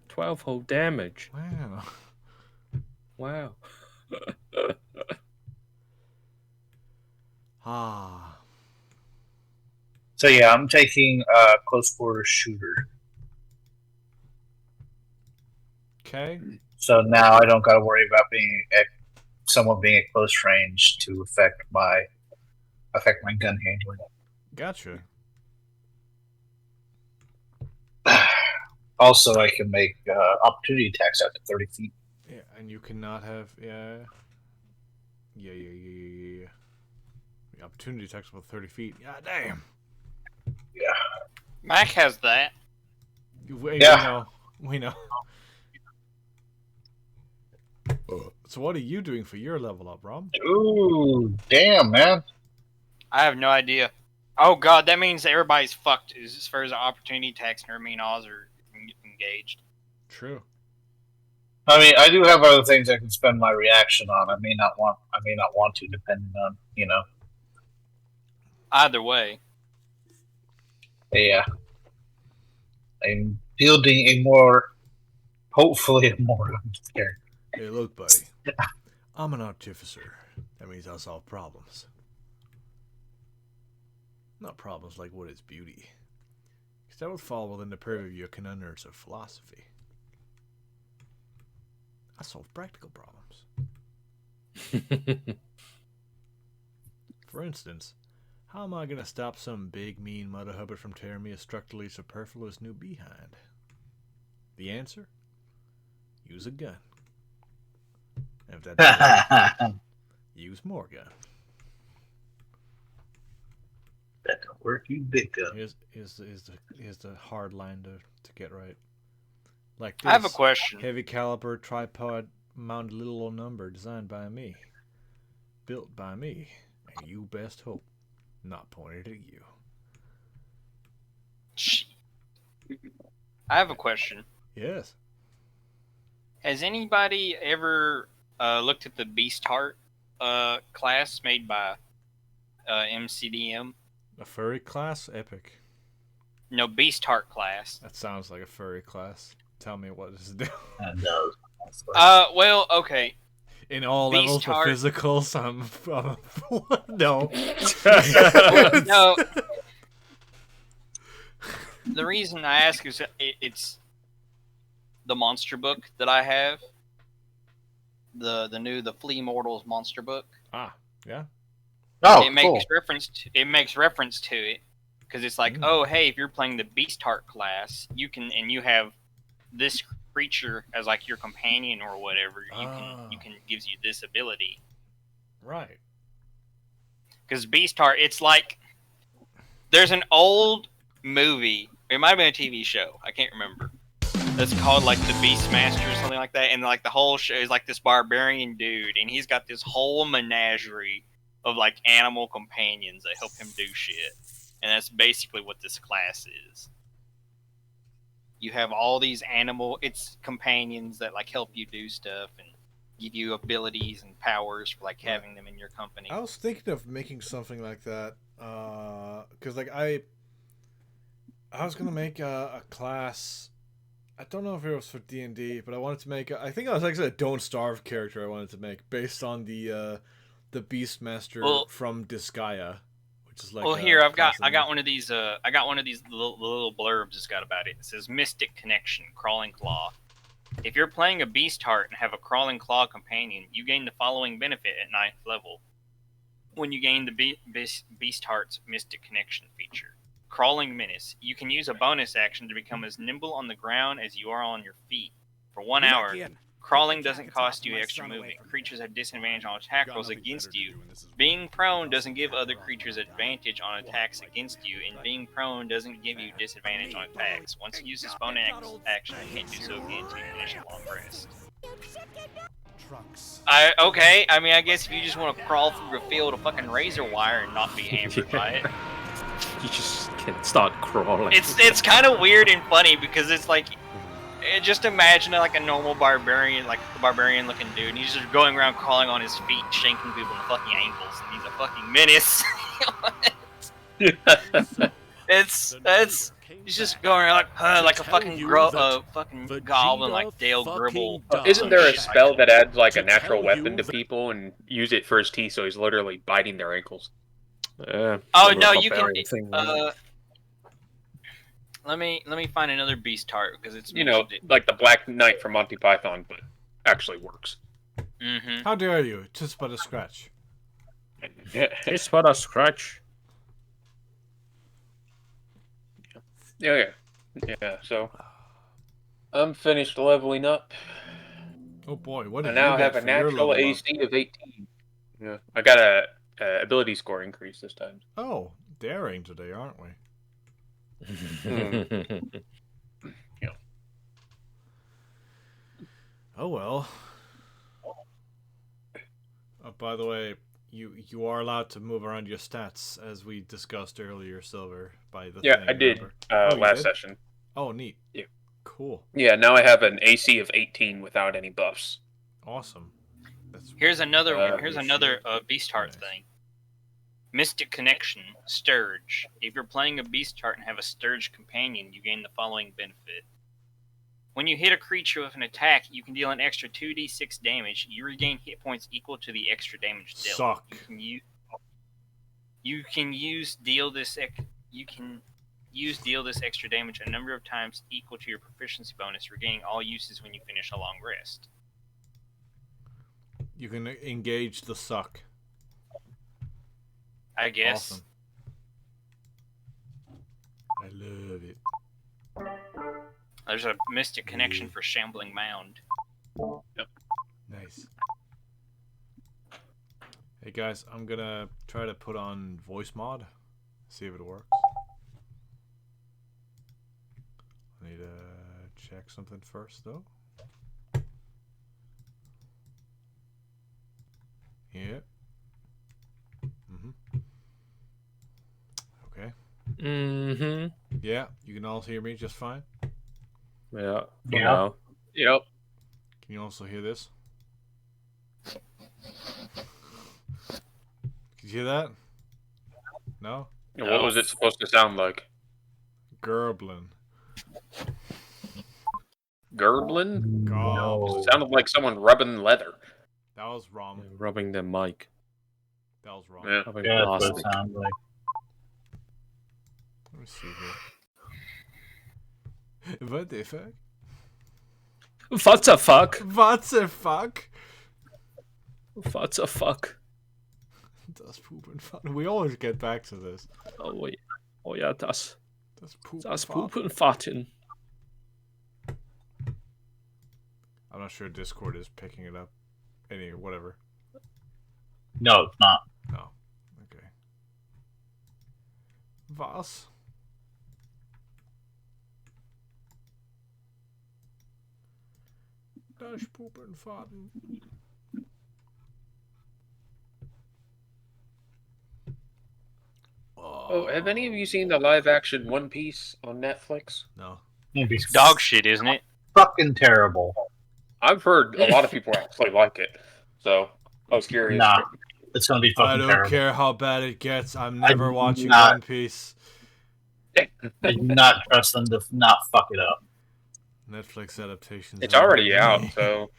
E: 12 whole damage.
A: Wow.
E: Wow.
A: Ah.
D: So yeah, I'm taking close quarter shooter.
A: Okay.
D: So now I don't got to worry about being at someone being at close range to affect my gun handling.
A: Gotcha.
D: Also, I can make opportunity attacks out to 30 feet.
A: Yeah, and you cannot have yeah. The opportunity attacks about 30 feet. God damn.
D: Yeah.
B: Mac has that.
D: Yeah.
A: We know. So what are you doing for your level up, Rob?
D: Ooh, damn, man.
B: I have no idea. Oh god, that means everybody's fucked as far as opportunity attacks and mean odds are engaged.
A: True.
D: I mean, I do have other things I can spend my reaction on. I may not want to, depending on
B: Either way.
D: Yeah. I'm building hopefully a more character.
A: Hey, look, buddy. I'm an artificer. That means I'll solve problems. Not problems like what is beauty. Because that would fall within the purview of your conundrums of philosophy. I solve practical problems. For instance, how am I going to stop some big, mean mother hubbard from tearing me a structurally superfluous new behind? The answer? Use a gun. And if that doesn't, use more gun.
D: That don't work, you big gun.
A: Here's the hard line to get right. Like this,
B: I have a question.
A: Heavy caliber tripod mounted little old number designed by me, built by me, and you best hope not pointed at you.
B: I have a question.
A: Yes.
B: Has anybody ever looked at the Beast Heart class made by MCDM?
A: A furry class? Epic.
B: No, Beast Heart class.
A: That sounds like a furry class. Tell me what does it do.
D: That does.
B: Well, okay.
A: In all
B: Beast
A: levels
B: Heart.
A: of physicals, no.
B: No. The reason I ask is it's the monster book that I have. The Flea Mortals monster book.
A: Ah, yeah.
D: Oh,
B: It makes reference to it because it's like, oh, hey, if you're playing the Beast Heart class, you have this creature as like your companion or whatever. You can gives you this ability.
A: Right.
B: Because Beast Heart, it's like there's an old movie. It might have been a TV show. I can't remember. That's called like the Beastmaster or something like that. And like the whole show is like this barbarian dude, and he's got this whole menagerie of like animal companions that help him do shit. And that's basically what this class is. You have all these it's companions that like help you do stuff and give you abilities and powers for like having them in your company.
A: I was thinking of making something like that, because like I was gonna make a class. I don't know if it was for D&D, but I wanted to make I think I was actually a Don't Starve character I wanted to make based on the Beastmaster from Disgaea, which is like.
B: Well, here I got one of these little blurbs it's got about it. It says Mystic Connection, Crawling Claw. If you're playing a Beast Heart and have a Crawling Claw companion, you gain the following benefit at 9th level. When you gain the Beast Heart's Mystic Connection feature. Crawling Menace. You can use a bonus action to become as nimble on the ground as you are on your feet. For 1 hour, crawling doesn't cost you extra movement. Creatures have disadvantage on attack rolls against you. Being prone doesn't give other creatures advantage on attacks against you, and being prone doesn't give you disadvantage on attacks. Once you use this bonus action, you can't do so again until you finish a long rest. I mean, I guess if you just want to crawl through a field of fucking razor wire and not be hampered by it.
E: You just can start crawling.
B: It's kind of weird and funny because it's like, just imagine like a normal barbarian, like a barbarian looking dude, and he's just going around crawling on his feet, shanking people in the fucking ankles, and he's a fucking menace. it's he's just going around like a fucking fucking goblin, like Dale Gribble.
C: Isn't there a spell that adds like a natural weapon to people and use it for his teeth, so he's literally biting their ankles?
B: Oh no, you can. Let me find another beast tart because it's
C: like the Black Knight from Monty Python, but actually works.
B: Mm-hmm.
A: How dare you? Just but a scratch.
E: It's but a scratch.
C: Yeah. So I'm finished leveling up.
A: Oh boy, what did
C: I now
A: you get
C: have a
A: for your
C: natural
A: level
C: AC of 18. Yeah, I got a ability score increase this time.
A: up? Oh, daring today, aren't we?
C: Yeah.
A: Oh well. By the way, you are allowed to move around your stats as we discussed earlier, Silver. By the
C: yeah,
A: thing,
C: I did last session.
A: Oh, neat.
C: Yeah.
A: Cool.
C: Yeah, now I have an AC of 18 without any buffs.
A: Awesome.
B: Here's another beast heart thing. Mystic Connection, Sturge. If you're playing a beast heart and have a Sturge companion, you gain the following benefit. When you hit a creature with an attack, you can deal an extra 2d6 damage. You regain hit points equal to the extra damage dealt.
A: Suck.
B: You can use deal this extra damage a number of times equal to your proficiency bonus, regaining all uses when you finish a long rest.
A: You can engage the suck.
B: I guess.
A: Awesome. I love it.
B: There's a Mystic Connection for Shambling Mound.
C: Yep.
A: Nice. Hey guys, I'm gonna try to put on voice mod. See if it works. I need to check something first though. Yeah. Okay. Yeah, you can all hear me just fine.
E: Yeah.
C: Yeah. Yep.
A: Can you also hear this? Can you hear that? No?
C: What was it supposed to sound like?
A: Gerblin.
C: Gerblin?
A: No.
C: It sounded like someone rubbing leather.
A: That was wrong.
E: Rubbing the mic.
A: That was wrong.
C: Yeah.
E: Rubbing
D: Yeah, that's what
E: plastic.
D: it sounds like.
A: Let me see here. What the fuck?
E: What the fuck?
A: What the fuck?
E: What the fuck?
A: Das Pupen fun. We always get back to this.
E: Oh yeah. Oh yeah, das
A: Pupen
E: Pupen farten.
A: I'm not sure Discord is picking it up. Anyway, whatever.
D: No, it's not.
A: No. Okay. Was? Das Pupen farten.
C: Oh, have any of you seen the live-action One Piece on Netflix?
A: No.
D: It's
B: Dog shit, isn't it?
D: fucking terrible.
C: I've heard a lot of people actually like it, so I was curious.
D: Nah, it's gonna be fucking
A: I don't
D: terrible.
A: care how bad it gets. I'm never watching
D: not-
A: One Piece.
D: I do not trust them to not fuck it up.
A: Netflix adaptations.
C: It's already out, so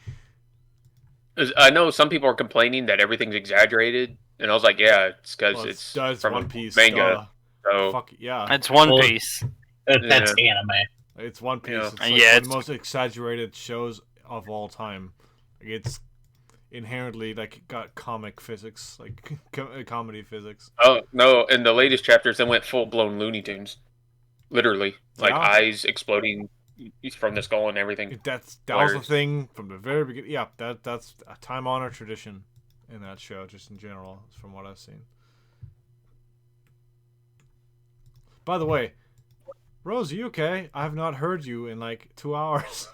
C: I know some people are complaining that everything's exaggerated, and I was like, yeah, it's because
A: Well,
C: it's
A: from
C: from
A: One Piece.
C: manga. So
A: Fuck yeah.
B: It's One
D: Well,
B: Piece.
D: That's anime.
A: It's One Piece.
C: Yeah.
A: It's like
B: Yeah,
A: one of
B: it's-
A: the most exaggerated shows of all time. Like, it's inherently like got comic physics, like comedy physics.
C: oh no, in the latest chapters, they went full-blown Looney Tunes, literally, like
A: Yeah.
C: eyes exploding from the skull and everything.
A: That was the
C: Hilarious.
A: thing from the very beginning. Yeah, that's a time-honored tradition in that show, just in general, from what I've seen. By the way, Rose, are you okay? I have not heard you in like 2 hours.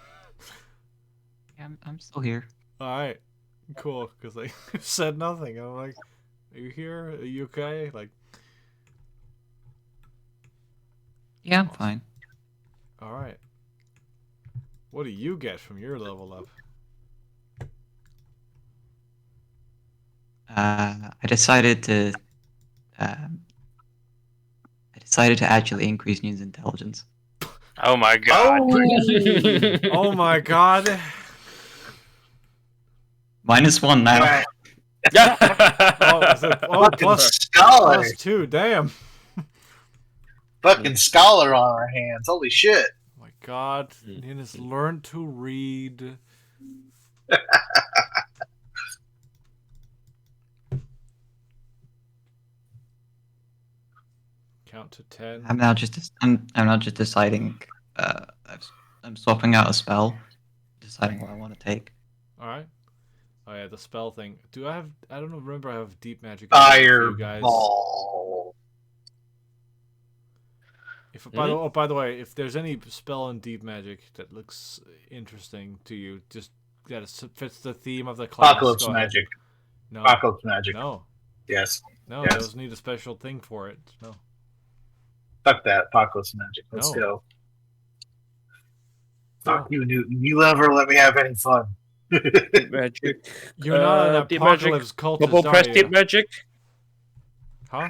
F: Yeah, I'm still here.
A: All right, cool. Because like you said nothing. I'm like, are you here? Are you okay? Like,
F: Yeah, I'm fine.
A: All right. What do you get from your level up?
F: I decided to. Um, I decided to actually increase Newton's intelligence.
B: Oh my god.
A: Oh my god.
F: -1 now.
D: Right.
A: Plus
D: Scholar.
A: +2. Damn.
D: Fucking scholar on our hands. Holy shit.
A: Oh my god. Nina's learned to read. Count to 10.
F: I'm now just. I'm now just deciding. I'm swapping out a spell, deciding what I want to take.
A: All right. Oh yeah, the spell thing. Do I have? I don't remember. I have deep magic for you guys.
D: Fireball.
A: If by the way, if there's any spell in deep magic that looks interesting to you, just that it fits the theme of the class.
D: Apocalypse magic.
A: No.
D: Apocalypse magic.
A: No.
D: Yes.
A: No,
D: Yes.
A: those need a special thing for it. No.
D: Fuck that. Apocalypse magic. Let's
A: No.
D: go. Fuck you, Newton. You never let me have any fun.
E: Magic.
A: You're not an
E: deep
A: apocalypse
E: magic.
A: cultist,
E: Double press
A: are
E: deep
A: you?
E: magic.
A: Huh?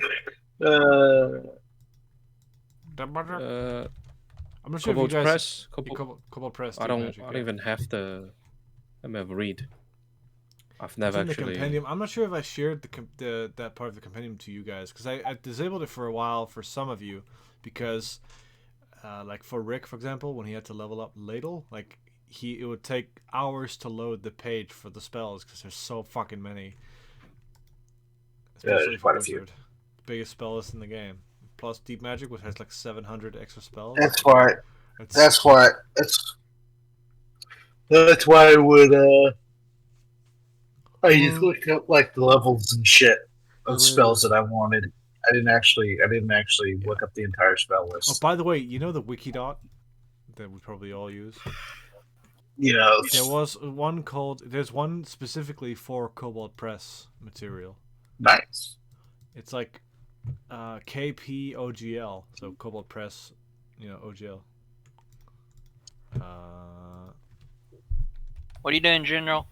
E: Uh,
A: I'm not sure if you
E: Cobalt
A: guys.
E: press.
A: Cobalt press.
E: I
A: deep
E: don't.
A: magic,
E: I don't
A: yeah.
E: even have the. Let me have a read. I've
A: It's
E: never
A: in the
E: actually.
A: compendium. I'm not sure if I shared that part of the compendium to you guys because I disabled it for a while for some of you because, like for Rick, for example, when he had to level up Ladle, like it would take hours to load the page for the spells because there's so fucking many. Especially
D: there's
A: for
D: quite a few.
A: Wizard, biggest spell list in the game. Plus Deep Magic, which has like 700 extra spells.
D: That's why.
A: It's-
D: That's why. That's why I would. I just looked up like the levels and shit of spells that I wanted. I didn't actually look up the entire spell
A: Oh,
D: list.
A: by the way, you know the Wikidot that we probably all use.
D: You know,
A: There was one called. There's one specifically for Cobalt Press material.
D: nice.
A: It's like KPOGL, so Cobalt Press, OGL.
B: What are you doing, General?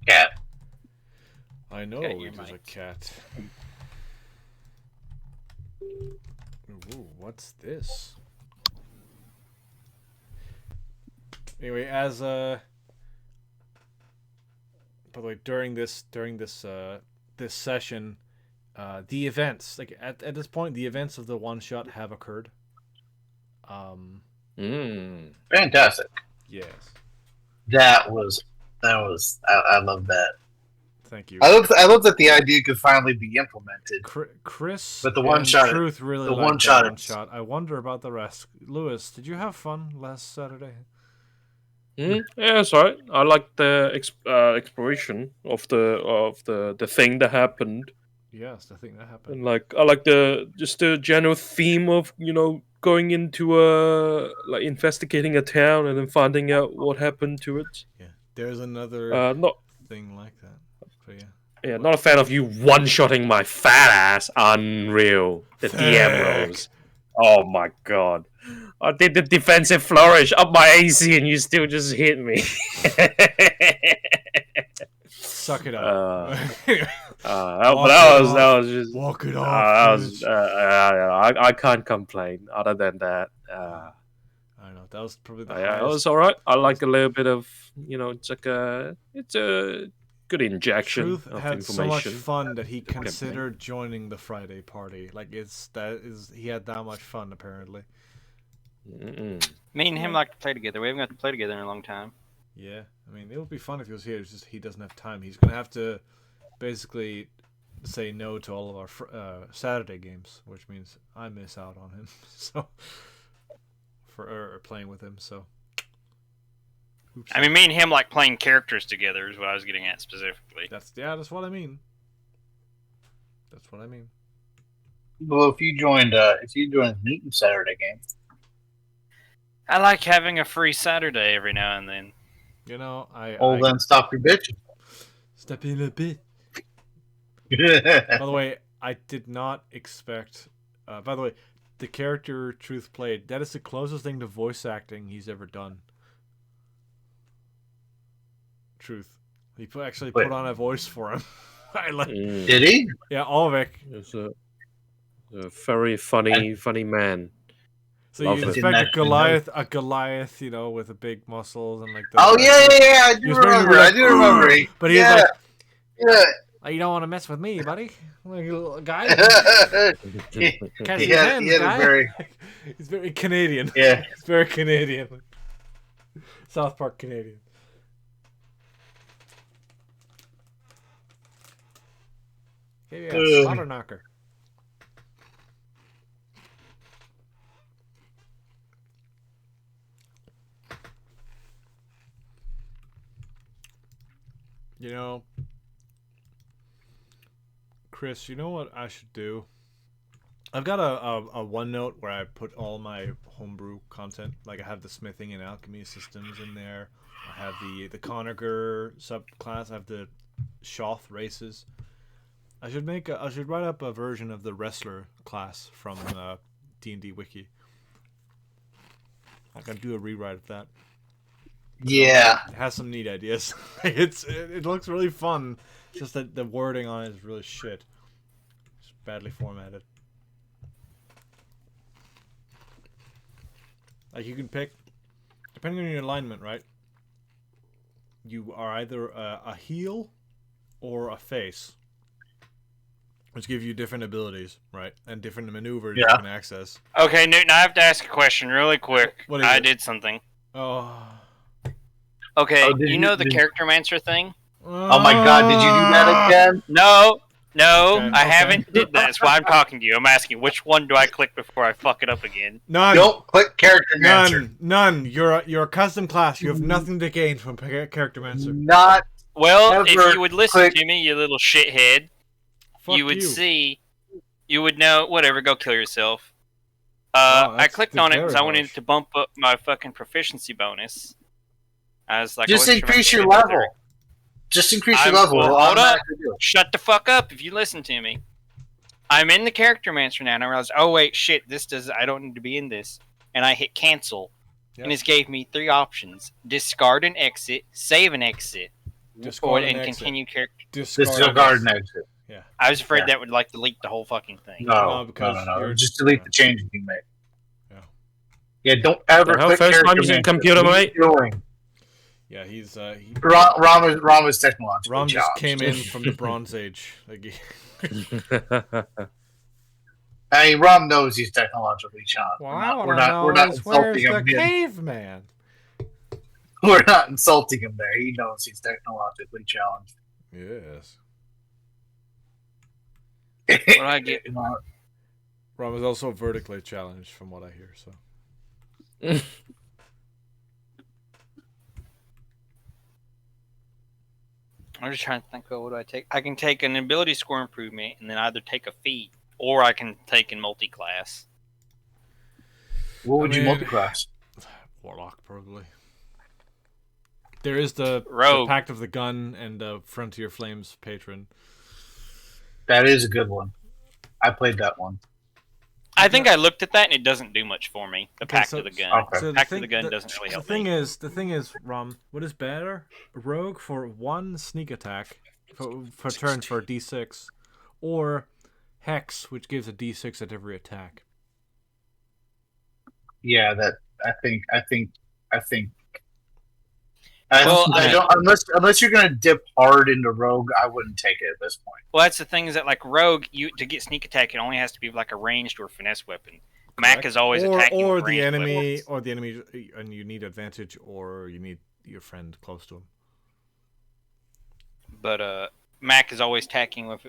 D: Cat.
A: I know
B: Get your
A: it is a
B: mic.
A: cat. Ooh, what's this? Anyway, by the way, during this session, the events, like at this point, the events of the one shot have occurred.
D: Fantastic.
A: Yes.
D: That was. I love that.
A: Thank you.
D: I love that the idea could finally be implemented.
A: Chris,
D: But the one
A: and
D: shot-
A: Truth really
D: the
A: liked
D: one
A: that
D: shot
A: one
D: is-
A: shot. I wonder about the rest. Lewis, did you have fun last Saturday?
E: Yeah, it's alright. I like the exploration of the thing that happened,
A: Yes, I think that happened.
E: and like I like the general theme of going into like investigating a town and then finding out what happened to it.
A: Yeah, there's another
E: Not
A: thing like that. But yeah.
E: not a fan of you one-shotting my fat ass. Unreal. The DM
A: Fuck.
E: rolls. Oh my god. I did the defensive flourish up my AC and you still just hit me.
A: Suck it up.
E: That was just
A: Walk it off.
E: that was,
A: bitch.
E: I can't complain. Other than that,
A: I don't know. That was probably the
E: yeah, it
A: highest.
E: was all right. I like a little bit of it's a good injection
A: Truth
E: of
A: had so much
E: information.
A: fun that he
E: campaign.
A: considered joining the Friday party. Like he had that much fun apparently.
B: Me and him like to play together. We haven't got to play together in a long time.
A: Yeah, I mean it would be fun if he was here. It's just he doesn't have time. He's gonna have to basically say no to all of our Saturday games, which means I miss out on him. So for playing with him. So. Oops.
B: I mean, me and him like playing characters together is what I was getting at specifically.
A: That's what I mean. That's what I mean.
D: Well, if you joined Newton Saturday game,
B: I like having a free Saturday every now and then.
A: I
D: then stop your bitching.
A: step in a bit. By the way, I did not expect. By the way, the character Truth played, that is the closest thing to voice acting he's ever done. Truth. He actually put on a voice for him. I like.
D: Did he?
A: Yeah, Ulrich.
E: He's a very funny man.
A: So
E: Love
A: you
E: it.
A: expect a Goliath, you know, with a big muscles and like.
D: Oh yeah. I do
A: He was supposed to be
D: remember.
A: like,
D: I do remember.
A: But he's like,
D: yeah.
A: oh, you don't want to mess with me, buddy. Like a little guy. Catch
D: He
A: your
D: had
A: hands,
D: a
A: guy.
D: very
A: He's very Canadian.
D: yeah.
A: He's very Canadian. South Park Canadian. Yeah, slaughter knocker. You know, Chris, you know what I should do? I've got a OneNote where I put all my homebrew content. Like I have the smithing and alchemy systems in there. I have the Conager subclass. I have the Shoth races. I should write up a version of the wrestler class from D&D Wiki. I can do a rewrite of that.
D: Yeah.
A: It has some neat ideas. It looks really fun. It's just that the wording on it is really shit. It's badly formatted. Like you can pick, depending on your alignment, right? You are either a heel or a face, which give you different abilities, right? And different maneuvers you can access.
B: Okay, Newton, I have to ask a question really quick.
A: What is
B: I
A: it?
B: did something.
A: Oh.
B: Okay,
D: Oh,
B: you know the character mancer thing?
D: Oh my God! Did you do that again?
B: No,
A: Okay,
B: I
A: okay.
B: haven't did that. That's why I'm talking to you. I'm asking which one do I click before I fuck it up again?
A: None.
D: Don't click character mancer.
A: None. You're a custom class. You have nothing to gain from character mancer.
D: Not
B: Well, if
D: Ever
B: you would listen
D: click-
B: to me, you little shithead,
A: Fuck
B: you would see, you would know. Whatever, go kill yourself.
A: Wow,
B: I
A: that's
B: clicked on it because I
A: very
B: wanted
A: harsh.
B: to bump up my fucking proficiency bonus. I was like, I
D: just
B: wasn't sure if I
D: increase
B: could
D: your
B: get that
D: level.
B: there.
D: Just increase your
B: I'm-
D: level.
B: well,
D: It'll
B: hold up.
D: automatically do it.
B: Shut the fuck up if you listen to me. I'm in the character mancer now, and I realized, oh wait, shit, I don't need to be in this. And I hit cancel.
A: Yep.
B: And it gave me 3 options. Discard and exit, save and exit,
A: Discard and
B: and
A: exit.
B: continue character.
D: Disregard and exit.
A: Yeah.
B: I was afraid
D: Yeah.
B: that would like delete the whole fucking thing.
D: No,
A: because
D: no.
A: you're-
D: Just delete the changes you make.
A: Yeah.
D: Yeah, don't ever
E: How
D: click
E: fast
D: character
E: I'm using
D: mancer.
E: computer,
D: What are
E: mate?
D: you doing?
A: Yeah, he's
D: Ram is technological.
A: Rom just came in from the Bronze Age. Like,
D: I mean, Ram knows he's technologically challenged. We're not insulting him.
A: caveman?
D: We're not insulting him there. He knows he's technologically challenged.
A: Yes.
B: What do I get?
A: Rom is also vertically challenged, from what I hear. So.
B: I'm just trying to think about what do I take. I can take an ability score improvement and then either take a feat or I can take in multi-class.
D: What would you
A: mean-
D: multi-class?
A: Warlock, probably. There is the
B: Rogue.
A: Pact of the Gun and Frontier Flames patron.
D: That is a good one. I played that one.
B: I think I looked at that and it doesn't do much for me. The
A: Okay,
B: Pact
A: so-
B: of the Gun.
D: Okay.
A: So the
B: Pact
A: thing,
B: of the Gun doesn't really help
A: the thing
B: me.
A: is, Rom, what is better? Rogue for 1 sneak attack for turns for a D6, or Hex, which gives a D6 at every attack.
D: Yeah, that I think.
B: Well,
D: I don't unless you're gonna dip hard into rogue. I wouldn't take it at this point.
B: Well, that's the thing is that like Rogue, to get sneak attack, it only has to be like a ranged or finesse weapon. Mac is always attacking
A: or
B: with
A: the
B: ranged
A: enemy,
B: weapons.
A: or the enemy, and you need advantage, or you need your friend close to him.
B: But Mac is always attacking with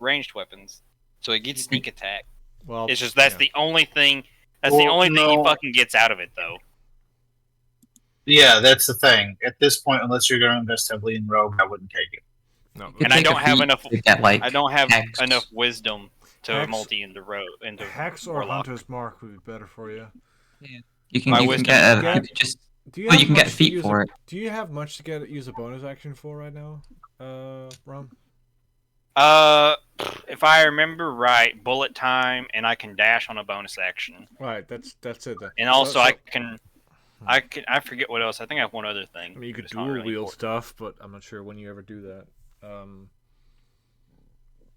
B: ranged weapons, so it gets sneak attack.
A: Well,
B: It's just that's
A: yeah.
B: the only thing. That's the
D: Well,
B: only thing he
D: no.
B: fucking gets out of it, though.
D: Yeah, that's the thing. At this point, unless you're gonna invest heavily in rogue, I wouldn't take it.
A: No,
B: And I
F: Take a
B: don't have
F: feat
B: enough.
F: to get, like,
B: I don't have
F: Hex.
B: enough wisdom to
A: Hex-
B: multi into rogue into
A: Hex or
B: Warlock.
A: Hunter's Mark would be better for you.
F: You can,
B: My
F: you can
B: wisdom-
F: get a
A: Yeah.
F: you could just
A: Do you
F: Well,
A: have
F: you can get
A: much to
F: feet
A: use
F: for it.
A: Do you have much to use a bonus action for right now, Rom?
B: If I remember right, bullet time, and I can dash on a bonus action.
A: Right, that's it.
B: And also, I forget what else. I think I have one other thing.
A: I mean, you could
B: It's not
A: dual
B: really
A: wield
B: important.
A: stuff, but I'm not sure when you ever do that.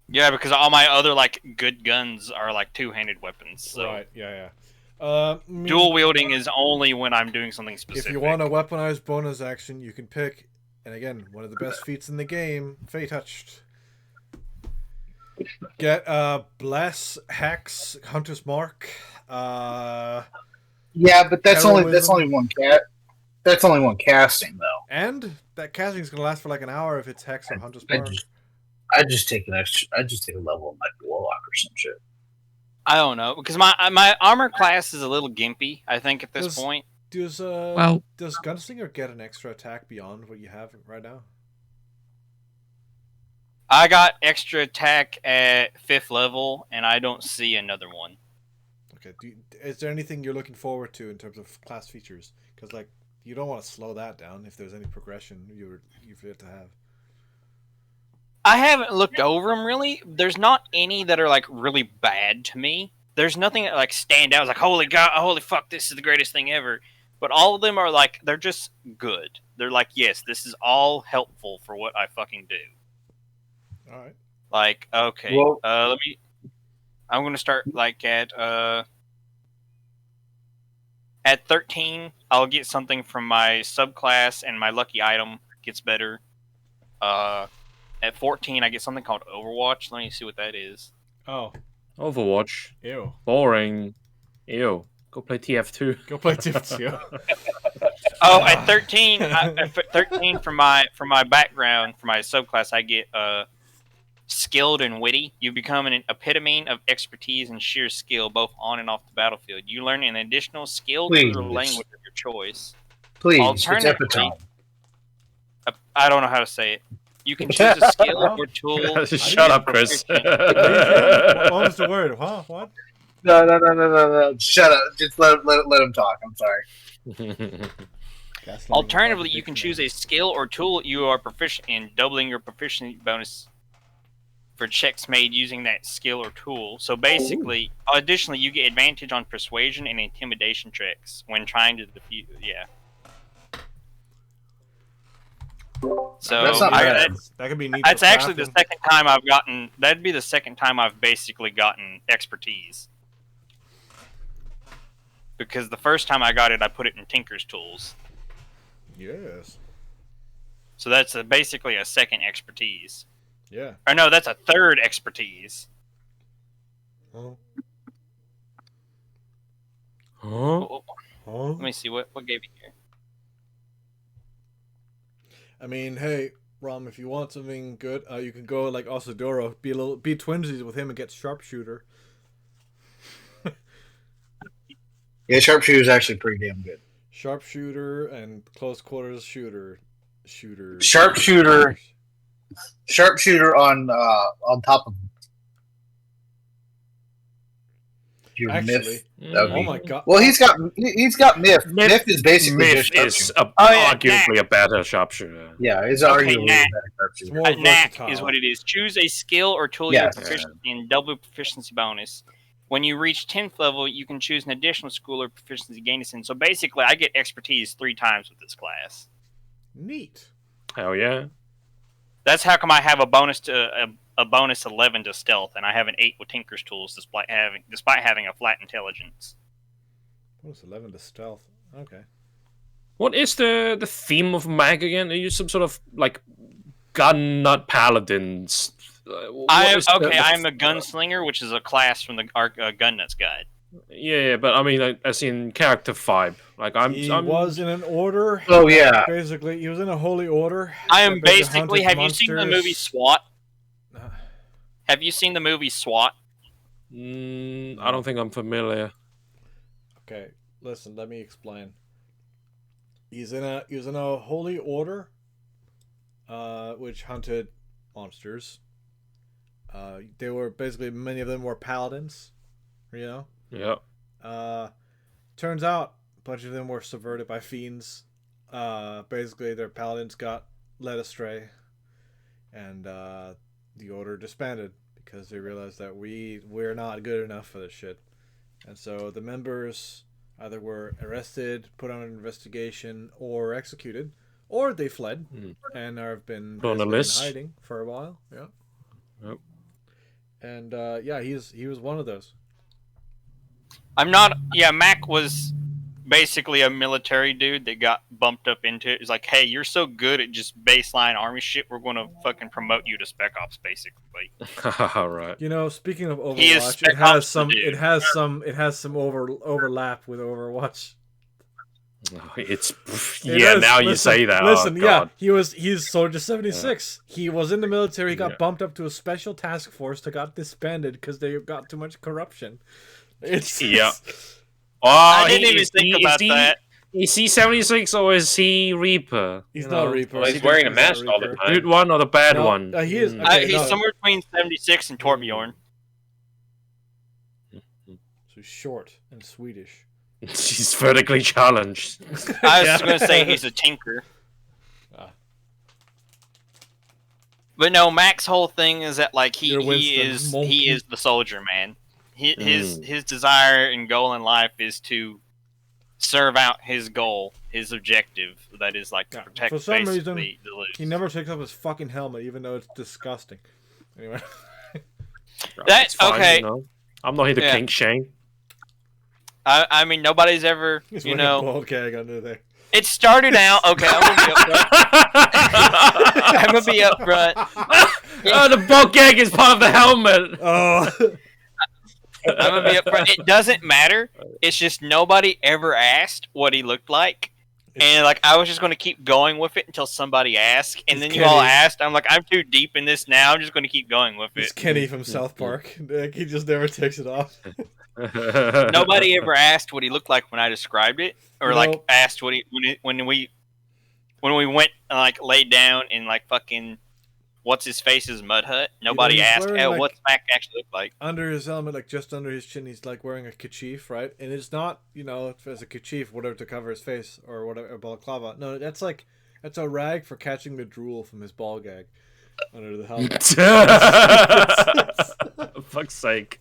B: Yeah, because all my other like good guns are like two-handed weapons. So
A: Right, yeah.
B: dual wielding is only when I'm doing something specific.
A: If you want a weaponized bonus action, you can pick, and again, one of the best feats in the game, Fey Touched. Get Bless, Hex, Hunter's Mark.
D: Yeah, but that's
A: Heroism.
D: only one cat. That's only one casting though.
A: And that casting is gonna last for like an hour if it's Hex or Hunter's Mark.
D: I just take an extra. I just take a level of my warlock or some shit.
B: I don't know because my armor class is a little gimpy. I think at this point.
A: Does Gunslinger get an extra attack beyond what you have right now?
B: I got extra attack at 5th level, and I don't see another one.
A: Okay. Is there anything you're looking forward to in terms of class features? Because like you don't want to slow that down if there's any progression you've yet to have.
B: I haven't looked over them really. There's not any that are like really bad to me. There's nothing that like stand out. It's like holy god, holy fuck, this is the greatest thing ever. But all of them are like they're just good. They're like yes, this is all helpful for what I fucking do.
A: All right.
B: Like okay,
D: Well,
B: I'm gonna start like at 13. I'll get something from my subclass, and my lucky item gets better. At 14, I get something called Overwatch. Let me see what that is.
A: Oh,
E: Overwatch.
A: ew.
E: Boring. Ew. Go play TF2.
A: Go play TF2.
B: Oh, at 13, at 13 for my background for my subclass, I get skilled and witty. You become an epitome of expertise and sheer skill, both on and off the battlefield. You learn an additional skill through the language of your choice.
D: Please,
B: Alternatively,
D: it's epitome.
B: I don't know how to say it. You can choose a skill or tool.
E: Shut up, Chris.
A: What was the word? Huh? What?
D: No. Shut up. Just let him talk. I'm sorry.
B: Alternatively, you can choose a skill or tool you are proficient in, doubling your proficiency bonus for checks made using that skill or tool. So basically, additionally, you get advantage on persuasion and intimidation checks when trying to defeat. Yeah. So
A: that could be neat.
B: That's actually the second time I've gotten. That'd be the second time I've basically gotten expertise. Because the first time I got it, I put it in Tinker's Tools.
A: Yes.
B: So that's basically a second expertise.
A: Yeah.
B: Or no, that's a third expertise.
A: Oh.
E: Huh?
B: Let me see what gave you here.
A: I mean, hey, Rom, if you want something good, you can go like Osadoro, be twinsies with him and get sharpshooter.
D: Yeah, sharpshooter is actually pretty damn good.
A: Sharpshooter and close quarters shooter.
D: Sharpshooter on top of your
A: actually.
D: Myth.
A: Oh my god!
D: Well, he's got Myth. Myth is basically
E: Myth
D: just
E: is arguably a better sharpshooter.
D: Yeah, it's arguably a better sharpshooter.
B: Knack is what it is. Choose a skill or tool you're proficient in, double proficiency bonus. When you reach 10th level, you can choose an additional skill or proficiency gain in. So basically, I get expertise 3 times with this class.
A: Neat.
E: Hell yeah.
B: That's how come I have a bonus 11 to stealth, and I have an 8 with Tinker's Tools, despite having a flat intelligence.
A: Bonus 11 to stealth. Okay.
E: What is the theme of mag again? Are you some sort of like gun nut paladins?
B: I'm a gunslinger, which is a class from the Gun Nuts guide.
E: Yeah, but I mean, as in character vibe. Like
A: He was in an order.
D: Oh yeah.
A: Basically, he was in a holy order.
B: I am basically. Have you seen the movie SWAT? Have you seen the movie SWAT?
E: I don't think I'm familiar.
A: Okay, listen. Let me explain. He was in a holy order, which hunted monsters. They were basically many of them were paladins, you know.
E: Yeah.
A: Turns out a bunch of them were subverted by fiends. Basically, their paladins got led astray, and the order disbanded because they realized that we're not good enough for this shit. And so the members either were arrested, put on an investigation, or executed, or they fled and have been
E: Put on a
A: in
E: list.
A: hiding for a while. Yeah.
E: Yep.
A: And yeah, he was one of those.
B: I'm not. Yeah, Mac was basically a military dude that got bumped up into it. It's like, hey, you're so good at just baseline army shit, we're going to fucking promote you to Spec Ops, basically.
E: All right.
A: You know, speaking of
B: He is
A: Overwatch,
B: Spec
A: it has
B: Ops
A: some
B: the dude.
A: it has some overlap with Overwatch.
E: It's
A: It
E: yeah.
A: is.
E: Now you
A: Listen,
E: say that.
A: Listen,
E: Oh,
A: yeah,
E: God.
A: he's Soldier 76. He was in the military. He got
E: Yeah.
A: bumped up to a special task force that got disbanded because they got too much corruption. It's
E: Yeah.
B: I
E: Oh,
B: didn't even think about that.
E: Is he 76 or is he Reaper?
A: He's
E: You
A: not
E: know?
A: Reaper.
C: Well, he's wearing a
A: not
C: mask all the
A: Reaper.
C: time.
E: Good one or the bad
A: No,
E: one?
A: he is.
E: Mm.
A: Okay,
B: He's
A: no.
B: somewhere between 76 and Torbjorn.
A: So he's short and Swedish.
E: He's vertically challenged.
B: I was going to say he's a tinker.
A: Ah.
B: But no, Mac's whole thing is that like
A: You're
B: he
A: Winston
B: he
A: Monkey.
B: is the soldier, man. His desire and goal in life is to serve out his goal, his objective, that is like to
A: Yeah,
B: protect
A: for some reason,
B: basically the loose.
A: He never takes off his fucking helmet, even though it's disgusting. Anyway.
B: That's
E: fine,
B: okay.
E: You know? I'm not here to
B: Yeah.
E: kink shame.
B: I mean, nobody's ever,
A: He's
B: you
A: wearing a
B: know.
A: bald gag under there.
B: It started out okay. I'm gonna be upfront. I'm gonna be upfront.
E: Oh, the bald gag is part of the helmet.
A: Oh.
B: I'm gonna be upfront. It doesn't matter. It's just nobody ever asked what he looked like, and like I was just gonna keep going with it until somebody asked, and then you all
A: Kenny.
B: asked. I'm like, I'm too deep in this now. I'm just gonna keep going with
A: It's
B: it.
A: Kenny from South Park. Like, he just never takes it off.
B: Nobody ever asked what he looked like when I described it, or
A: You
B: like
A: know-
B: asked what he when we went and like laid down in like fucking what's his face's mud hut. Nobody
A: he's
B: asked,
A: wearing,
B: "Hey,
A: like-
B: what's Mac actually look like?"
A: Under his helmet, like just under his chin, he's like wearing a kerchief, right? And it's not, you know, as a kerchief, whatever to cover his face or whatever, a balaclava. No, that's a rag for catching the drool from his ball gag under the helmet.
E: Fuck's sake.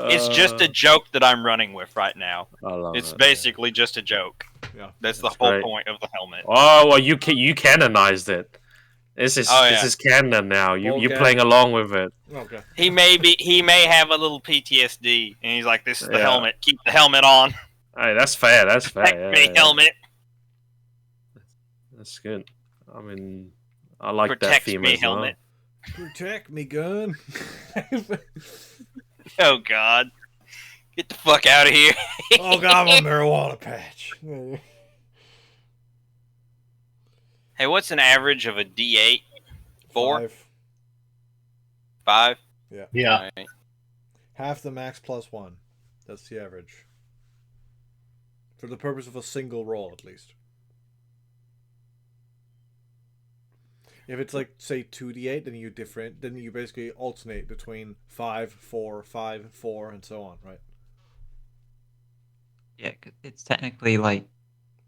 B: It's just a joke that I'm running with right now.
E: I love
B: It's
E: it.
B: basically just a joke.
A: Yeah.
B: That's the
E: That's
B: whole
E: great.
B: point of the helmet.
E: Oh well, you canonized it. This is
B: Oh,
E: this
B: yeah.
E: is canon now. You're
A: Okay.
E: playing along with it.
A: Okay.
B: He may have a little PTSD, and he's like, "This is the
E: Yeah.
B: helmet. Keep the helmet on.
E: Hey, that's fair. That's fair.
B: Protect
E: Yeah,
B: me,
E: yeah.
B: helmet.
E: That's good. I mean, I like that
B: Protect
E: theme
B: me,
E: as well.
B: helmet."
A: Protect me, gun.
B: Oh God, get the fuck out of here.
A: Oh god, I'm a marijuana patch.
B: Hey, what's an average of a D8? 4?
A: 5.
B: 5?
D: Yeah.
B: Alright.
A: Half the max plus 1. That's the average. For the purpose of a single roll, at least. If it's like, say, 2d8, then you basically alternate between 5, 4, 5, 4, and so on, right?
F: Yeah, it's technically like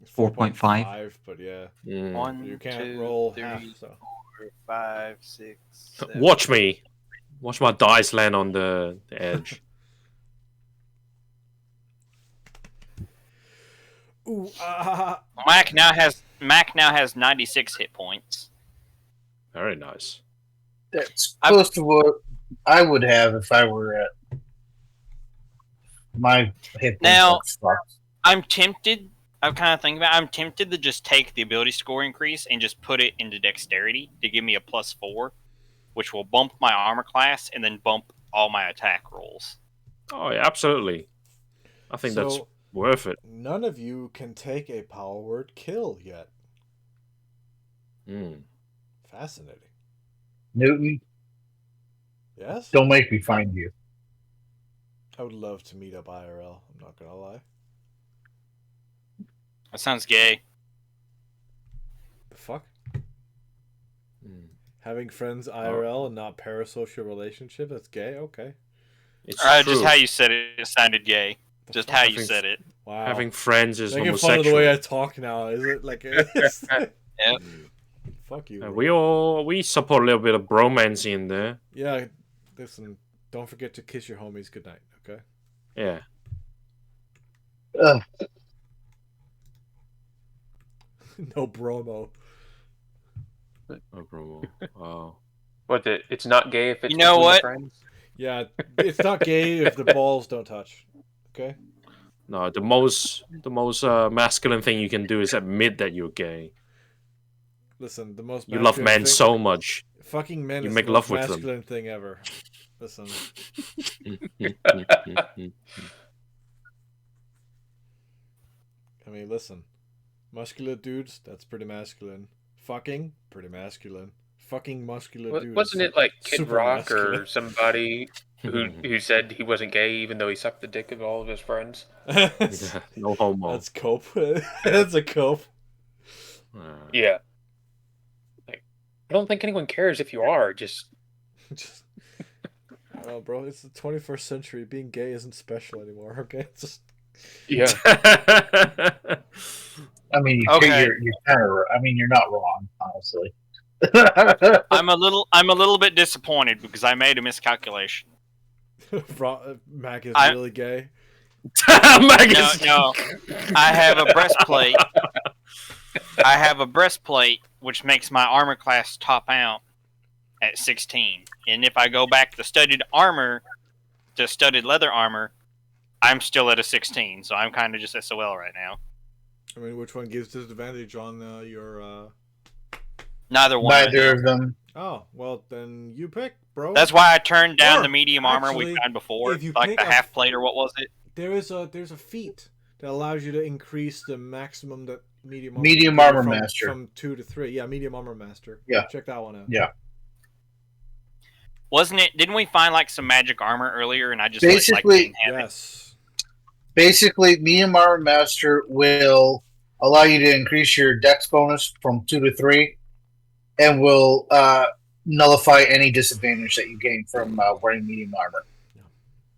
A: It's
F: 4.5.
A: but yeah.
E: Mm.
B: 1,
A: You can't
B: 2,
A: roll
B: 3,
A: half, so.
B: 4, 5, 6, 7.
E: Watch me. Watch my dice land on the edge.
A: Ooh,
B: Mac now has 96 hit points.
E: Very nice.
D: That's close to what I would have if I were at my hit
B: Now-
D: points.
B: I'm tempted. I'm kind of thinking about. I'm tempted to just take the ability score increase and just put it into dexterity to give me a +4, which will bump my armor class and then bump all my attack rolls.
E: Oh, yeah, absolutely. I think that's
A: So-
E: worth it.
A: none of you can take a power word kill yet.
E: Mm.
A: Fascinating.
D: Newton,
A: Yes?
D: don't make me find you.
A: I would love to meet up IRL. I'm not gonna lie.
B: That sounds gay.
A: The fuck?
E: Mm.
A: Having friends IRL and not parasocial relationship? That's gay? Okay.
E: It's
B: Just
E: true.
B: how you said it, it sounded gay.
A: The
B: Just
A: fuck?
B: how you
E: Having-
B: said it.
A: Wow.
E: Having friends is
A: Making fun
E: homosexual.
A: of the way I talk now, is it? Like, it's...
B: Yep.
A: Fuck you.
E: We support a little bit of bromance in there.
A: Yeah, listen. Don't forget to kiss your homies goodnight. Okay.
E: Yeah.
A: No bromo.
E: No bromo. Wow.
C: It's not gay if it's
B: You know
C: between
B: what?
C: friends.
A: Yeah, it's not gay if the balls don't touch. Okay.
E: No, the most masculine thing you can do is admit that you're gay.
A: Listen, the most
E: You love men
A: thing,
E: so much.
A: fucking men
E: You
A: is
E: make
A: the
E: love
A: most
E: with them.
A: masculine thing ever. Listen. I mean, listen. Muscular dudes, that's pretty masculine. Fucking, pretty masculine. Fucking muscular dudes.
C: Wasn't it like Kid
A: super
C: Rock
A: masculine.
C: or somebody who said he wasn't gay even though he sucked the dick of all of his friends?
E: No homo.
A: That's cope. That's a cope.
C: Yeah. Like, I don't think anyone cares if you are. Just
A: oh, bro, it's the 21st century. Being gay isn't special anymore. Okay, it's just
C: yeah.
D: I mean,
B: Okay.
D: you're kind of. I mean, you're not wrong, honestly.
B: I'm a little bit disappointed because I made a miscalculation.
A: Mac is
B: I-
A: really gay.
B: No, I have a breastplate. I have a breastplate which makes my armor class top out at 16. And if I go back to studded armor, to studded leather armor, I'm still at a 16. So I'm kind of just SOL right now.
A: I mean, which one gives disadvantage on your?
B: Neither one.
D: Neither of them.
A: Oh, well, then you pick, bro.
B: That's why I turned down
A: Or,
B: the medium armor
A: actually,
B: we found before,
A: if you
B: like
A: pick
B: the
A: a-
B: half plate or what was it?
A: There's a feat that allows you to increase the maximum that medium armor,
D: Medium
A: can go
D: armor
A: from,
D: master.
A: from 2 to 3. Yeah, medium armor master.
D: Yeah.
A: Check that one out.
D: Yeah.
B: Wasn't it? Didn't we find like some magic armor earlier? And I just
D: Basically,
B: didn't have it?
A: Yes.
D: Basically, medium armor master will allow you to increase your dex bonus from 2 to 3, and will nullify any disadvantage that you gain from wearing medium armor.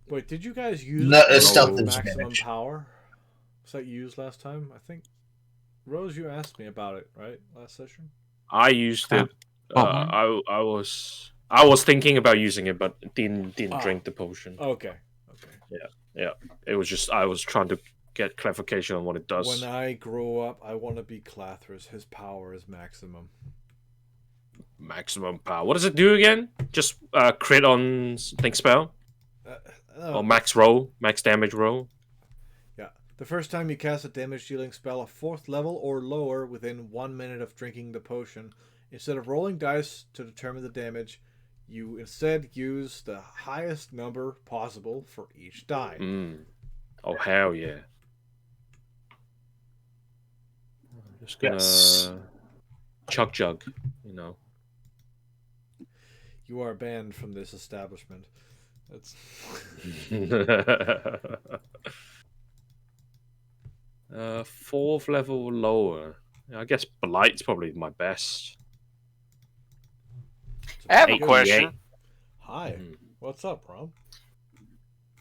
A: Wait, did you guys use
D: stealth
A: maximum
D: advantage.
A: power? Was that you used last time? I think Rose, you asked me about it, right? Last session.
E: I used it. I was thinking about using it, but didn't drink the potion.
A: Okay.
E: Yeah. It was just I was trying to get clarification on what it does.
A: When I grow up, I want to be Clathras. His power is maximum.
E: Maximum power. What does it do again? Just crit on think spell? Or max roll? Max damage roll?
A: Yeah. The first time you cast a damage dealing spell of 4th level or lower within 1 minute of drinking the potion, instead of rolling dice to determine the damage, you instead use the highest number possible for each die.
E: Oh, hell yeah. I'm just gonna chug jug, you know.
A: You are banned from this establishment. That's
E: 4th level lower. I guess Blight's probably my best.
B: I have a
E: 88.
B: question.
A: Hi. What's up, Rom?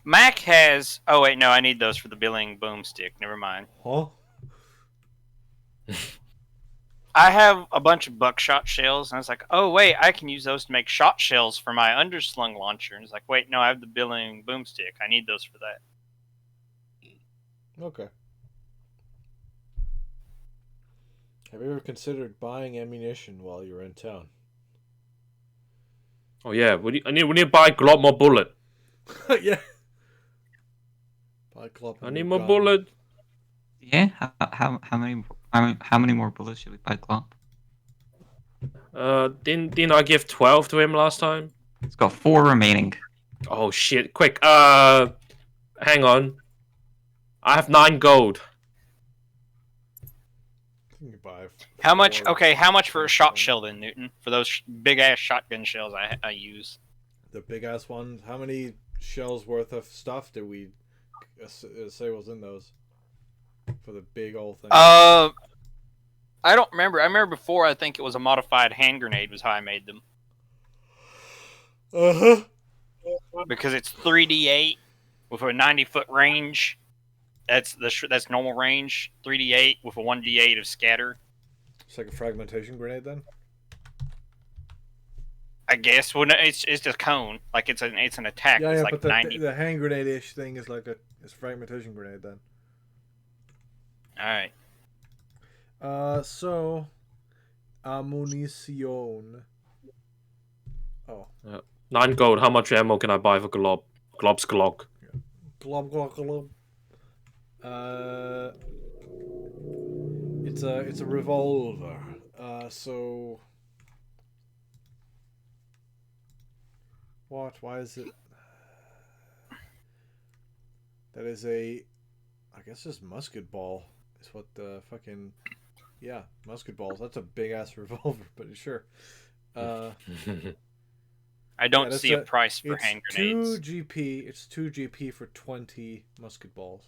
B: Mac has. Oh wait, no, I need those for the billing boomstick. Never mind.
A: Huh?
B: I have a bunch of buckshot shells, and I was like, oh wait, I can use those to make shot shells for my underslung launcher. And it's like, wait, no, I have the billing boomstick. I need those for that.
A: Okay. Have you ever considered buying ammunition while you're in town?
E: Oh yeah, I need to buy a lot more bullet.
A: Yeah. Buy Glop
E: I
A: and
E: need
A: your
E: more
A: gun.
E: bullet.
F: Yeah, how many more bullets should we buy, Glop?
E: Didn't I give 12 to him last time?
F: It's got 4 remaining.
E: Oh shit! Quick, hang on. I have 9 gold.
A: You can buy
B: How much?
A: 4
B: Okay, how much for a shot
A: shotgun.
B: shell then, Newton? For those big ass shotgun shells I use.
A: The big ass ones. How many shells worth of stuff did we say was in those? For the big old thing.
B: I don't remember. I remember before. I think it was a modified hand grenade was how I made them because it's 3d8 with a 90-foot range. That's normal range. 3d8 with a 1d8 of scatter.
A: It's like a fragmentation grenade then?
B: I guess. Well, no, it's a cone. Like it's an attack.
A: Yeah,
B: It's
A: yeah,
B: like
A: but the
B: 90.
A: the hand grenade-ish thing is like a fragmentation grenade then.
B: All
A: Uh, so ammunition. Oh,
E: 9 gold. How much ammo can I buy for Glob? Glob's Glock.
A: glob glob glob. It's a revolver. So what? Why is it? That is a, I guess just musket ball. Is what the fucking, yeah, musket balls. That's a big ass revolver, but sure.
B: I don't
A: Yeah,
B: see a price for
A: it's
B: hand grenades.
A: 2 GP. It's 2 GP for 20 musket balls.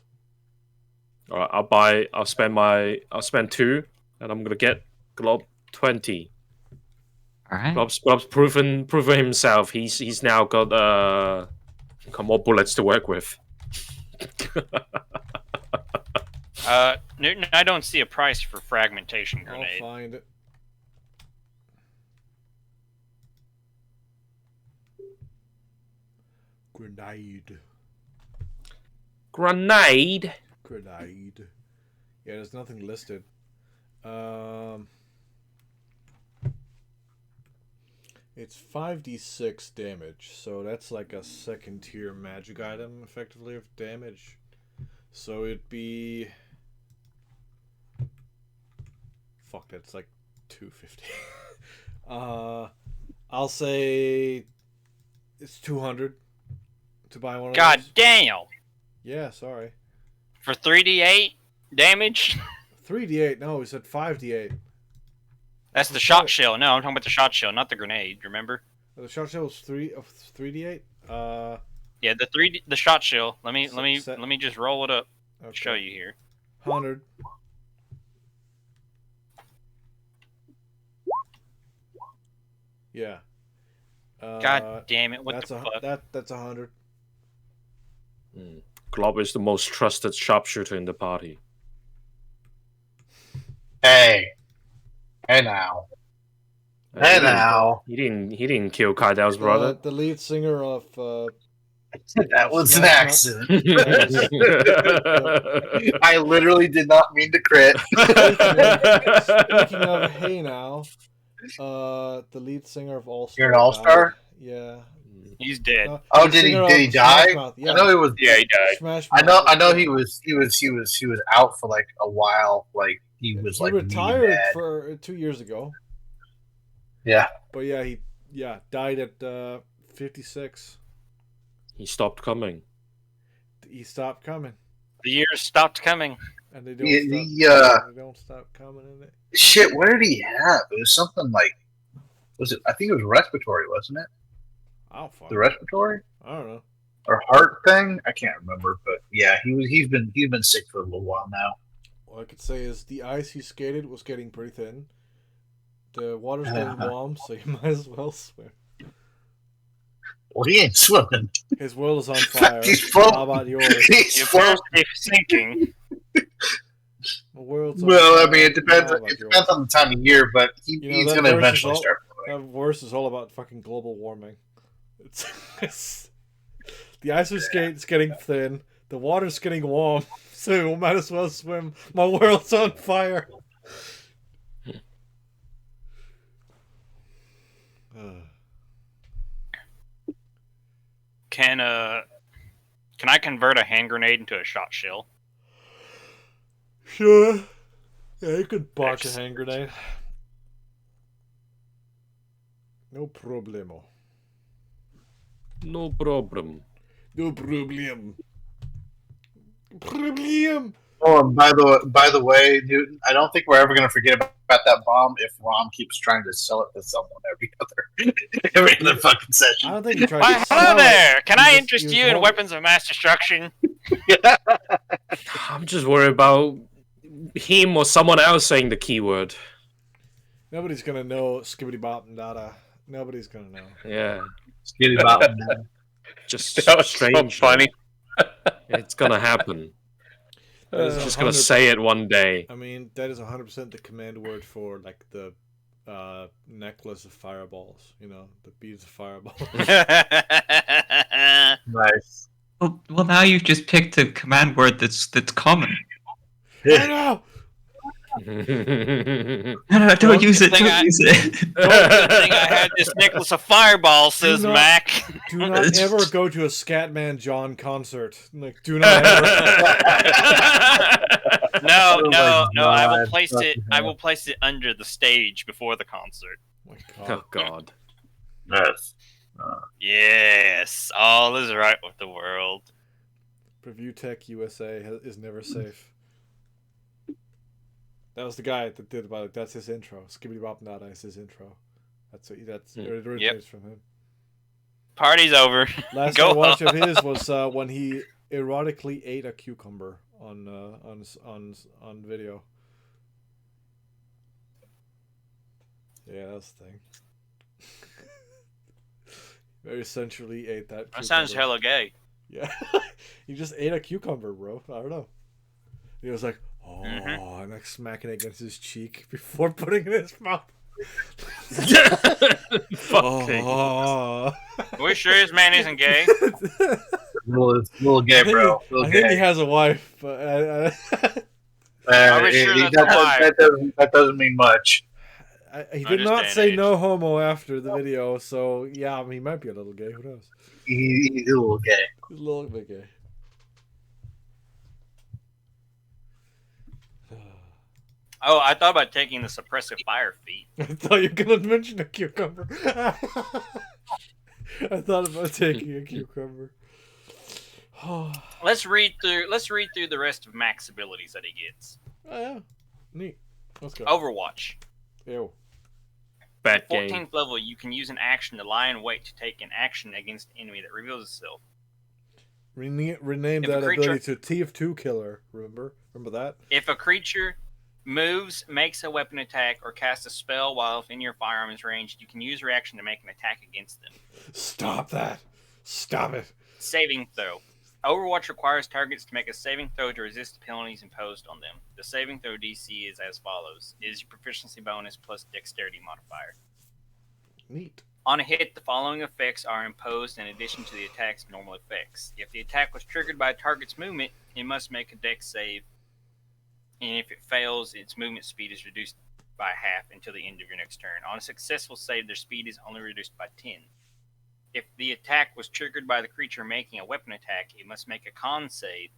E: All right, I'll spend 2, and I'm gonna get Glob 20.
F: All right.
E: Glob's proven himself. He's now got more bullets to work with.
B: Newton, I don't see a price for fragmentation
A: I'll
B: grenade.
A: find it. Grenade.
E: Grenade.
A: Grenade. Yeah, there's nothing listed. It's 5d6 damage, so that's like a second tier magic item, effectively, of damage. So it'd be. Fuck, that's like 250. I'll say it's 200 to buy one of
B: God
A: those.
B: damn!
A: Yeah, sorry.
B: For 3d8 damage?
A: 3d8, no, we said 5d8.
B: That's the shot shell. No, I'm talking about the shot shell, not the grenade. Remember?
A: The shot shell was 3d8.
B: Yeah, the shot shell. Let me just roll it up.
A: Okay.
B: Show you here.
A: 100. Yeah.
B: God damn it! What
A: that's
B: the fuck?
A: That's 100.
E: Glob is the most trusted sharpshooter in the party.
D: Hey now. Hey now.
E: He didn't kill Kaidel's brother.
A: The lead singer of
D: That was an
A: Smash
D: accident.
A: Yep.
D: I literally did not mean to crit.
A: Speaking of Hey Now, the lead singer of All Star.
D: You're an All-Star?
A: Yeah.
B: He's dead.
D: Oh,
A: lead
D: did
A: singer
D: he
A: of
D: die?
A: Smash Mouth. Yeah.
D: I know he was.
C: Yeah, he died.
A: Smash
D: I
A: Mouth.
D: know he was out for like a while. Like he was
A: He
D: like
A: retired
D: really bad.
A: for 2 years ago.
D: Yeah.
A: But yeah, he died at 56.
E: He stopped coming.
A: He stopped coming,
B: The years stopped coming.
A: and they don't
D: They
A: don't stop coming in it.
D: Shit, what did he have? It was something like, was it? I think it was respiratory, wasn't it?
A: Oh fuck.
D: The respiratory
A: I don't know.
D: or heart thing? I can't remember, but yeah, he's been sick for a little while now.
A: All I could say is the ice he skated was getting pretty thin. The water's getting warm, so you might as well swim.
D: Well, he ain't swimming.
A: His world is on fire.
D: He's floating.
A: How about yours?
D: He's
B: It appears
D: floating.
B: to be sinking.
A: My world's on
D: Well, I
A: fire.
D: mean, it depends.
A: How about
D: It depends
A: yours?
D: on the time of year, but
A: You know,
D: he's
A: that
D: going to
A: verse is
D: eventually
A: all-
D: start floating.
A: That verse is all about fucking global warming. It's the ice is getting thin. The water's getting warm, so we might as well swim. My world's on fire.
B: Can I convert a hand grenade into a shot shell?
A: Sure. Yeah, you could botch a hand grenade. No problemo.
E: No problem.
A: No problem. Problem.
D: Oh, and by the way, Newton, I don't think we're ever going to forget about that bomb if Rom keeps trying to sell it to someone every other fucking
A: I
D: session.
A: don't think he tried
B: Why,
A: to
B: hello
A: sell
B: there!
A: it.
B: Can
A: He
B: I
A: was-
B: interest
A: he was
B: you in
A: holding-
B: weapons of mass destruction?
E: I'm just worried about him or someone else saying the keyword.
A: Nobody's gonna know Skibbity Bop and Dada. Nobody's gonna know.
E: Yeah.
D: Skitty bop.
E: Just
C: That was
E: strange.
C: so funny.
E: It's gonna happen.
A: That is
E: Just gonna
A: 100%.
E: say it one day.
A: I mean, that is 100% the command word for like the necklace of fireballs. You know, the beads of fireballs.
D: Nice.
F: Well, now you've just picked a command word that's common.
A: Oh no!
F: No, don't use it. Don't use it.
B: Good thing I had this necklace of fireball, says
A: not-
B: Mac.
A: Do not ever go to a Scatman John concert. Like, do not ever.
B: No,
D: Oh
B: no,
D: my
B: no. I will
D: God.
B: place it.
D: Fucking
B: I
D: hell.
B: will place it under the stage before the concert.
A: Oh my God.
E: Oh God.
D: Yes.
B: Yes, all is right with the world.
A: Preview Tech USA is never safe. That was the guy that did about it. That's his intro. Skibbity Bop Nada is his intro. It originates from him.
B: Party's over.
A: Last
B: Go
A: I watched
B: on.
A: of his was when he erotically ate a cucumber on video. Yeah, that's the thing. Very sensually ate that.
B: That sounds
A: cucumber.
B: hella gay.
A: Yeah, he just ate a cucumber, bro. I don't know. He was like, oh, and like smacking it against his cheek before putting it in his mouth.
E: Fucking.
B: Are we sure this man isn't gay?
D: Little gay, bro.
A: I think he has a wife, but
B: Are we sure that's why?
D: that doesn't mean much.
A: he
B: Oh,
A: did
B: just
A: not
B: day and
A: say
B: age.
A: no homo after the video, so yeah, I mean, he might be a little gay. Who knows?
D: He's a little gay.
A: He's a little bit gay.
B: Oh, I thought about taking the suppressive fire feat.
A: I thought you were gonna mention a cucumber. I thought about taking a cucumber. Oh
B: Let's read through the rest of Mac's abilities that he gets.
A: yeah, neat. Let's go.
B: Overwatch.
A: Ew.
E: Bad game.
B: 14th level, you can use an action to lie in wait to take an action against an enemy that reveals itself.
A: Rename
B: If a
A: that
B: creature-
A: ability to TF2 killer. Remember that?
B: If a creature moves, makes a weapon attack, or casts a spell while within your firearm's range, you can use reaction to make an attack against them.
A: Stop that! Stop it!
B: Saving throw. Overwatch requires targets to make a saving throw to resist the penalties imposed on them. The saving throw DC is as follows. It is your proficiency bonus plus dexterity modifier.
A: Neat.
B: On a hit, the following effects are imposed in addition to the attack's normal effects. If the attack was triggered by a target's movement, it must make a dex save, and if it fails, its movement speed is reduced by half until the end of your next turn. On a successful save, their speed is only reduced by 10. If the attack was triggered by the creature making a weapon attack, it must make a con save.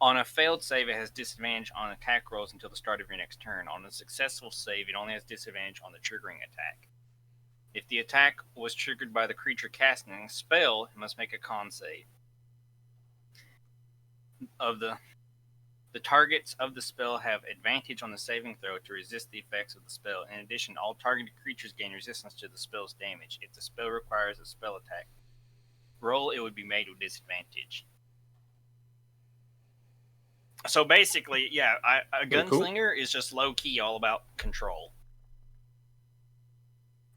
B: On a failed save, it has disadvantage on attack rolls until the start of your next turn. On a successful save, it only has disadvantage on the triggering attack. If the attack was triggered by the creature casting a spell, it must make a con save. The targets of the spell have advantage on the saving throw to resist the effects of the spell. In addition, all targeted creatures gain resistance to the spell's damage. If the spell requires a spell attack roll, it would be made with disadvantage. So basically, yeah, a
E: Pretty cool.
B: gunslinger is just low-key all about control.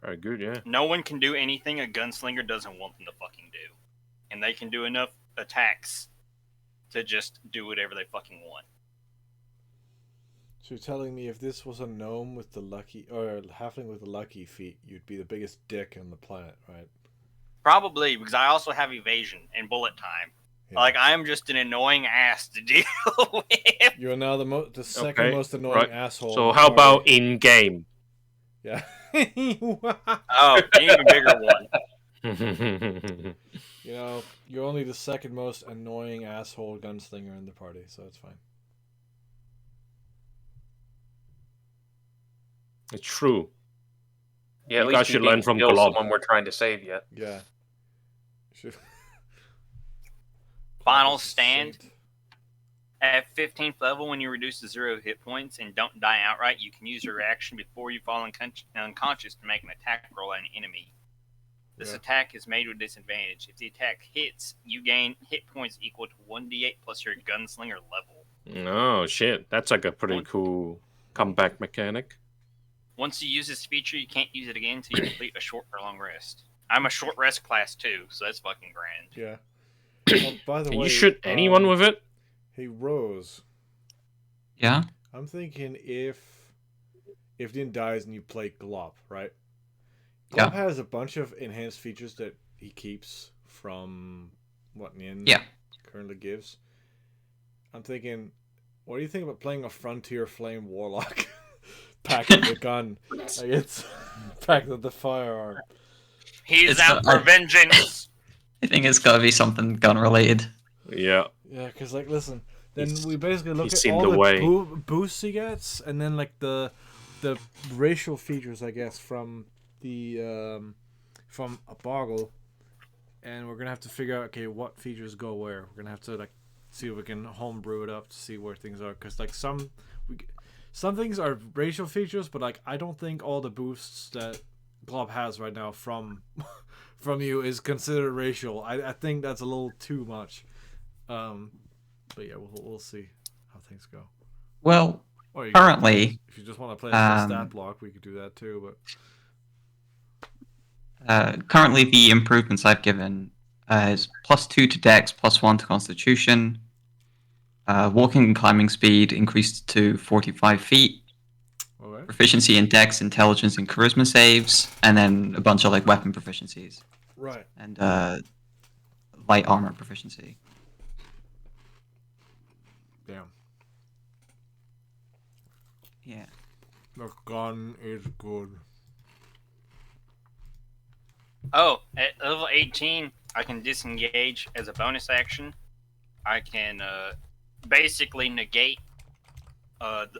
E: Very good, yeah.
B: No one can do anything a gunslinger doesn't want them to fucking do. And they can do enough attacks to just do whatever they fucking want.
A: So you're telling me if this was a gnome with the lucky, or a halfling with the lucky feat, you'd be the biggest dick on the planet, right?
B: Probably, because I also have evasion and bullet time.
A: Yeah.
B: Like, I am just an annoying ass to deal with.
A: You're now the second
E: Okay,
A: most annoying
E: right.
A: asshole.
E: So
A: in the
E: how
A: party.
E: about in game?
A: Yeah.
B: Oh, an even bigger one.
A: You know, you're only the second most annoying asshole gunslinger in the party, so it's fine.
E: It's true.
C: Yeah, at
E: You guys
C: least
E: should
C: you
E: learn
C: didn't
E: from
C: kill
E: Blob.
C: someone we're trying to save yet.
A: Yeah. Should...
B: Final stand. At 15th level, when you reduce to 0 hit points and don't die outright, you can use your reaction before you fall unconscious to make an attack roll at an enemy. This attack is made with disadvantage. If the attack hits, you gain hit points equal to 1d8 plus your gunslinger level.
E: Oh, shit. That's like a pretty cool comeback mechanic.
B: Once you use this feature, you can't use it again until you complete a short or long rest. I'm a short rest class too, so that's fucking grand.
A: Yeah. Well, by the
E: Can
A: way,
E: you shoot anyone with it?
A: Hey, Rose.
F: Yeah?
A: I'm thinking if if Din dies and you play Glob, right?
F: Yeah.
A: Glob has a bunch of enhanced features that he keeps from what Nin
F: Yeah.
A: currently gives. I'm thinking, what do you think about playing a Frontier Flame Warlock packed with the gun? Like it's packed with the firearm.
B: He's out for vengeance.
F: I think it's gotta be something gun related.
E: Yeah.
A: Yeah, because like, listen, then we basically look at
E: seen
A: all
E: the
A: the
E: way.
A: boosts he gets, and then like the racial features, I guess, from the from a Boggle, and we're gonna have to figure out, okay, what features go where. We're gonna have to like see if we can homebrew it up to see where things are, because like some things are racial features, but like I don't think all the boosts that Glob has right now from from you is considered racial. I think that's a little too much. But yeah, we'll see how things go.
F: Well,
A: Or you
F: currently,
A: if you just want to play a stat block, we could do that too. But
F: currently the improvements I've given is +2 to Dex, +1 to Constitution. Walking and climbing speed increased to 45 feet.
A: okay.
F: Proficiency in Dex, Intelligence, and Charisma saves, and then a bunch of like weapon proficiencies
A: Right.
F: and light armor proficiency.
A: Damn.
F: Yeah.
A: The gun is good.
B: Oh, at level 18, I can disengage as a bonus action. I can basically negate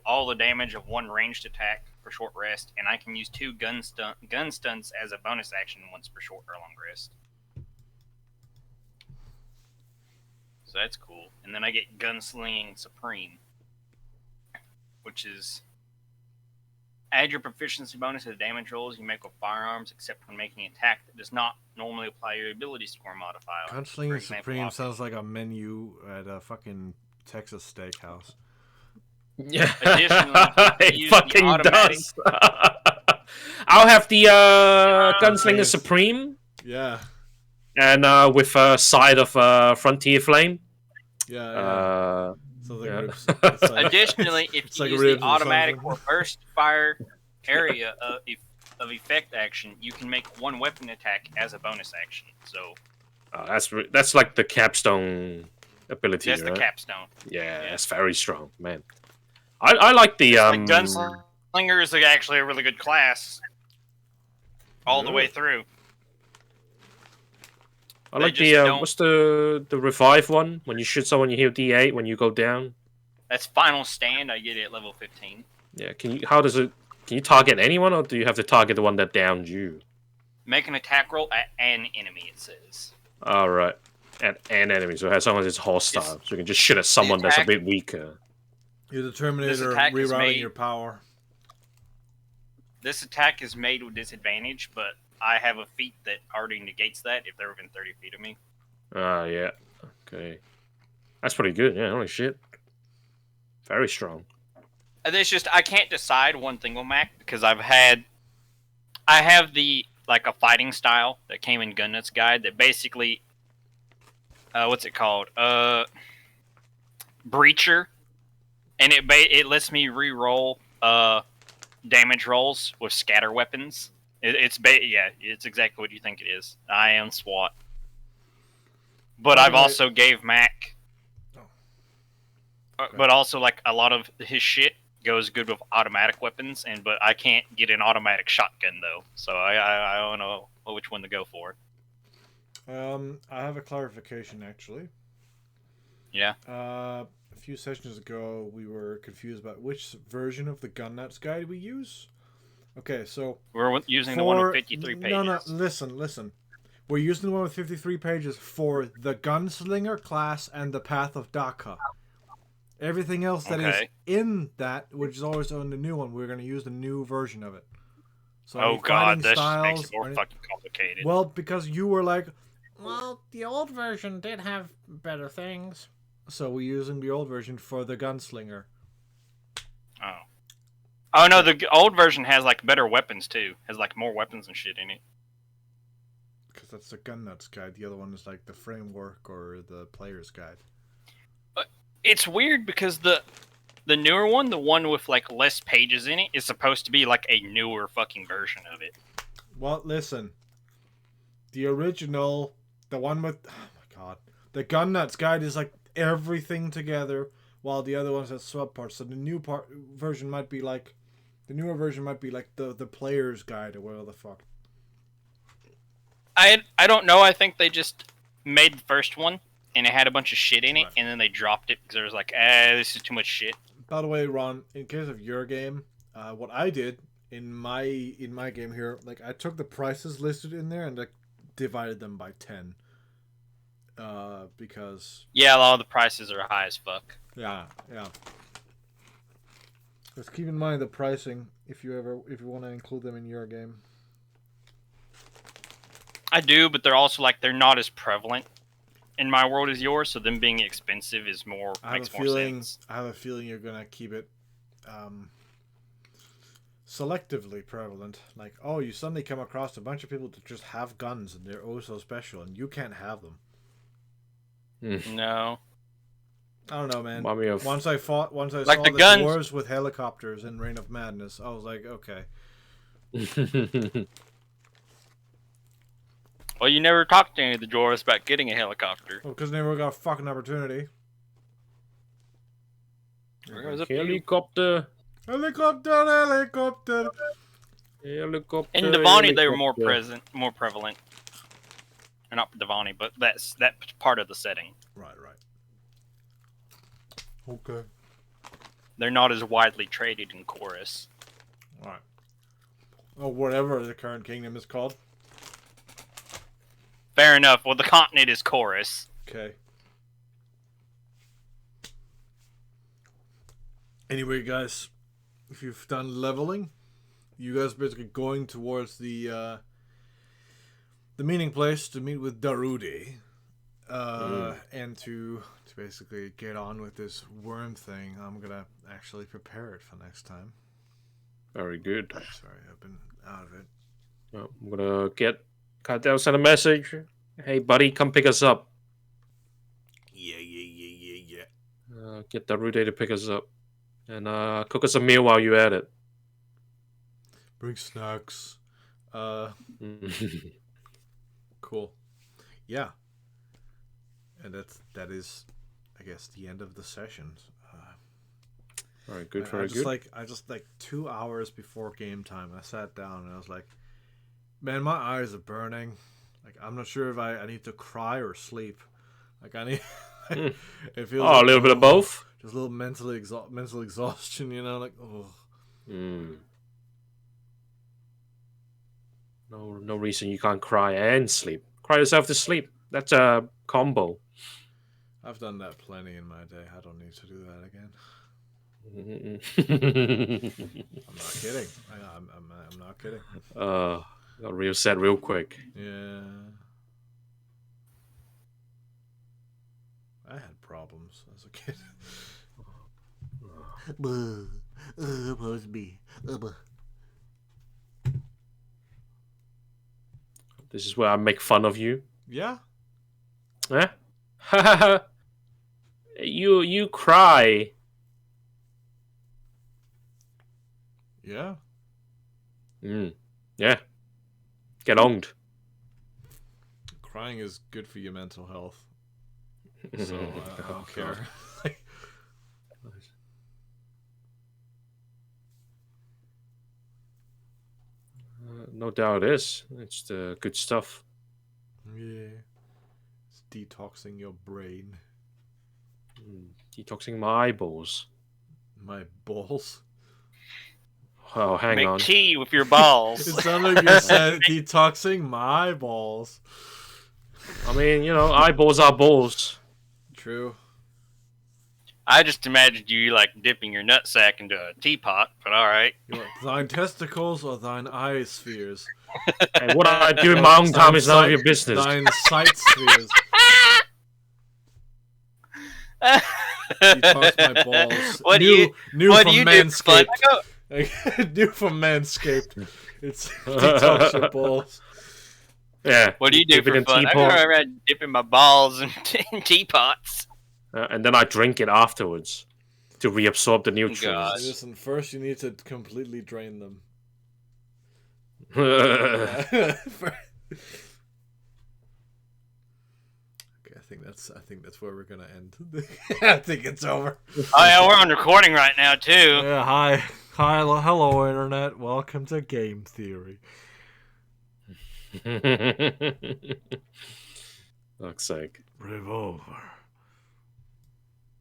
B: all the damage of one ranged attack for short rest, and I can use 2 gun stunts as a bonus action once per short or long rest. So that's cool. And then I get Gunslinging Supreme, which is add your proficiency bonus to the damage rolls you make with firearms, except when making an attack that does not normally apply your ability score modifier.
A: Gunslinging Supreme sounds like a menu at a fucking Texas steakhouse.
E: Yeah.
B: Additionally,
E: it fucking does. I'll have the Gunslinger Supreme.
A: Yeah.
E: And with a side of Frontier Flame.
A: Yeah. So
E: yeah.
B: Additionally, if you use the automatic or burst fire area of effect action, you can make 1 weapon attack as a bonus action. So
E: that's like the capstone ability.
B: That's
E: right?
B: the capstone.
E: Yeah, that's very strong, man. I like the
B: like Gunslinger is actually a really good class all the way through.
E: I like the what's the revive one? When you shoot someone, you heal D8 when you go down.
B: That's Final Stand. I get it at level 15.
E: Yeah. Can you target anyone, or do you have to target the one that downed you?
B: Make an attack roll at an enemy. It says.
E: All right. At an enemy, so it has someone that's hostile, so you can just shoot at someone that's a bit weaker.
A: You're the Terminator rerouting your power.
B: This attack is made with disadvantage, but I have a feat that already negates that if they're within 30 feet of me.
E: Yeah. Okay. That's pretty good, yeah, holy shit. Very strong.
B: And it's just, I can't decide one thing with Mac, because I have the, like, a fighting style that came in Gun Nuts Guide that basically, what's it called? Breacher. And it lets me re-roll, damage rolls with scatter weapons. It's exactly what you think it is. I am SWAT, but I've also gave Mac, but also like a lot of his shit goes good with automatic weapons, but I can't get an automatic shotgun though, so I don't know which one to go for.
A: I have a clarification actually.
B: Yeah.
A: A few sessions ago, we were confused about which version of the Gun Nuts Guide we use. Okay, so
B: we're using the one with 53 pages.
A: No, listen. We're using the one with 53 pages for the Gunslinger class and the Path of Daka. Everything else that is in that, which is always on the new one, we're going to use the new version of it. So
B: oh god, this makes it more fucking complicated.
A: Well, because you were like, well, the old version did have better things. So we're using the old version for the Gunslinger.
B: Oh no, the old version has like better weapons too. Has like more weapons and shit in it.
A: Because that's the Gun Nuts Guide. The other one is like the framework or the player's guide.
B: It's weird because The newer one, the one with like less pages in it, is supposed to be like a newer fucking version of it.
A: Well, listen. The original, the one with, oh my god, the Gun Nuts guide is like everything together, while the other ones have subparts. So the version might be like, the newer version might be like the player's guide or whatever the fuck.
B: I don't know. I think they just made the first one and it had a bunch of shit in it, and then they dropped it because it was like, this is too much shit.
A: By the way, Ron, in case of your game, what I did in my game here, like I took the prices listed in there and like divided them by 10. Because
B: yeah, a lot of the prices are high as fuck.
A: Yeah. Just keep in mind the pricing if you want to include them in your game.
B: I do, but they're also like they're not as prevalent in my world as yours, so them being expensive is makes more sense.
A: I have a feeling you're gonna keep it selectively prevalent. Like, oh, you suddenly come across a bunch of people that just have guns and they're oh so special, and you can't have them.
B: No.
A: I don't know, man.
E: Of...
A: Once I saw
B: the
A: the
B: guns.
A: wars with helicopters in Reign of Madness, I was like, okay.
B: Well, you never talked to any of the dwarves about getting a helicopter.
A: Well, because they never got a fucking opportunity.
E: Helicopter.
A: Helicopter.
B: In Devani, they were more prevalent. Or not Devani, but that's part of the setting.
A: Right. Okay.
B: They're not as widely traded in Chorus.
A: Alright. Oh, whatever the current kingdom is called.
B: Fair enough. Well, the continent is Chorus.
A: Okay. Anyway, guys, if you've done leveling, you guys are basically going towards the meeting place to meet with Darude, and to basically get on with this worm thing. I'm gonna actually prepare it for next time.
E: Very good.
A: Sorry, I've been out of it.
E: I'm gonna get Cartel send a message. Hey, buddy, come pick us up.
A: Yeah.
E: Get Darude to pick us up. And cook us a meal while you're at it.
A: Bring snacks. Cool. Yeah. And that is, I guess, the end of the session.
E: Very good,
A: I just 2 hours before game time, I sat down and I was like, man, my eyes are burning. Like, I'm not sure if I need to cry or sleep. Like, I need... it feels
E: a little bit of both?
A: Just a little mental exhaustion, you know? Like, oh.
E: No reason you can't cry and sleep. Cry yourself to sleep. That's a combo.
A: I've done that plenty in my day. I don't need to do that again. I'm not kidding. I'm not kidding.
E: Got real sad real quick.
A: Yeah. I had problems as a kid.
E: This is where I make fun of you.
A: Yeah.
E: Huh? You cry.
A: Yeah.
E: Yeah. Get onged.
A: Crying is good for your mental health. So I don't care.
E: No doubt it is. It's the good stuff.
A: Yeah. It's detoxing your brain.
E: Detoxing my eyeballs.
A: My balls?
E: Oh, hang on.
B: Make tea with your balls.
A: It sounded like you said detoxing my balls.
E: I mean, eyeballs are balls.
A: True.
B: I just imagined you like dipping your nutsack into a teapot, but all right.
A: Thine testicles or thine eye spheres?
E: Hey, what I do in my own time is none of your business.
A: Thine sight spheres. Detox my balls.
B: What
A: new
B: what
A: from
B: do you
A: Manscaped.
B: do?
A: New from Manscaped. It's detox your balls.
E: Yeah.
B: What do you do for fun? I go around dipping my balls in teapots.
E: And then I drink it afterwards. to reabsorb the nutrients.
A: Listen, first you need to completely drain them. I think that's where we're gonna end. I think it's over.
B: Oh yeah, we're on recording right now too.
A: Yeah, hi, hello, internet. Welcome to Game Theory.
E: Fuck's sake.
A: Revolver.